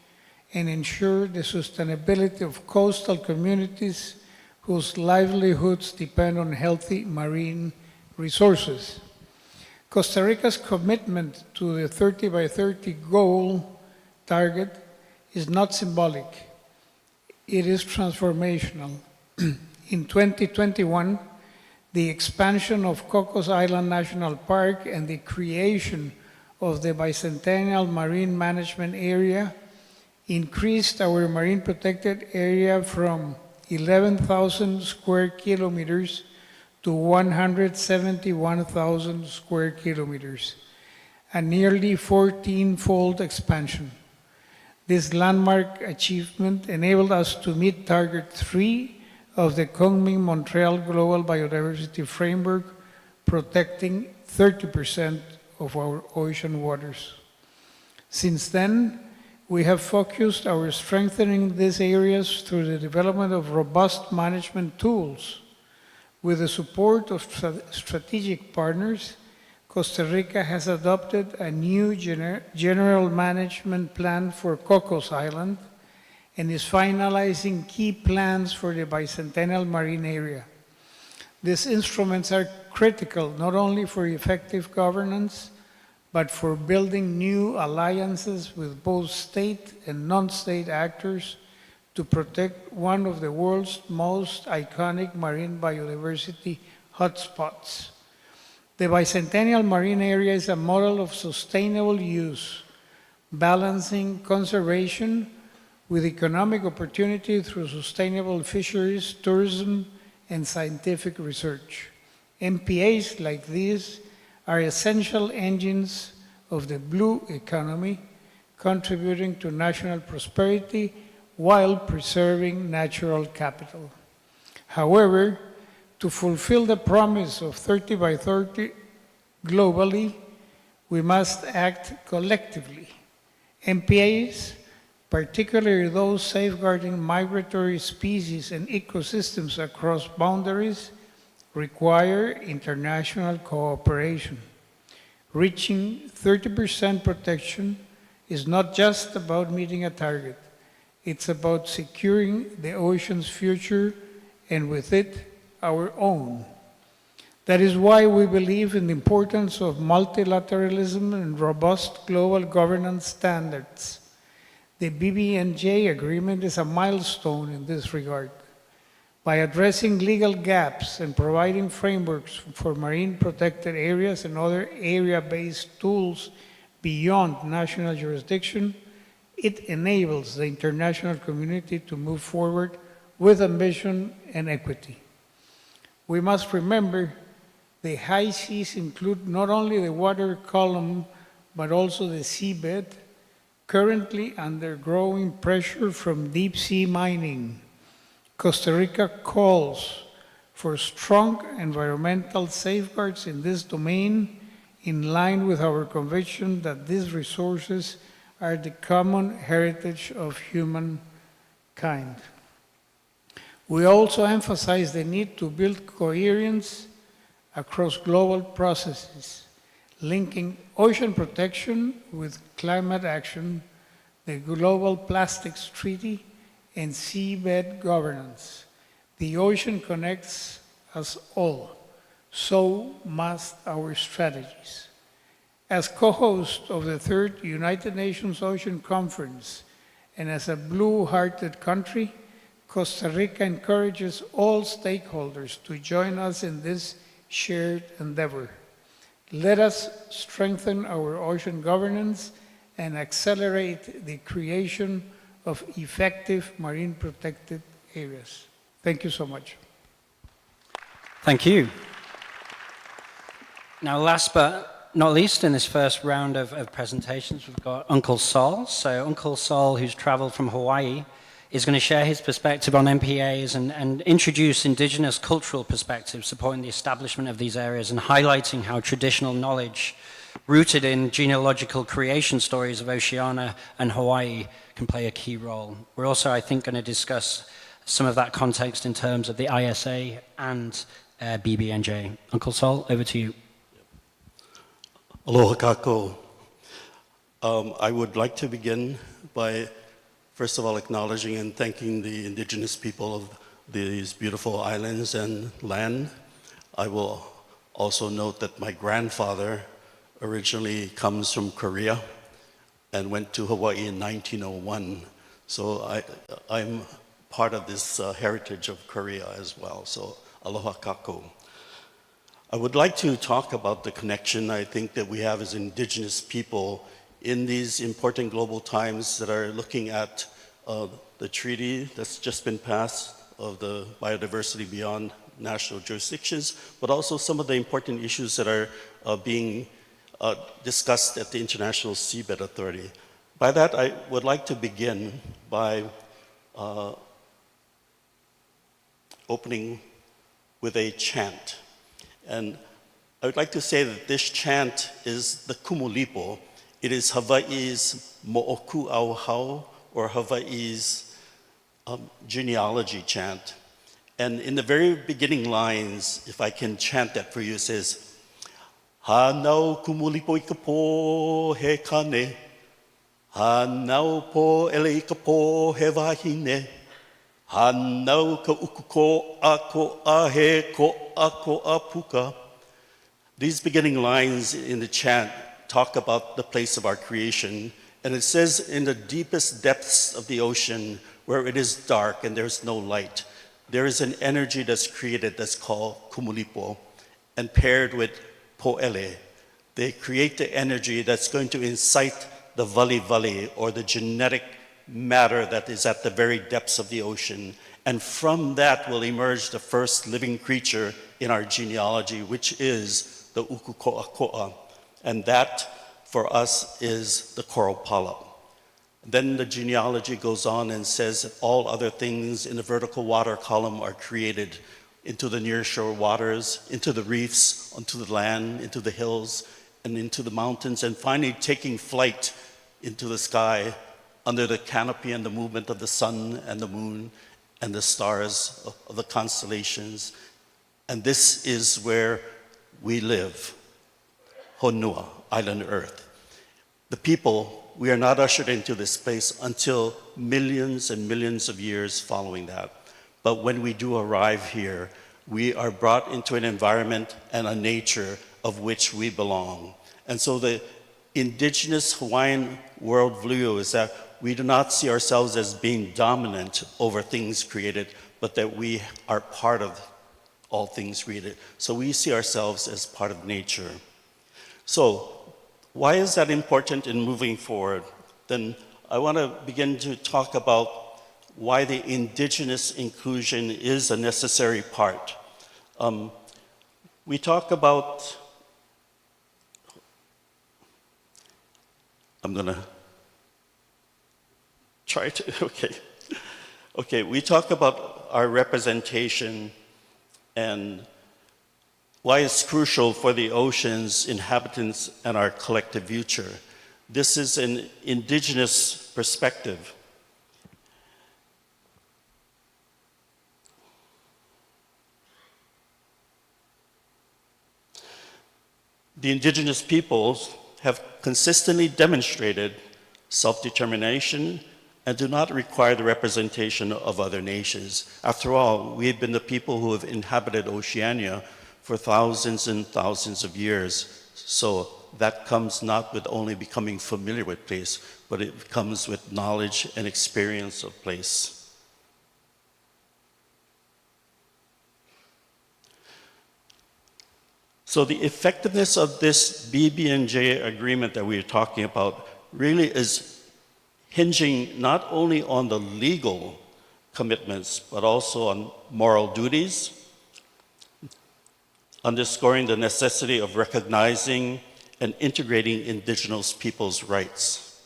and ensure the sustainability of coastal communities whose livelihoods depend on healthy marine resources. Costa Rica's commitment to the 30 by 30 goal target is not symbolic, it is transformational. In 2021, the expansion of Cocos Island National Park and the creation of the Bicentennial Marine Management Area increased our marine protected area from 11,000 square kilometers to 171,000 square kilometers, a nearly 14-fold expansion. This landmark achievement enabled us to meet Target 3 of the Kunming-Montreal Global Biodiversity Framework, protecting 30% of our ocean waters. Since then, we have focused our strengthening these areas through the development of robust management tools. With the support of strategic partners, Costa Rica has adopted a new general management plan for Cocos Island and is finalizing key plans for the Bicentennial Marine Area. These instruments are critical not only for effective governance, but for building new alliances with both state and non-state actors to protect one of the world's most iconic marine biodiversity hotspots. The Bicentennial Marine Area is a model of sustainable use, balancing conservation with economic opportunity through sustainable fisheries, tourism, and scientific research. MPAs like these are essential engines of the blue economy, contributing to national prosperity while preserving natural capital. However, to fulfill the promise of 30 by 30 globally, we must act collectively. MPAs, particularly those safeguarding migratory species and ecosystems across boundaries, require international cooperation. Reaching 30% protection is not just about meeting a target. It's about securing the ocean's future and with it, our own. That is why we believe in the importance of multilateralism and robust global governance standards. The BBNJ agreement is a milestone in this regard. By addressing legal gaps and providing frameworks for marine protected areas and other area-based tools beyond national jurisdiction, it enables the international community to move forward with ambition and equity. We must remember the high seas include not only the water column, but also the seabed, currently under growing pressure from deep sea mining. Costa Rica calls for strong environmental safeguards in this domain, in line with our conviction that these resources are the common heritage of humankind. We also emphasize the need to build coherence across global processes, linking ocean protection with climate action, the Global Plastics Treaty, and seabed governance. The ocean connects us all, so must our strategies. As co-host of the third United Nations Ocean Conference and as a blue-hearted country, Costa Rica encourages all stakeholders to join us in this shared endeavor. Let us strengthen our ocean governance and accelerate the creation of effective marine protected areas. Thank you so much. Thank you. Now, last but not least, in this first round of presentations, we've got Uncle Sol. So Uncle Sol, who's traveled from Hawaii, is going to share his perspective on MPAs and introduce indigenous cultural perspectives supporting the establishment of these areas and highlighting how traditional knowledge rooted in genealogical creation stories of Oceania and Hawaii can play a key role. We're also, I think, going to discuss some of that context in terms of the ISA and BBNJ. Uncle Sol, over to you. Aloha kako. I would like to begin by, first of all, acknowledging and thanking the indigenous people of these beautiful islands and land. I will also note that my grandfather originally comes from Korea and went to Hawaii in 1901. So I'm part of this heritage of Korea as well. So aloha kako. I would like to talk about the connection I think that we have as indigenous people in these important global times that are looking at the treaty that's just been passed of the biodiversity beyond national jurisdictions, but also some of the important issues that are being discussed at the International Seabed Authority. By that, I would like to begin by opening with a chant. And I would like to say that this chant is the Kumulipo. It is Hawaii's Mo'oku au Hau, or Hawaii's genealogy chant. And in the very beginning lines, if I can chant that for you, it says, Hanau Kumulipo ikapo he kane, Hanau po ele ikapo he wahine, Hanau ka ukuko ako ahe ko ako apuka. These beginning lines in the chant talk about the place of our creation, and it says in the deepest depths of the ocean where it is dark and there's no light, there is an energy that's created that's called kumulipo, and paired with po'ele, they create the energy that's going to incite the vali, or the genetic matter that is at the very depths of the ocean. And from that will emerge the first living creature in our genealogy, which is the ukuko'ako'a. And that, for us, is the coral polyp. Then the genealogy goes on and says that all other things in the vertical water column are created into the nearshore waters, into the reefs, onto the land, into the hills, and into the mountains, and finally taking flight into the sky under the canopy and the movement of the sun and the moon and the stars of the constellations. And this is where we live, Honua, island Earth. The people, we are not ushered into this place until millions and millions of years following that. But when we do arrive here, we are brought into an environment and a nature of which we belong. And so the indigenous Hawaiian worldview is that we do not see ourselves as being dominant over things created, but that we are part of all things created. So we see ourselves as part of nature. So why is that important in moving forward? Then I want to begin to talk about why the indigenous inclusion is a necessary part. We talk about, I'm going to try to, okay, we talk about our representation and why it's crucial for the ocean's inhabitants and our collective future. This is an indigenous perspective. The indigenous peoples have consistently demonstrated self-determination and do not require the representation of other nations. After all, we have been the people who have inhabited Oceania for thousands and thousands of years. So that comes not with only becoming familiar with place, but it comes with knowledge and experience of place. So the effectiveness of this BBNJ agreement that we are talking about really is hinging not only on the legal commitments, but also on moral duties, underscoring the necessity of recognizing and integrating indigenous peoples' rights.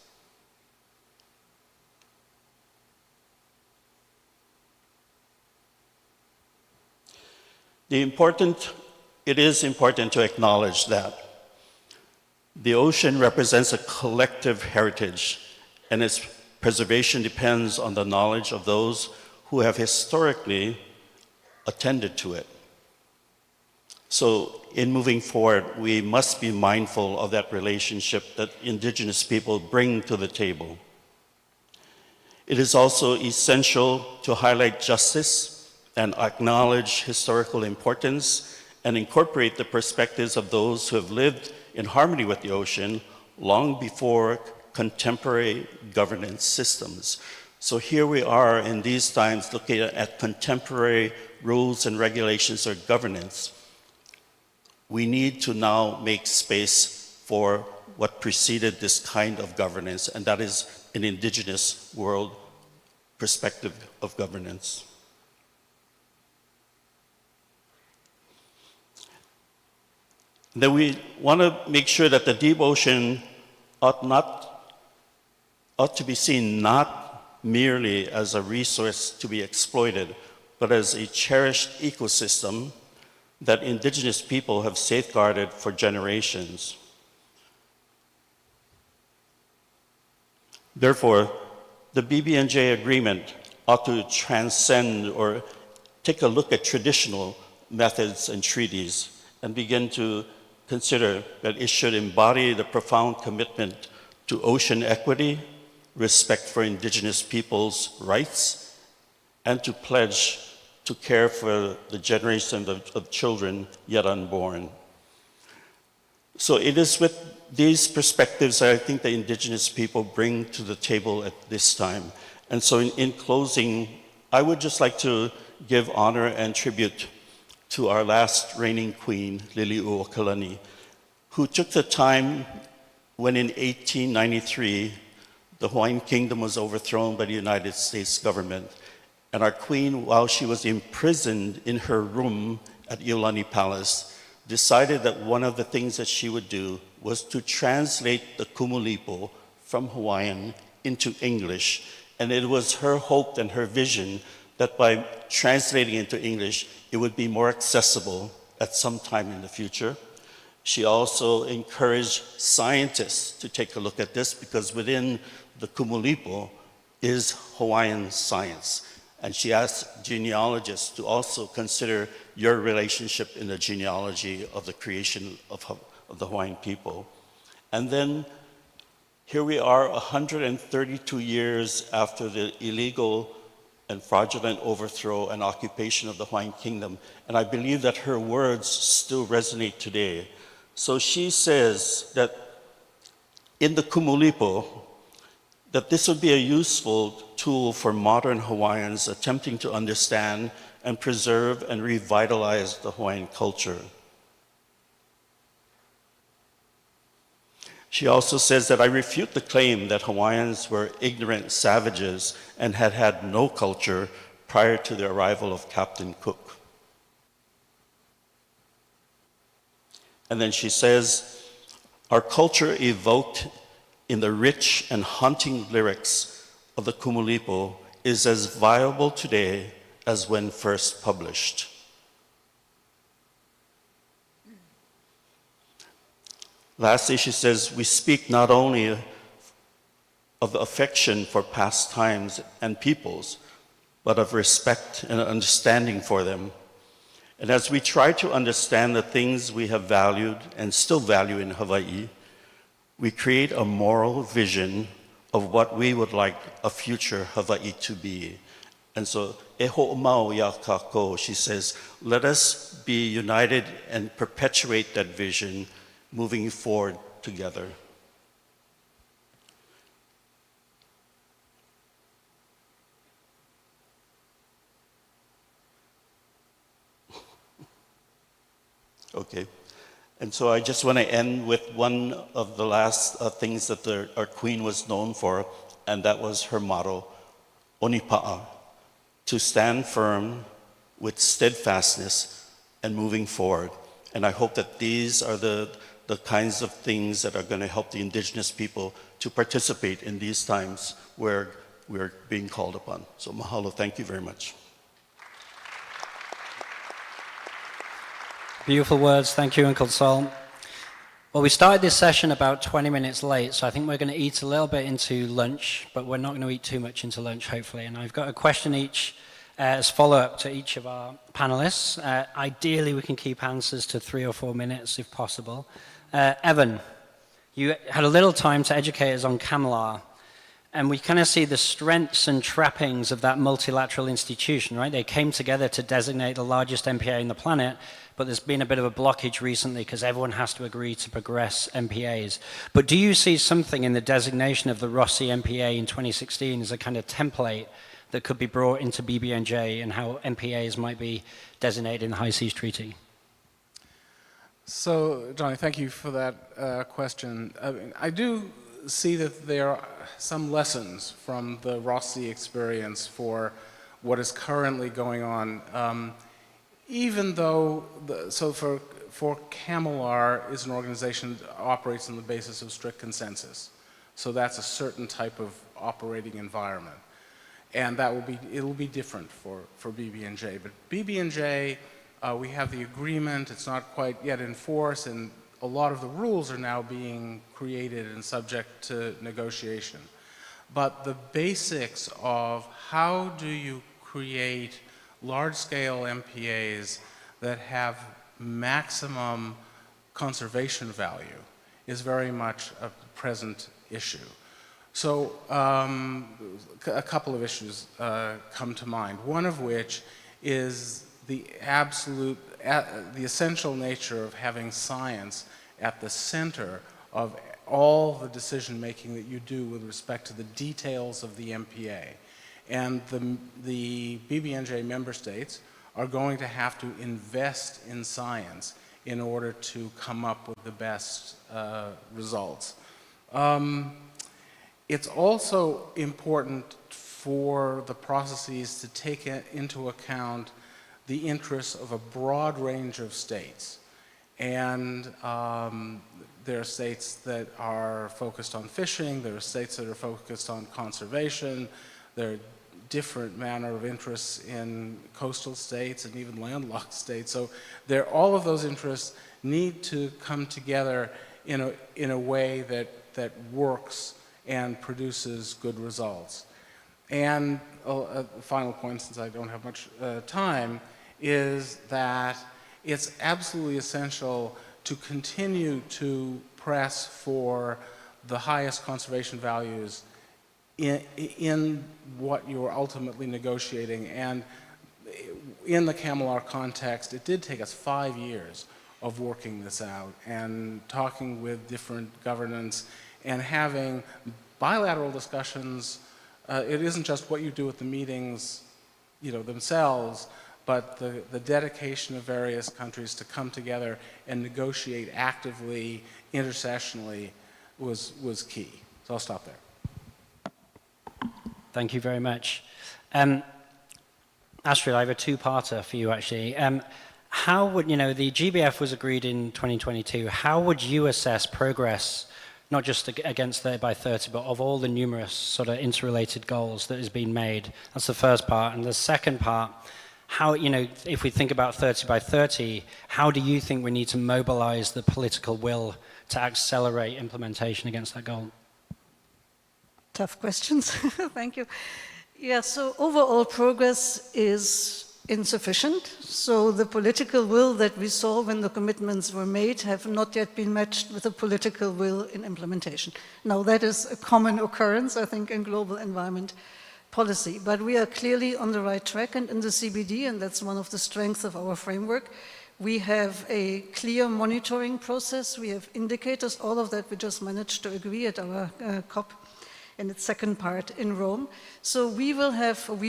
It is important to acknowledge that the ocean represents a collective heritage, and its preservation depends on the knowledge of those who have historically attended to it. So in moving forward, we must be mindful of that relationship that indigenous people bring to the table. It is also essential to highlight justice and acknowledge historical importance and incorporate the perspectives of those who have lived in harmony with the ocean long before contemporary governance systems. So here we are in these times looking at contemporary rules and regulations or governance. We need to now make space for what preceded this kind of governance, and that is an indigenous world perspective of governance. Then we want to make sure that the deep ocean ought to be seen not merely as a resource to be exploited, but as a cherished ecosystem that indigenous people have safeguarded for generations. Therefore, the BBNJ agreement ought to transcend or take a look at traditional methods and treaties and begin to consider that it should embody the profound commitment to ocean equity, respect for indigenous people's rights, and to pledge to care for the generation of children yet unborn. So it is with these perspectives that I think the indigenous people bring to the table at this time. And so in closing, I would just like to give honor and tribute to our last reigning queen, Liliuokalani, who took the time when in 1893, the Hawaiian Kingdom was overthrown by the United States government. And our queen, while she was imprisoned in her room at Iolani Palace, decided that one of the things that she would do was to translate the Kumulipo from Hawaiian into English. And it was her hope and her vision that by translating into English, it would be more accessible at some time in the future. She also encouraged scientists to take a look at this because within the Kumulipo is Hawaiian science. And she asked genealogists to also consider your relationship in the genealogy of the creation of the Hawaiian people. And then here we are 132 years after the illegal and fraudulent overthrow and occupation of the Hawaiian Kingdom. And I believe that her words still resonate today. So she says that in the Kumulipo, that this would be a useful tool for modern Hawaiians attempting to understand and preserve and revitalize the Hawaiian culture. She also says that I refute the claim that Hawaiians were ignorant savages and had had no culture prior to the arrival of Captain Cook. And then she says, our culture evoked in the rich and haunting lyrics of the Kumulipo is as viable today as when first published. Lastly, she says, we speak not only of affection for past times and peoples, but of respect and understanding for them. And as we try to understand the things we have valued and still value in Hawaii, we create a moral vision of what we would like a future Hawaii to be. And so, e ho'omau ia kako, she says, let us be united and perpetuate that vision moving forward together. Okay. And so I just want to end with one of the last things that our queen was known for, and that was her motto, Onipa'a, to stand firm with steadfastness and moving forward. And I hope that these are the kinds of things that are going to help the indigenous people to participate in these times where we're being called upon. So mahalo, thank you very much. Beautiful words. Thank you, Uncle Sol. Well, we started this session about 20 minutes late, so I think we're going to eat a little bit into lunch, but we're not going to eat too much into lunch, hopefully. And I've got a question each as follow-up to each of our panelists. Ideally, we can keep answers to 3 or 4 minutes if possible. Evan, you had a little time to educate us on CAMLR, and we kind of see the strengths and trappings of that multilateral institution, right? They came together to designate the largest MPA in the planet, but there's been a bit of a blockage recently because everyone has to agree to progress MPAs. But do you see something in the designation of the Rossi MPA in 2016 as a kind of template that could be brought into BBNJ and how MPAs might be designated in the High Seas Treaty? So, Johnny, thank you for that question. I do see that there are some lessons from the Rossi experience for what is currently going on. Even though, for CAMLR is an organization that operates on the basis of strict consensus. So that's a certain type of operating environment. And it'll be different for BBNJ. But BBNJ, we have the agreement, it's not quite yet in force, and a lot of the rules are now being created and subject to negotiation. But the basics of how do you create large-scale MPAs that have maximum conservation value is very much a present issue. So a couple of issues come to mind, one of which is the essential nature of having science at the center of all the decision-making that you do with respect to the details of the MPA. And the BBNJ member states are going to have to invest in science in order to come up with the best results. It's also important for the processes to take into account the interests of a broad range of states. And there are states that are focused on fishing, there are states that are focused on conservation, there are different manner of interests in coastal states and even landlocked states. So all of those interests need to come together in a way that works and produces good results. And a final point, since I don't have much time, is that it's absolutely essential to continue to press for the highest conservation values in what you're ultimately negotiating. And in the CAMLR context, it did take us 5 years of working this out and talking with different governments and having bilateral discussions. It isn't just what you do at the meetings, themselves, but the dedication of various countries to come together and negotiate actively, intercessionally, was key. So I'll stop there. Thank you very much. Astrid, I have a two-parter for you, actually. How would, the GBF was agreed in 2022. How would you assess progress, not just against 30 by 30, but of all the numerous sort of interrelated goals that has been made? That's the first part. And the second part, how, if we think about 30 by 30, how do you think we need to mobilize the political will to accelerate implementation against that goal? Tough questions. Thank you. Yeah, so overall progress is insufficient. So the political will that we saw when the commitments were made have not yet been matched with the political will in implementation. Now that is a common occurrence, I think, in global environment policy. But we are clearly on the right track, and in the CBD, and that's one of the strengths of our framework, we have a clear monitoring process. We have indicators, all of that we just managed to agree at our COP in its second part in Rome. So we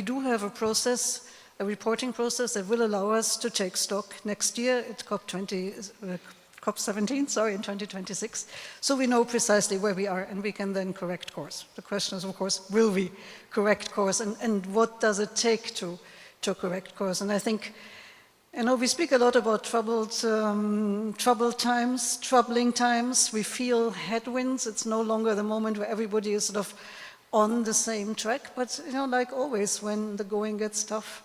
do have a process, a reporting process that will allow us to take stock next year at COP17, in 2026. So we know precisely where we are and we can then correct course. The question is, of course, will we correct course and what does it take to correct course? And I think, we speak a lot about troubled times, troubling times. We feel headwinds. It's no longer the moment where everybody is sort of on the same track. But, like always, when the going gets tough,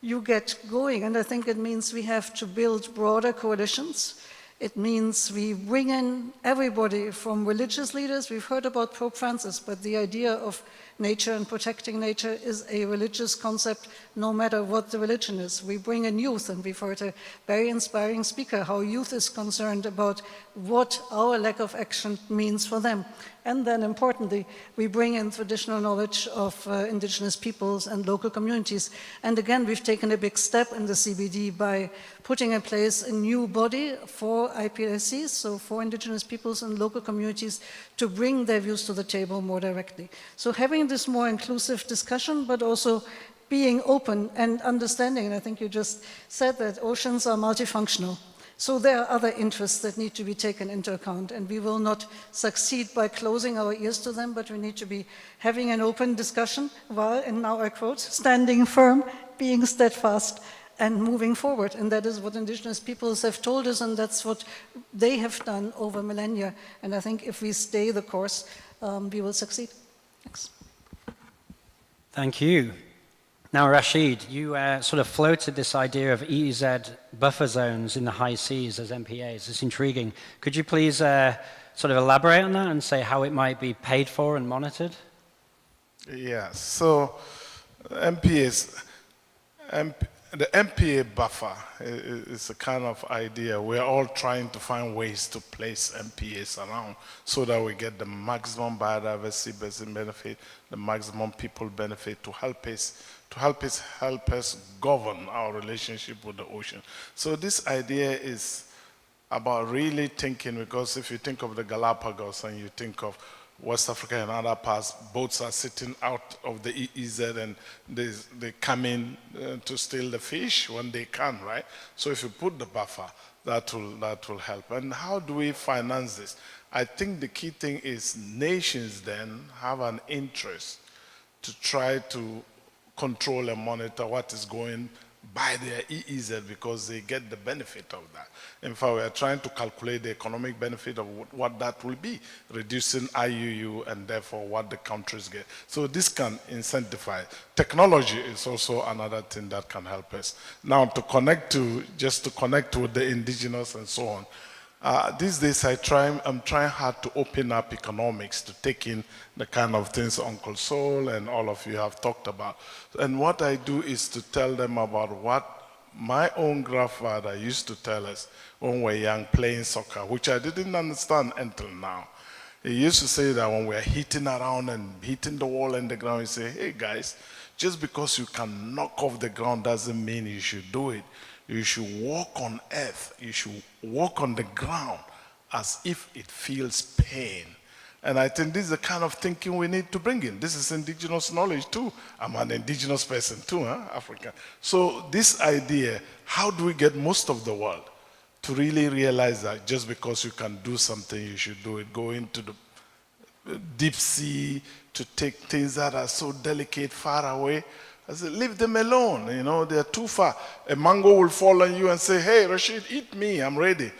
you get going. And I think it means we have to build broader coalitions. It means we bring in everybody from religious leaders. We've heard about Pope Francis, but the idea of nature and protecting nature is a religious concept, no matter what the religion is. We bring in youth, and we've heard a very inspiring speaker, how youth is concerned about what our lack of action means for them. And then importantly, we bring in traditional knowledge of indigenous peoples and local communities. And again, we've taken a big step in the CBD by putting in place a new body for IPACs, so for indigenous peoples and local communities, to bring their views to the table more directly. So having this more inclusive discussion, but also being open and understanding, and I think you just said that oceans are multifunctional. So there are other interests that need to be taken into account, and we will not succeed by closing our ears to them, but we need to be having an open discussion while, and now I quote, standing firm, being steadfast, and moving forward. And that is what indigenous peoples have told us, and that's what they have done over millennia. And I think if we stay the course, we will succeed. Thanks. Thank you. Now, Rashid, you sort of floated this idea of EEZ buffer zones in the high seas as MPAs. It's intriguing. Could you please sort of elaborate on that and say how it might be paid for and monitored? Yeah, so MPAs, the MPA buffer is a kind of idea. We're all trying to find ways to place MPAs around so that we get the maximum biodiversity benefit, the maximum people benefit to help us govern our relationship with the ocean. So this idea is about really thinking, because if you think of the Galapagos and you think of West Africa and other parts, boats are sitting out of the EEZ and they come in to steal the fish when they can, right? So if you put the buffer, that will help. And how do we finance this? I think the key thing is nations then have an interest to try to control and monitor what is going by their EEZ, because they get the benefit of that. In fact, we are trying to calculate the economic benefit of what that will be, reducing IUU and therefore what the countries get. So this can incentivize. Technology is also another thing that can help us. Now to connect with the indigenous and so on, these days I'm trying hard to open up economics to take in the kind of things Uncle Sol and all of you have talked about. And what I do is to tell them about what my own grandfather used to tell us when we were young playing soccer, which I didn't understand until now. He used to say that when we are hitting around and hitting the wall and the ground, he say, hey guys, just because you can knock off the ground doesn't mean you should do it. You should walk on earth. You should walk on the ground as if it feels pain. And I think this is the kind of thinking we need to bring in. This is indigenous knowledge too. I'm an indigenous person too, African. So this idea, how do we get most of the world to really realize that just because you can do something, you should do it? Go into the deep sea to take things that are so delicate, far away. I said, leave them alone, you know, they're too far. A mango will fall on you and say, hey, Rashid, eat me, I'm ready.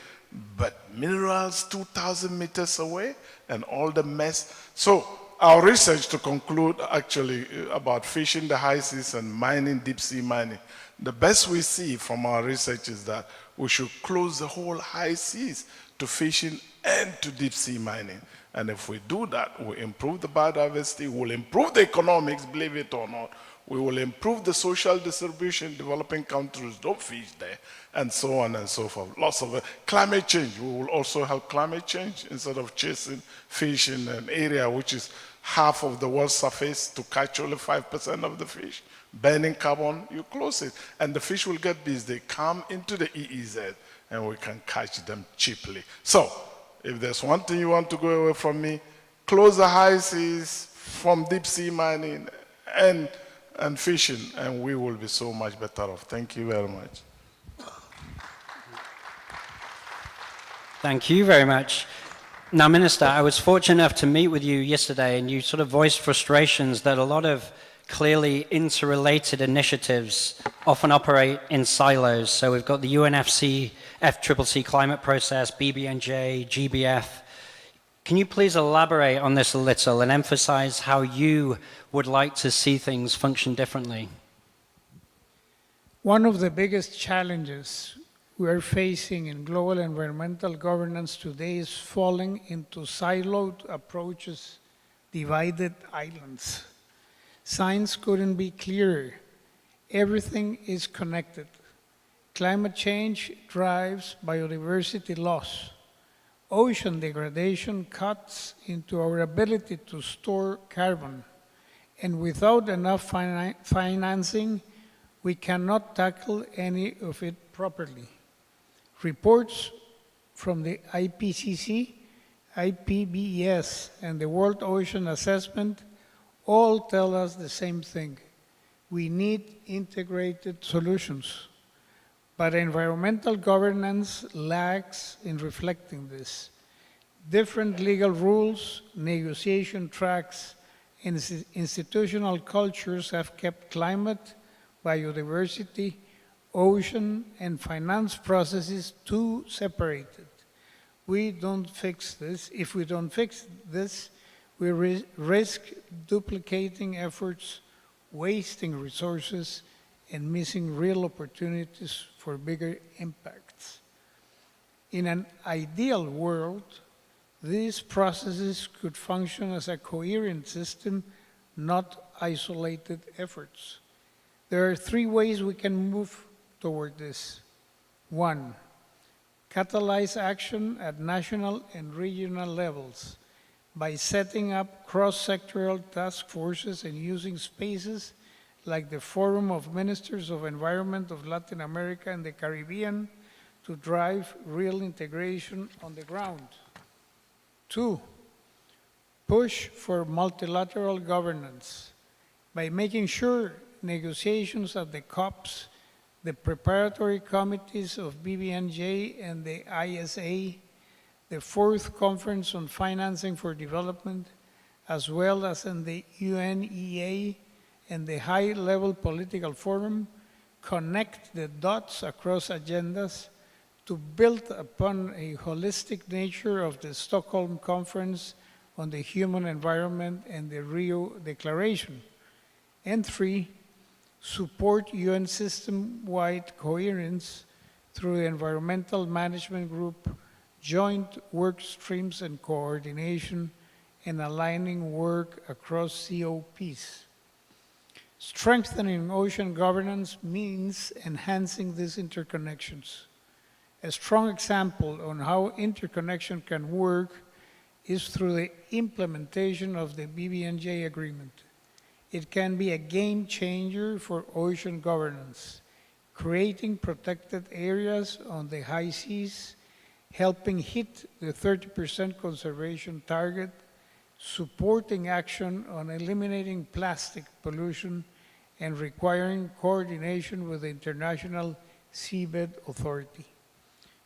But minerals 2,000 meters away and all the mess. So our research, to conclude actually about fishing the high seas and mining, deep sea mining, the best we see from our research is that we should close the whole high seas to fishing and to deep sea mining. And if we do that, we improve the biodiversity, we'll improve the economics, believe it or not. We will improve the social distribution. Developing countries don't fish there, and so on and so forth. Lots of climate change. We will also help climate change instead of chasing fish in an area which is half of the world's surface to catch only 5% of the fish. Burning carbon, you close it, and the fish will get busy. They come into the EEZ, and we can catch them cheaply. So, if there's one thing you want to go away from me, close the high seas from deep sea mining and fishing, and we will be so much better off. Thank you very much. Thank you very much. Now, Minister, I was fortunate enough to meet with you yesterday, and you sort of voiced frustrations that a lot of clearly interrelated initiatives often operate in silos. So we've got the UNFC, FCCC climate process, BBNJ, GBF. Can you please elaborate on this a little and emphasize how you would like to see things function differently? One of the biggest challenges we are facing in global environmental governance today is falling into siloed approaches, divided islands. Science couldn't be clearer. Everything is connected. Climate change drives biodiversity loss. Ocean degradation cuts into our ability to store carbon. And without enough financing, we cannot tackle any of it properly. Reports from the IPCC, IPBES, and the World Ocean Assessment all tell us the same thing. We need integrated solutions. But environmental governance lags in reflecting this. Different legal rules, negotiation tracks, and institutional cultures have kept climate, biodiversity, ocean, and finance processes too separated. We don't fix this. If we don't fix this, we risk duplicating efforts, wasting resources, and missing real opportunities for bigger impacts. In an ideal world, these processes could function as a coherent system, not isolated efforts. There are 3 ways we can move toward this. 1, catalyze action at national and regional levels by setting up cross-sectoral task forces and using spaces like the Forum of Ministers of Environment of Latin America and the Caribbean to drive real integration on the ground. 2, push for multilateral governance by making sure negotiations at the COPs, the preparatory committees of BBNJ and the ISA, the 4th Conference on Financing for Development, as well as in the UNEA and the high-level political forum, connect the dots across agendas to build upon a holistic nature of the Stockholm Conference on the Human Environment and the Rio Declaration. And 3, support UN system-wide coherence through the Environmental Management Group, joint work streams and coordination, and aligning work across COPs. Strengthening ocean governance means enhancing these interconnections. A strong example on how interconnection can work is through the implementation of the BBNJ agreement. It can be a game changer for ocean governance, creating protected areas on the high seas, helping hit the 30% conservation target, supporting action on eliminating plastic pollution, and requiring coordination with the International Seabed Authority.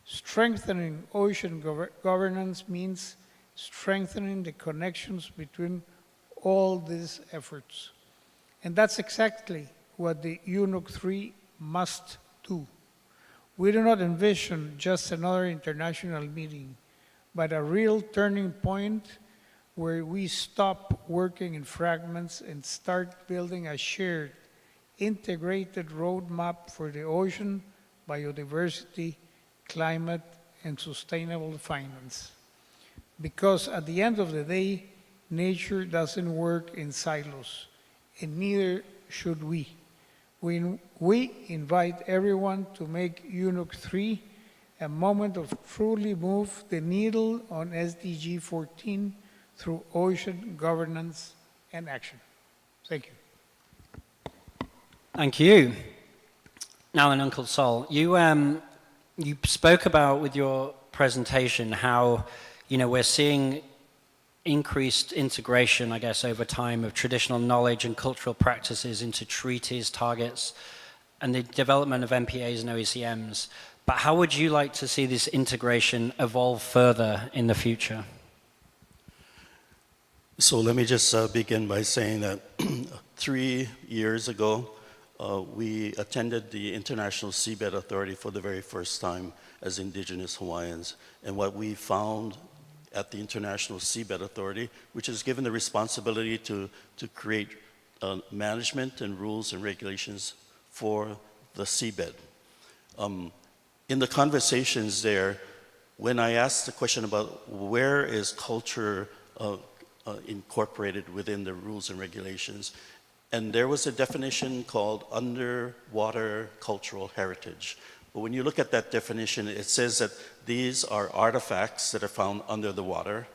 Strengthening ocean governance means strengthening the connections between all these efforts. And that's exactly what the UNOC 3 must do. We do not envision just another international meeting, but a real turning point where we stop working in fragments and start building a shared, integrated roadmap for the ocean, biodiversity, climate, and sustainable finance. Because at the end of the day, nature doesn't work in silos, and neither should we. We invite everyone to make UNOC 3 a moment of truly move the needle on SDG 14 through ocean governance and action. Thank you. Thank you. Now then, Uncle Sol, you spoke about with your presentation how, we're seeing increased integration, I guess, over time of traditional knowledge and cultural practices into treaties, targets, and the development of MPAs and OECMs. But how would you like to see this integration evolve further in the future? So let me just begin by saying that 3 years ago, we attended the International Seabed Authority for the very first time as Indigenous Hawaiians. And what we found at the International Seabed Authority, which is given the responsibility to create management and rules and regulations for the seabed. In the conversations there, when I asked the question about where is culture incorporated within the rules and regulations, And there was a definition called underwater cultural heritage. But when you look at that definition, it says that these are artifacts that are found under the water.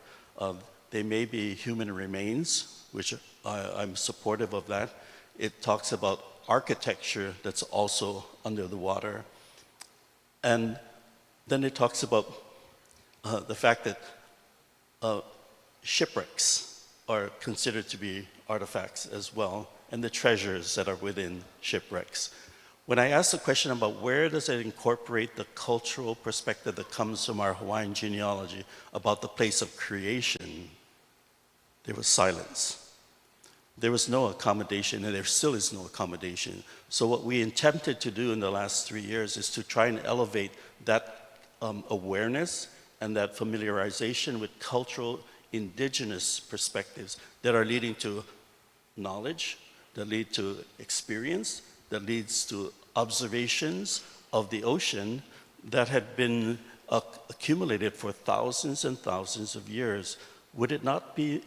They may be human remains, which I'm supportive of that. It talks about architecture that's also under the water. And then it talks about the fact that shipwrecks are considered to be artifacts as well, and the treasures that are within shipwrecks. When I asked the question about where does it incorporate the cultural perspective that comes from our Hawaiian genealogy about the place of creation, there was silence. There was no accommodation, and there still is no accommodation. So what we attempted to do in the last 3 years is to try and elevate that awareness and that familiarization with cultural indigenous perspectives that are leading to knowledge, that lead to experience, that leads to observations of the ocean that had been accumulated for thousands and thousands of years. Would it not be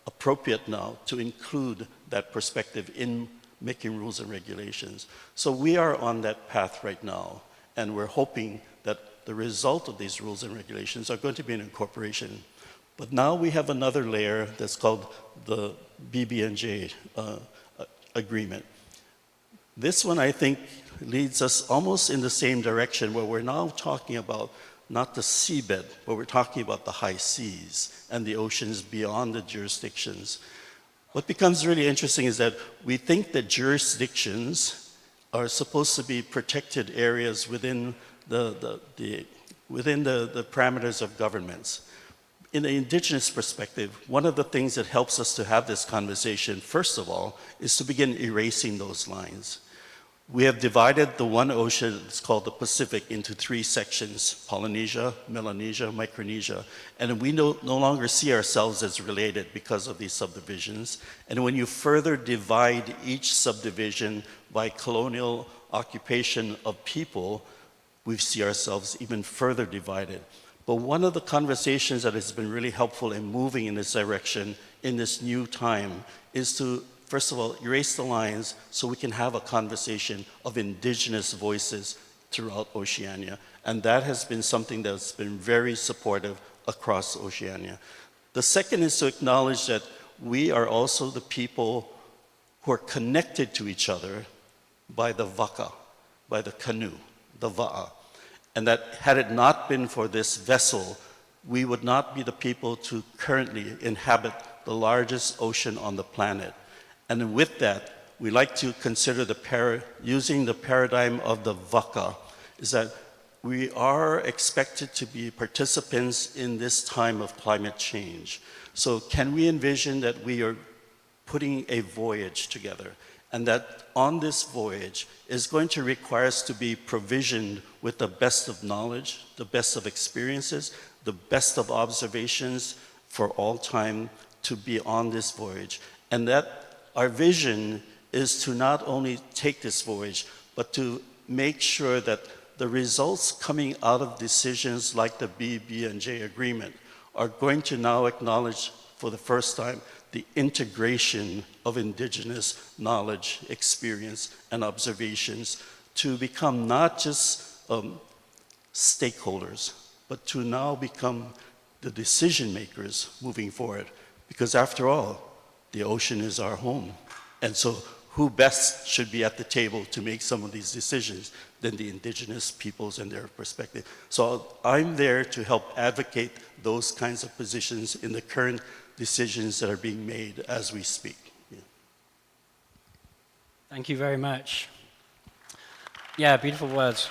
appropriate now to include that perspective in making rules and regulations? So we are on that path right now, and we're hoping that the result of these rules and regulations are going to be an incorporation. But now we have another layer that's called the BBNJ agreement. This one, I think, leads us almost in the same direction, where we're now talking about not the seabed, but we're talking about the high seas and the oceans beyond the jurisdictions. What becomes really interesting is that we think that jurisdictions are supposed to be protected areas within the parameters of governments. In the indigenous perspective, one of the things that helps us to have this conversation, first of all, is to begin erasing those lines. We have divided the one ocean, it's called the Pacific, into 3 sections: Polynesia, Melanesia, Micronesia. And we no longer see ourselves as related because of these subdivisions. And when you further divide each subdivision by colonial occupation of people, we see ourselves even further divided. But one of the conversations that has been really helpful in moving in this direction in this new time is to, first of all, erase the lines so we can have a conversation of indigenous voices throughout Oceania. And that has been something that's been very supportive across Oceania. The second is to acknowledge that we are also the people who are connected to each other by the vaka, by the canoe, the va'a. And that had it not been for this vessel, we would not be the people to currently inhabit the largest ocean on the planet. And with that, we like to consider using the paradigm of the vaka, is that we are expected to be participants in this time of climate change. So can we envision that we are putting a voyage together, and that on this voyage is going to require us to be provisioned with the best of knowledge, the best of experiences, the best of observations for all time to be on this voyage. And that our vision is to not only take this voyage, but to make sure that the results coming out of decisions like the BBNJ agreement are going to now acknowledge for the first time the integration of indigenous knowledge, experience, and observations to become not just stakeholders, but to now become the decision makers moving forward. Because after all, the ocean is our home. And so who best should be at the table to make some of these decisions than the indigenous peoples and their perspective? So I'm there to help advocate those kinds of positions in the current decisions that are being made as we speak. Yeah. Thank you very much. Yeah, beautiful words.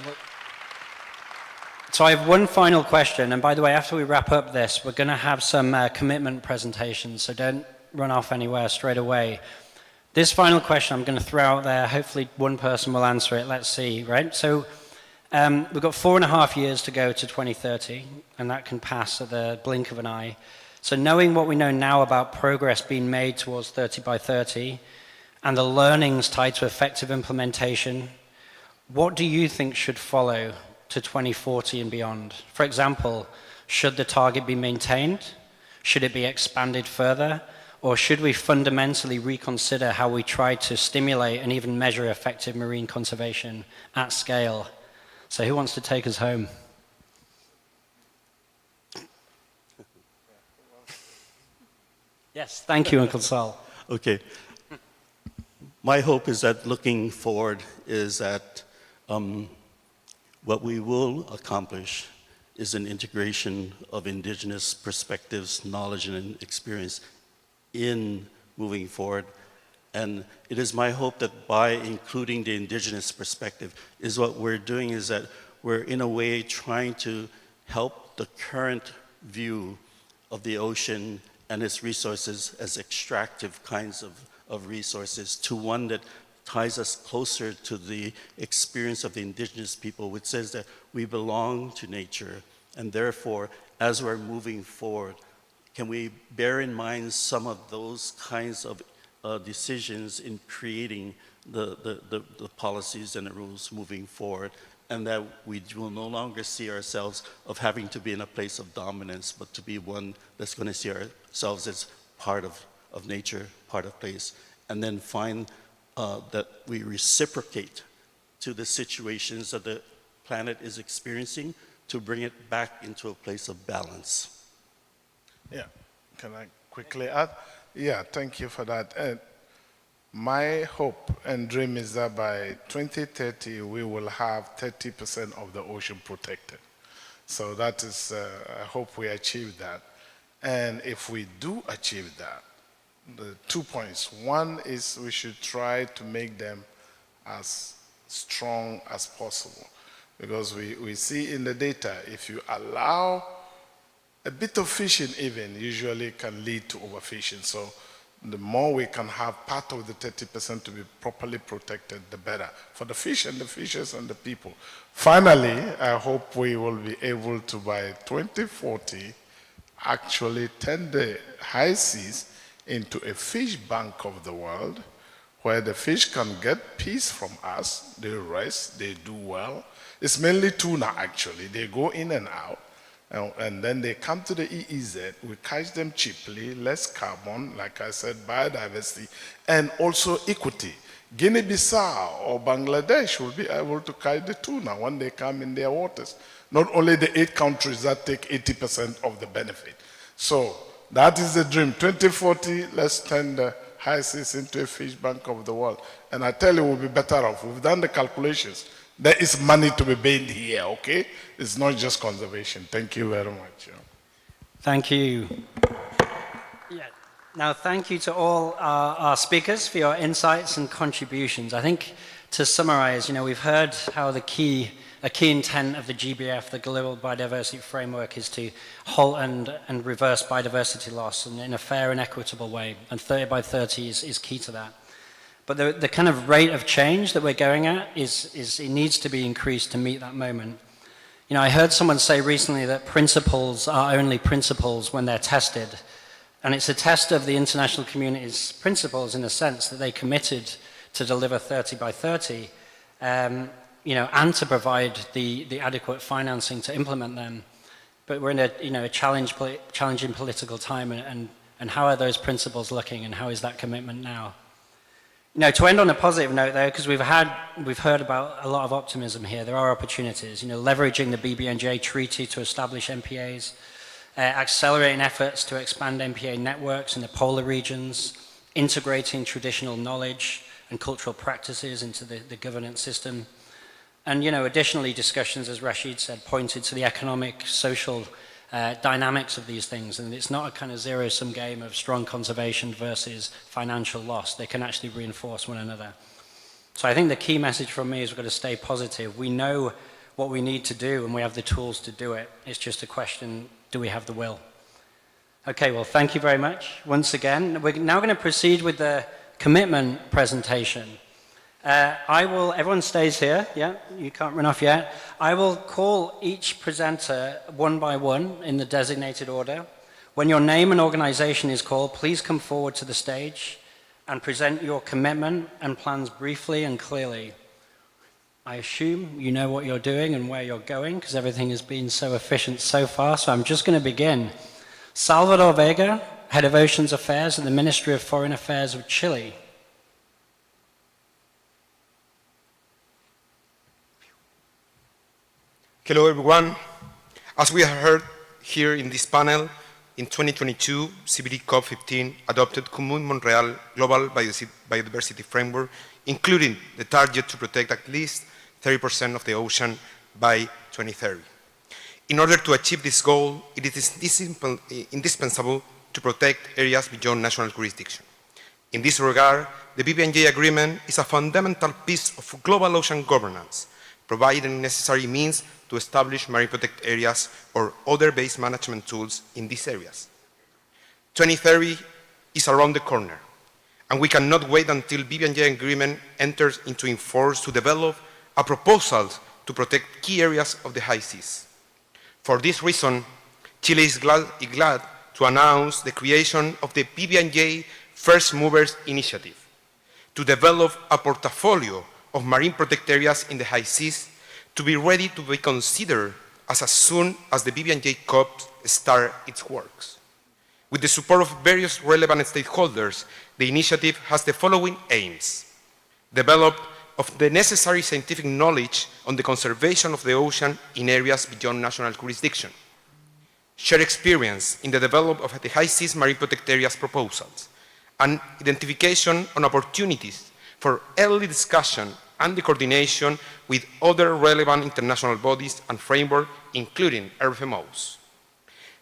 So I have one final question, and by the way, after we wrap up this, we're going to have some commitment presentations, so don't run off anywhere straight away. This final question I'm going to throw out there, hopefully one person will answer it, let's see, right? So we've got 4.5 years to go to 2030, and that can pass at the blink of an eye. So knowing what we know now about progress being made towards 30 by 30, and the learnings tied to effective implementation, what do you think should follow to 2040 and beyond? For example, should the target be maintained? Should it be expanded further? Or should we fundamentally reconsider how we try to stimulate and even measure effective marine conservation at scale? So who wants to take us home? Yes, thank you, Uncle Sol. Okay. My hope is that looking forward is that what we will accomplish is an integration of indigenous perspectives, knowledge, and experience in moving forward. And it is my hope that by including the indigenous perspective is what we're doing is that we're in a way trying to help the current view of the ocean and its resources as extractive kinds of resources to one that ties us closer to the experience of the indigenous people, which says that we belong to nature, and therefore, as we're moving forward, can we bear in mind some of those kinds of decisions in creating the policies and the rules moving forward, and that we will no longer see ourselves of having to be in a place of dominance, but to be one that's going to see ourselves as part of nature, part of place, and then find that we reciprocate to the situations that the planet is experiencing to bring it back into a place of balance. Yeah, can I quickly add? Yeah, thank you for that. My hope and dream is that by 2030, we will have 30% of the ocean protected. So that is, I hope we achieve that. And if we do achieve that, the 2 points. One is we should try to make them as strong as possible. Because we see in the data, if you allow a bit of fishing even, usually can lead to overfishing. So the more we can have part of the 30% to be properly protected, the better. For the fish and the fishers and the people. Finally, I hope we will be able to, by 2040, actually turn the high seas into a fish bank of the world, where the fish can get peace from us, they rest, they do well. It's mainly tuna, actually. They go in and out, and then they come to the EEZ. We catch them cheaply, less carbon, like I said, biodiversity, and also equity. Guinea-Bissau or Bangladesh will be able to catch the tuna when they come in their waters. Not only the 8 countries that take 80% of the benefit. So that is the dream. 2040, let's turn the high seas into a fish bank of the world. And I tell you, we'll be better off. We've done the calculations. There is money to be made here, okay? It's not just conservation. Thank you very much. Thank you. Yeah. Now, thank you to all our speakers for your insights and contributions. I think to summarize, we've heard how a key intent of the GBF, the Global Biodiversity Framework, is to halt and reverse biodiversity loss in a fair and equitable way, and 30 by 30 is key to that. But the kind of rate of change that we're going at it needs to be increased to meet that moment. I heard someone say recently that principles are only principles when they're tested. And it's a test of the international community's principles in the sense that they committed to deliver 30 by 30, and to provide the adequate financing to implement them. But we're in a challenging political time, and how are those principles looking, and how is that commitment now? To end on a positive note, though, because we've heard about a lot of optimism here, there are opportunities. Leveraging the BBNJ treaty to establish MPAs, accelerating efforts to expand MPA networks in the polar regions, integrating traditional knowledge and cultural practices into the governance system. And, additionally, discussions, as Rashid said, pointed to the economic, social dynamics of these things. And it's not a kind of zero-sum game of strong conservation versus financial loss. They can actually reinforce one another. So I think the key message from me is we've got to stay positive. We know what we need to do, and we have the tools to do it. It's just a question, do we have the will? Okay, well, thank you very much once again. We're now going to proceed with the commitment presentation. Everyone stays here, yeah, you can't run off yet. I will call each presenter one by one in the designated order. When your name and organization is called, please come forward to the stage and present your commitment and plans briefly and clearly. I assume you know what you're doing and where you're going, because everything has been so efficient so far, so I'm just going to begin. Salvador Vega, Head of Oceans Affairs at the Ministry of Foreign Affairs of Chile. Hello, everyone. As we have heard here in this panel, in 2022, CBD COP15 adopted Commune Montreal Global Biodiversity Framework, including the target to protect at least 30% of the ocean by 2030. In order to achieve this goal, it is indispensable to protect areas beyond national jurisdiction. In this regard, the BBNJ agreement is a fundamental piece of global ocean governance, providing necessary means to establish marine protected areas or other base management tools in these areas. 2030 is around the corner, and we cannot wait until BBNJ agreement enters into force to develop a proposal to protect key areas of the high seas. For this reason, Chile is glad to announce the creation of the BBNJ First Movers Initiative to develop a portfolio of marine protected areas in the high seas to be ready to be considered as soon as the BBNJ COP starts its works. With the support of various relevant stakeholders, the initiative has the following aims: develop of the necessary scientific knowledge on the conservation of the ocean in areas beyond national jurisdiction, share experience in the development of the high seas marine protected areas proposals, and identification on opportunities for early discussion and the coordination with other relevant international bodies and frameworks, including RFMOs.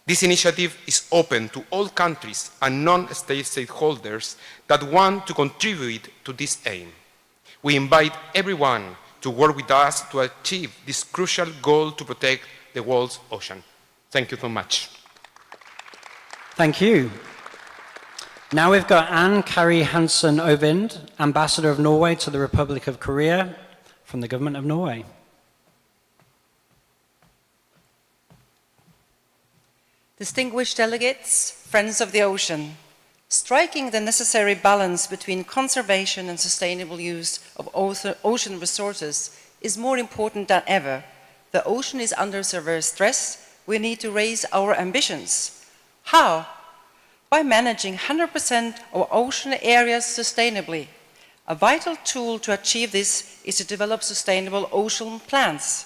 This initiative is open to all countries and non-state stakeholders that want to contribute to this aim. We invite everyone to work with us to achieve this crucial goal to protect the world's ocean. Thank you so much. Thank you. Now we've got Anne Carrie Hansen Ovind, Ambassador of Norway to the Republic of Korea, from the Government of Norway. Distinguished delegates, friends of the ocean, striking the necessary balance between conservation and sustainable use of ocean resources is more important than ever. The ocean is under severe stress. We need to raise our ambitions. How? By managing 100% of ocean areas sustainably. A vital tool to achieve this is to develop sustainable ocean plans.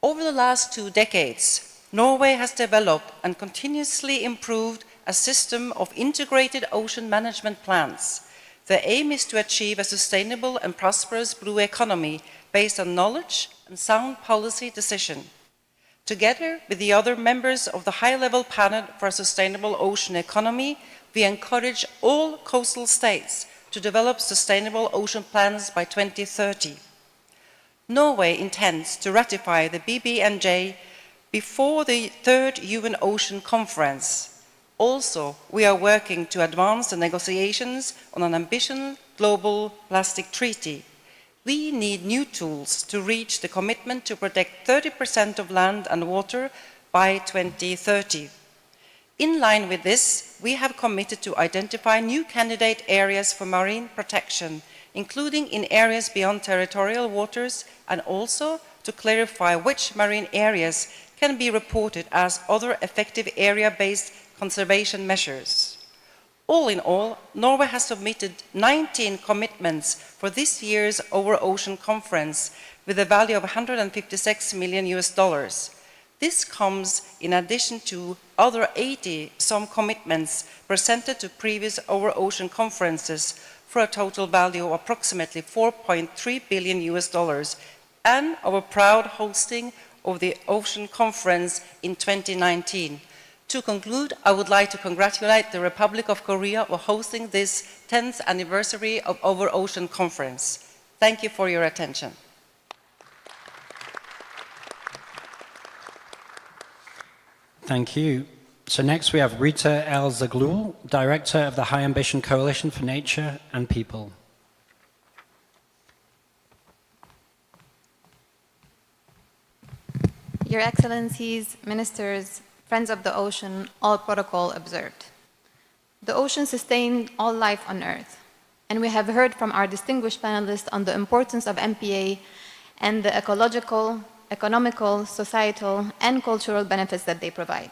Over the last 2 decades, Norway has developed and continuously improved a system of integrated ocean management plans. The aim is to achieve a sustainable and prosperous blue economy based on knowledge and sound policy decision. Together with the other members of the high-level panel for a sustainable ocean economy, we encourage all coastal states to develop sustainable ocean plans by 2030. Norway intends to ratify the BBNJ before the 3rd UN Ocean Conference. Also, we are working to advance the negotiations on an ambitious global plastic treaty. We need new tools to reach the commitment to protect 30% of land and water by 2030. In line with this, we have committed to identify new candidate areas for marine protection, including in areas beyond territorial waters, and also to clarify which marine areas can be reported as other effective area-based conservation measures. All in all, Norway has submitted 19 commitments for this year's Over-Ocean Conference with a value of $156 million. This comes in addition to other 80-some commitments presented to previous Over-Ocean Conferences for a total value of approximately $4.3 billion, and our proud hosting of the Ocean Conference in 2019. To conclude, I would like to congratulate the Republic of Korea for hosting this 10th anniversary of Over-Ocean Conference. Thank you for your attention. Thank you. So next we have Rita El Zaghloul, Director of the High Ambition Coalition for Nature and People. Your Excellencies, Ministers, Friends of the Ocean, all protocol observed. The ocean sustains all life on Earth, and we have heard from our distinguished panelists on the importance of MPA and the ecological, economical, societal, and cultural benefits that they provide.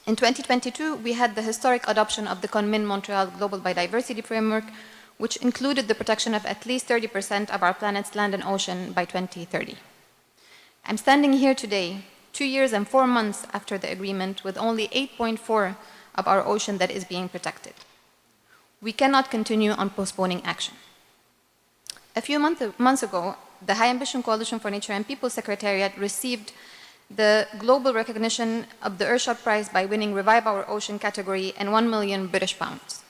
In 2022, we had the historic adoption of the Montreal Global Biodiversity Framework, which included the protection of at least 30% of our planet's land and ocean by 2030. I'm standing here today, 2 years and 4 months after the agreement, with only 8.4% of our ocean that is being protected. We cannot continue on postponing action. A few months ago, the High Ambition Coalition for Nature and People Secretariat received the global recognition of the Earthshot Prize by winning Revive Our Ocean category and £1 million British pounds.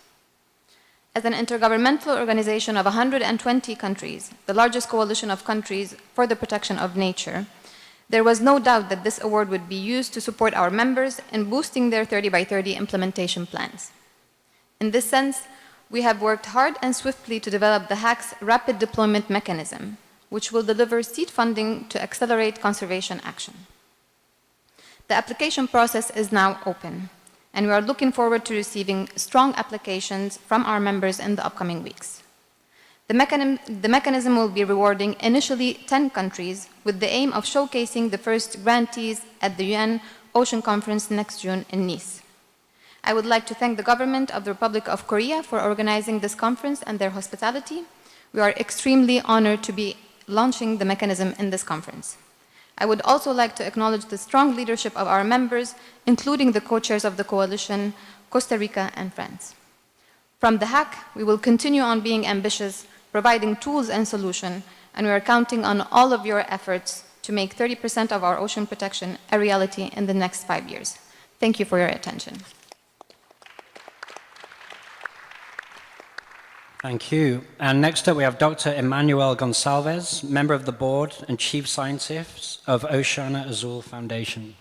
As an intergovernmental organization of 120 countries, the largest coalition of countries for the protection of nature, there was no doubt that this award would be used to support our members in boosting their 30 by 30 implementation plans. In this sense, we have worked hard and swiftly to develop the HAC's rapid deployment mechanism, which will deliver seed funding to accelerate conservation action. The application process is now open, and we are looking forward to receiving strong applications from our members in the upcoming weeks. The mechanism will be rewarding initially 10 countries with the aim of showcasing the first grantees at the UN Ocean Conference next June in Nice. I would like to thank the government of the Republic of Korea for organizing this conference and their hospitality. We are extremely honored to be launching the mechanism in this conference. I would also like to acknowledge the strong leadership of our members, including the co-chairs of the coalition, Costa Rica and France. From the HAC, we will continue on being ambitious, providing tools and solutions, and we are counting on all of your efforts to make 30% of our ocean protection a reality in the next 5 years. Thank you for your attention. Thank you. And next up, we have Dr. Emmanuel Gonçalves, member of the board and chief scientist of Oceana Azul Foundation.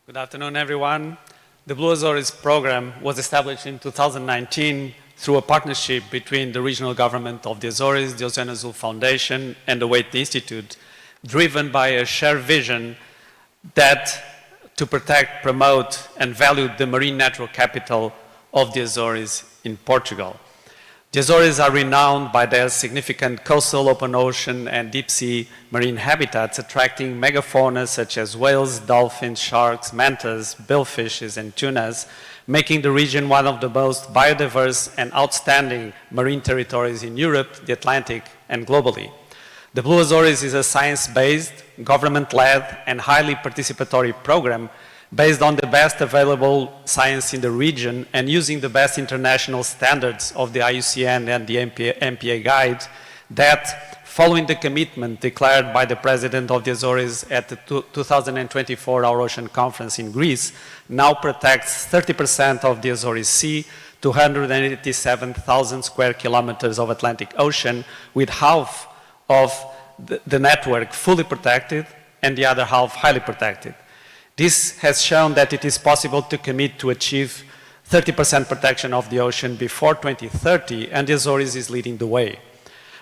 Good afternoon, everyone. The Blue Azores program was established in 2019 through a partnership between the regional government of the Azores, the Oceana Azul Foundation, and the Waite Institute, driven by a shared vision that to protect, promote, and value the marine natural capital of the Azores in Portugal. The Azores are renowned by their significant coastal, open ocean, and deep-sea marine habitats, attracting megafauna such as whales, dolphins, sharks, mantas, billfishes, and tunas, making the region one of the most biodiverse and outstanding marine territories in Europe, the Atlantic, and globally. The Blue Azores is a science-based, government-led, and highly participatory program based on the best available science in the region and using the best international standards of the IUCN and the MPA guide that, following the commitment declared by the President of the Azores at the 2024 Our Ocean Conference in Greece, now protects 30% of the Azores Sea, 287,000 square kilometers of Atlantic Ocean, with half of the network fully protected and the other half highly protected. This has shown that it is possible to commit to achieve 30% protection of the ocean before 2030, and the Azores is leading the way.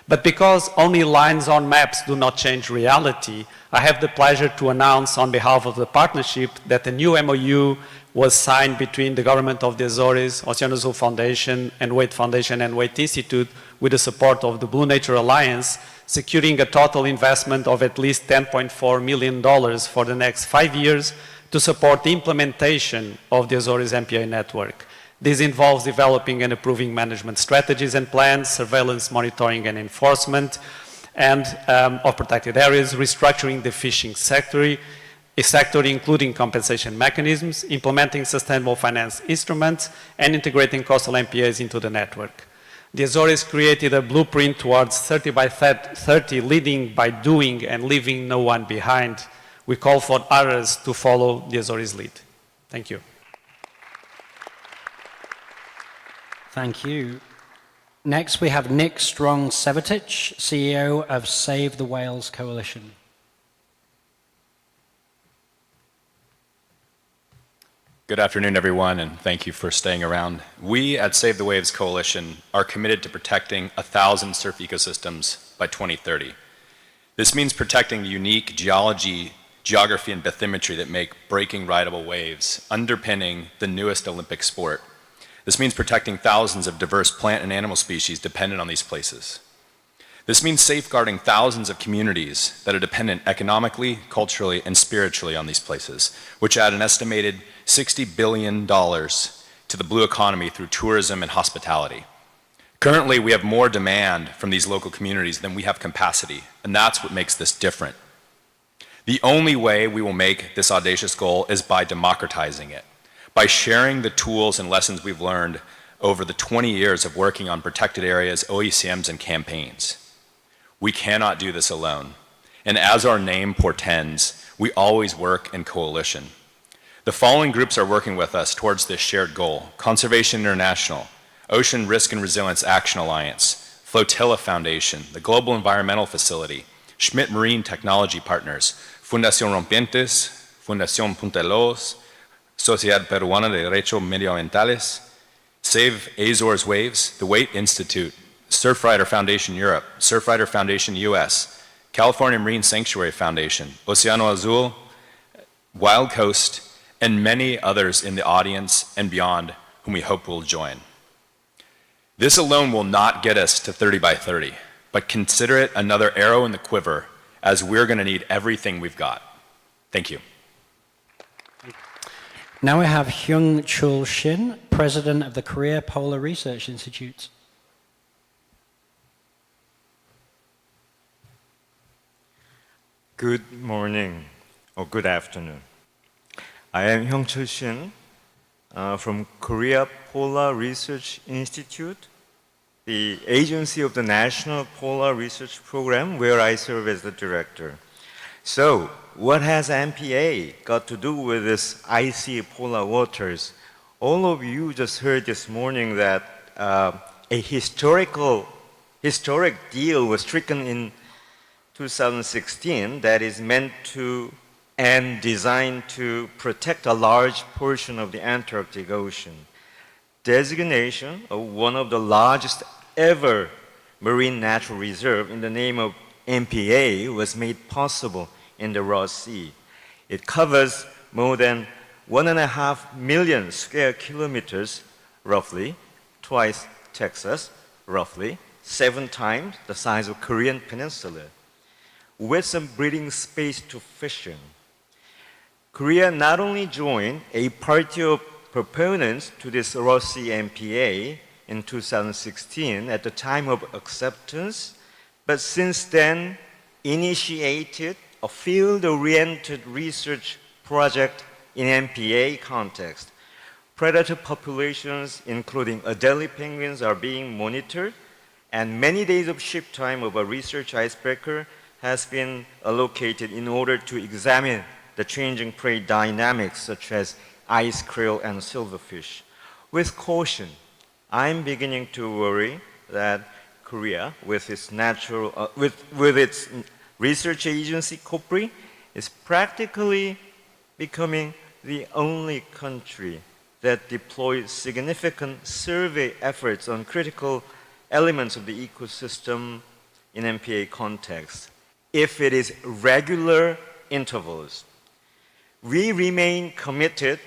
But because only lines on maps do not change reality, I have the pleasure to announce on behalf of the partnership that a new MOU was signed between the government of the Azores, Oceana Azul Foundation, and Waite Institute with the support of the Blue Nature Alliance, securing a total investment of at least $10.4 million for the next 5 years to support the implementation of the Azores MPA network. This involves developing and approving management strategies and plans, surveillance, monitoring, and enforcement of protected areas, restructuring the fishing sector, including compensation mechanisms, implementing sustainable finance instruments, and integrating coastal MPAs into the network. The Azores created a blueprint towards 30 by 30, leading by doing and leaving no one behind. We call for others to follow the Azores lead. Thank you. Thank you. Next, we have Nick Strong-Sevitich, CEO of Save the Whales Coalition. Good afternoon, everyone, and thank you for staying around. We at Save the Waves Coalition are committed to protecting 1,000 surf ecosystems by 2030. This means protecting the unique geology, geography, and bathymetry that make breaking rideable waves, underpinning the newest Olympic sport. This means protecting thousands of diverse plant and animal species dependent on these places. This means safeguarding thousands of communities that are dependent economically, culturally, and spiritually on these places, which add an estimated $60 billion to the blue economy through tourism and hospitality. Currently, we have more demand from these local communities than we have capacity, and that's what makes this different. The only way we will make this audacious goal is by democratizing it, by sharing the tools and lessons we've learned over the 20 years of working on protected areas, OECMs, and campaigns. We cannot do this alone. And as our name portends, we always work in coalition. The following groups are working with us towards this shared goal: Conservation International, Ocean Risk and Resilience Action Alliance, Flotilla Foundation, the Global Environmental Facility, Schmidt Marine Technology Partners, Fundación Rompientes, Fundación Puntelos, Sociedad Peruana de Derechos Medioambientales, Save Azores Waves, the Waite Institute, Surfrider Foundation Europe, Surfrider Foundation US, California Marine Sanctuary Foundation, Oceano Azul, Wild Coast, and many others in the audience and beyond whom we hope will join. This alone will not get us to 30 by 30, but consider it another arrow in the quiver, as we're going to need everything we've got. Thank you. Now we have Hyung-Chul Shin, President of the Korea Polar Research Institute. Good morning, or good afternoon. I am Hyung-Chul Shin from Korea Polar Research Institute, the agency of the National Polar Research Program, where I serve as the director. So, what has MPA got to do with this icy polar waters? All of you just heard this morning that a historic deal was stricken in 2016 that is meant to and designed to protect a large portion of the Antarctic Ocean. Designation of one of the largest ever marine natural reserve in the name of MPA was made possible in the Ross Sea. It covers more than 1.5 million square kilometers, roughly, twice Texas, roughly, 7 times the size of Korean peninsula, with some breathing space to fish in. Korea not only joined a party of proponents to this Ross Sea MPA in 2016 at the time of acceptance, but since then initiated a field-oriented research project in MPA context. Predator populations, including Adelie penguins, are being monitored, and many days of ship time of a research icebreaker has been allocated in order to examine the changing prey dynamics, such as ice krill and silverfish. With caution, I'm beginning to worry that Korea, with its its research agency, KOPRI, is practically becoming the only country that deploys significant survey efforts on critical elements of the ecosystem in MPA context, if it is regular intervals. We remain committed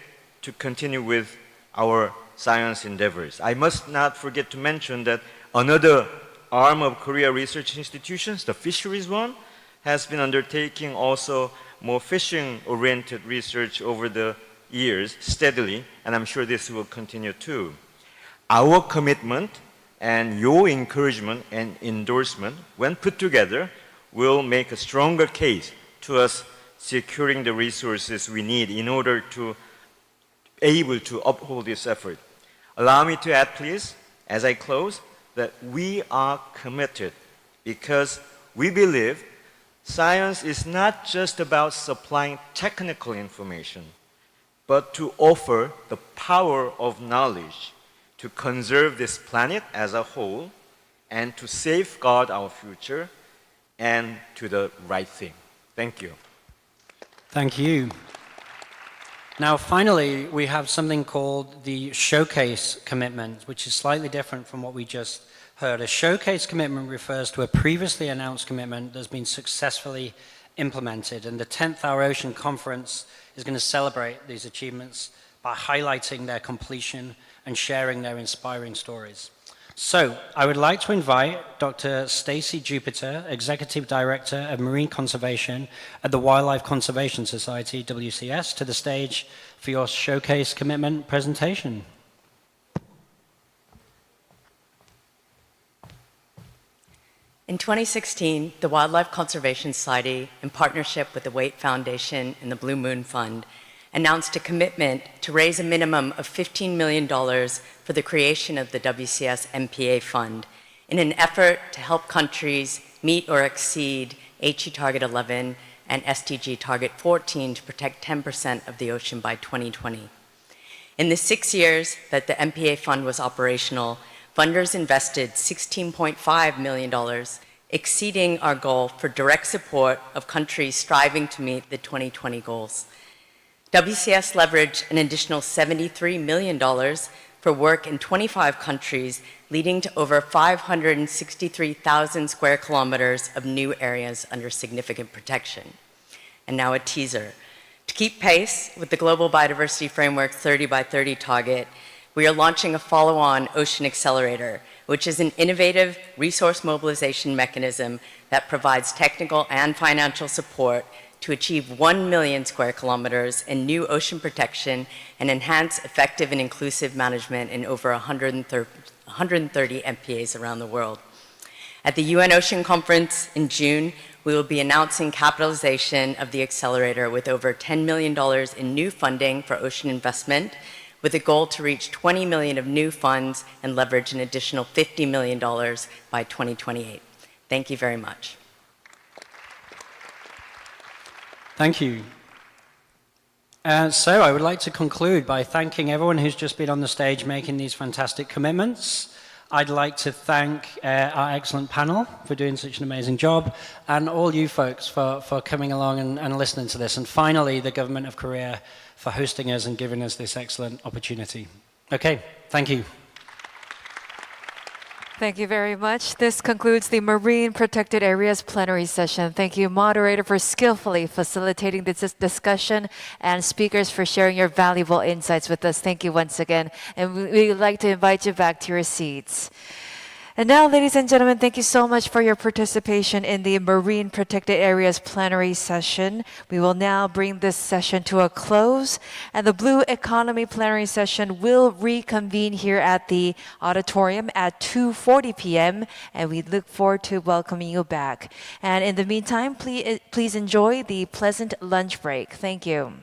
to continue with our science endeavors. I must not forget to mention that another arm of Korea research institutions, the fisheries one, has been undertaking also more fishing-oriented research over the years steadily, and I'm sure this will continue too. Our commitment and your encouragement and endorsement, when put together, will make a stronger case to us securing the resources we need in order to be able to uphold this effort. Allow me to add, please, as I close, that we are committed because we believe science is not just about supplying technical information, but to offer the power of knowledge to conserve this planet as a whole and to safeguard our future and to the right thing. Thank you. Thank you. Now, finally, we have something called the Showcase Commitment, which is slightly different from what we just heard. A Showcase Commitment refers to a previously announced commitment that's been successfully implemented, and the 10th Our Ocean Conference is going to celebrate these achievements by highlighting their completion and sharing their inspiring stories. So, I would like to invite Dr. Stacy Jupiter, Executive Director of Marine Conservation at the Wildlife Conservation Society, WCS, to the stage for your showcase commitment presentation. In 2016, the Wildlife Conservation Society, in partnership with the Waite Foundation and the Blue Moon Fund, announced a commitment to raise a minimum of $15 million for the creation of the WCS MPA Fund in an effort to help countries meet or exceed HE Target 11 and SDG Target 14 to protect 10% of the ocean by 2020. In the 6 years that the MPA Fund was operational, funders invested $16.5 million, exceeding our goal for direct support of countries striving to meet the 2020 goals. WCS leveraged an additional $73 million for work in 25 countries, leading to over 563,000 square kilometers of new areas under significant protection. And now a teaser. To keep pace with the Global Biodiversity Framework 30 by 30 target, we are launching a follow-on Ocean Accelerator, which is an innovative resource mobilization mechanism that provides technical and financial support to achieve 1 million square kilometers in new ocean protection and enhance effective and inclusive management in over 130 MPAs around the world. At the UN Ocean Conference in June, we will be announcing capitalization of the accelerator with over $10 million in new funding for ocean investment, with a goal to reach 20 million of new funds and leverage an additional $50 million by 2028. Thank you very much. Thank you. So I would like to conclude by thanking everyone who's just been on the stage making these fantastic commitments. I'd like to thank our excellent panel for doing such an amazing job, and all you folks for coming along and listening to this. And finally, the Government of Korea for hosting us and giving us this excellent opportunity. Okay, thank you. Thank you very much. This concludes the Marine Protected Areas plenary session. Thank you, moderator, for skillfully facilitating this discussion, and speakers for sharing your valuable insights with us. Thank you once again. And we'd like to invite you back to your seats. And now, ladies and gentlemen, thank you so much for your participation in the Marine Protected Areas plenary session. We will now bring this session to a close, and the Blue Economy plenary session will reconvene here at the auditorium at 2:40 p.m., and we look forward to welcoming you back. And in the meantime, please enjoy the pleasant lunch break. Thank you.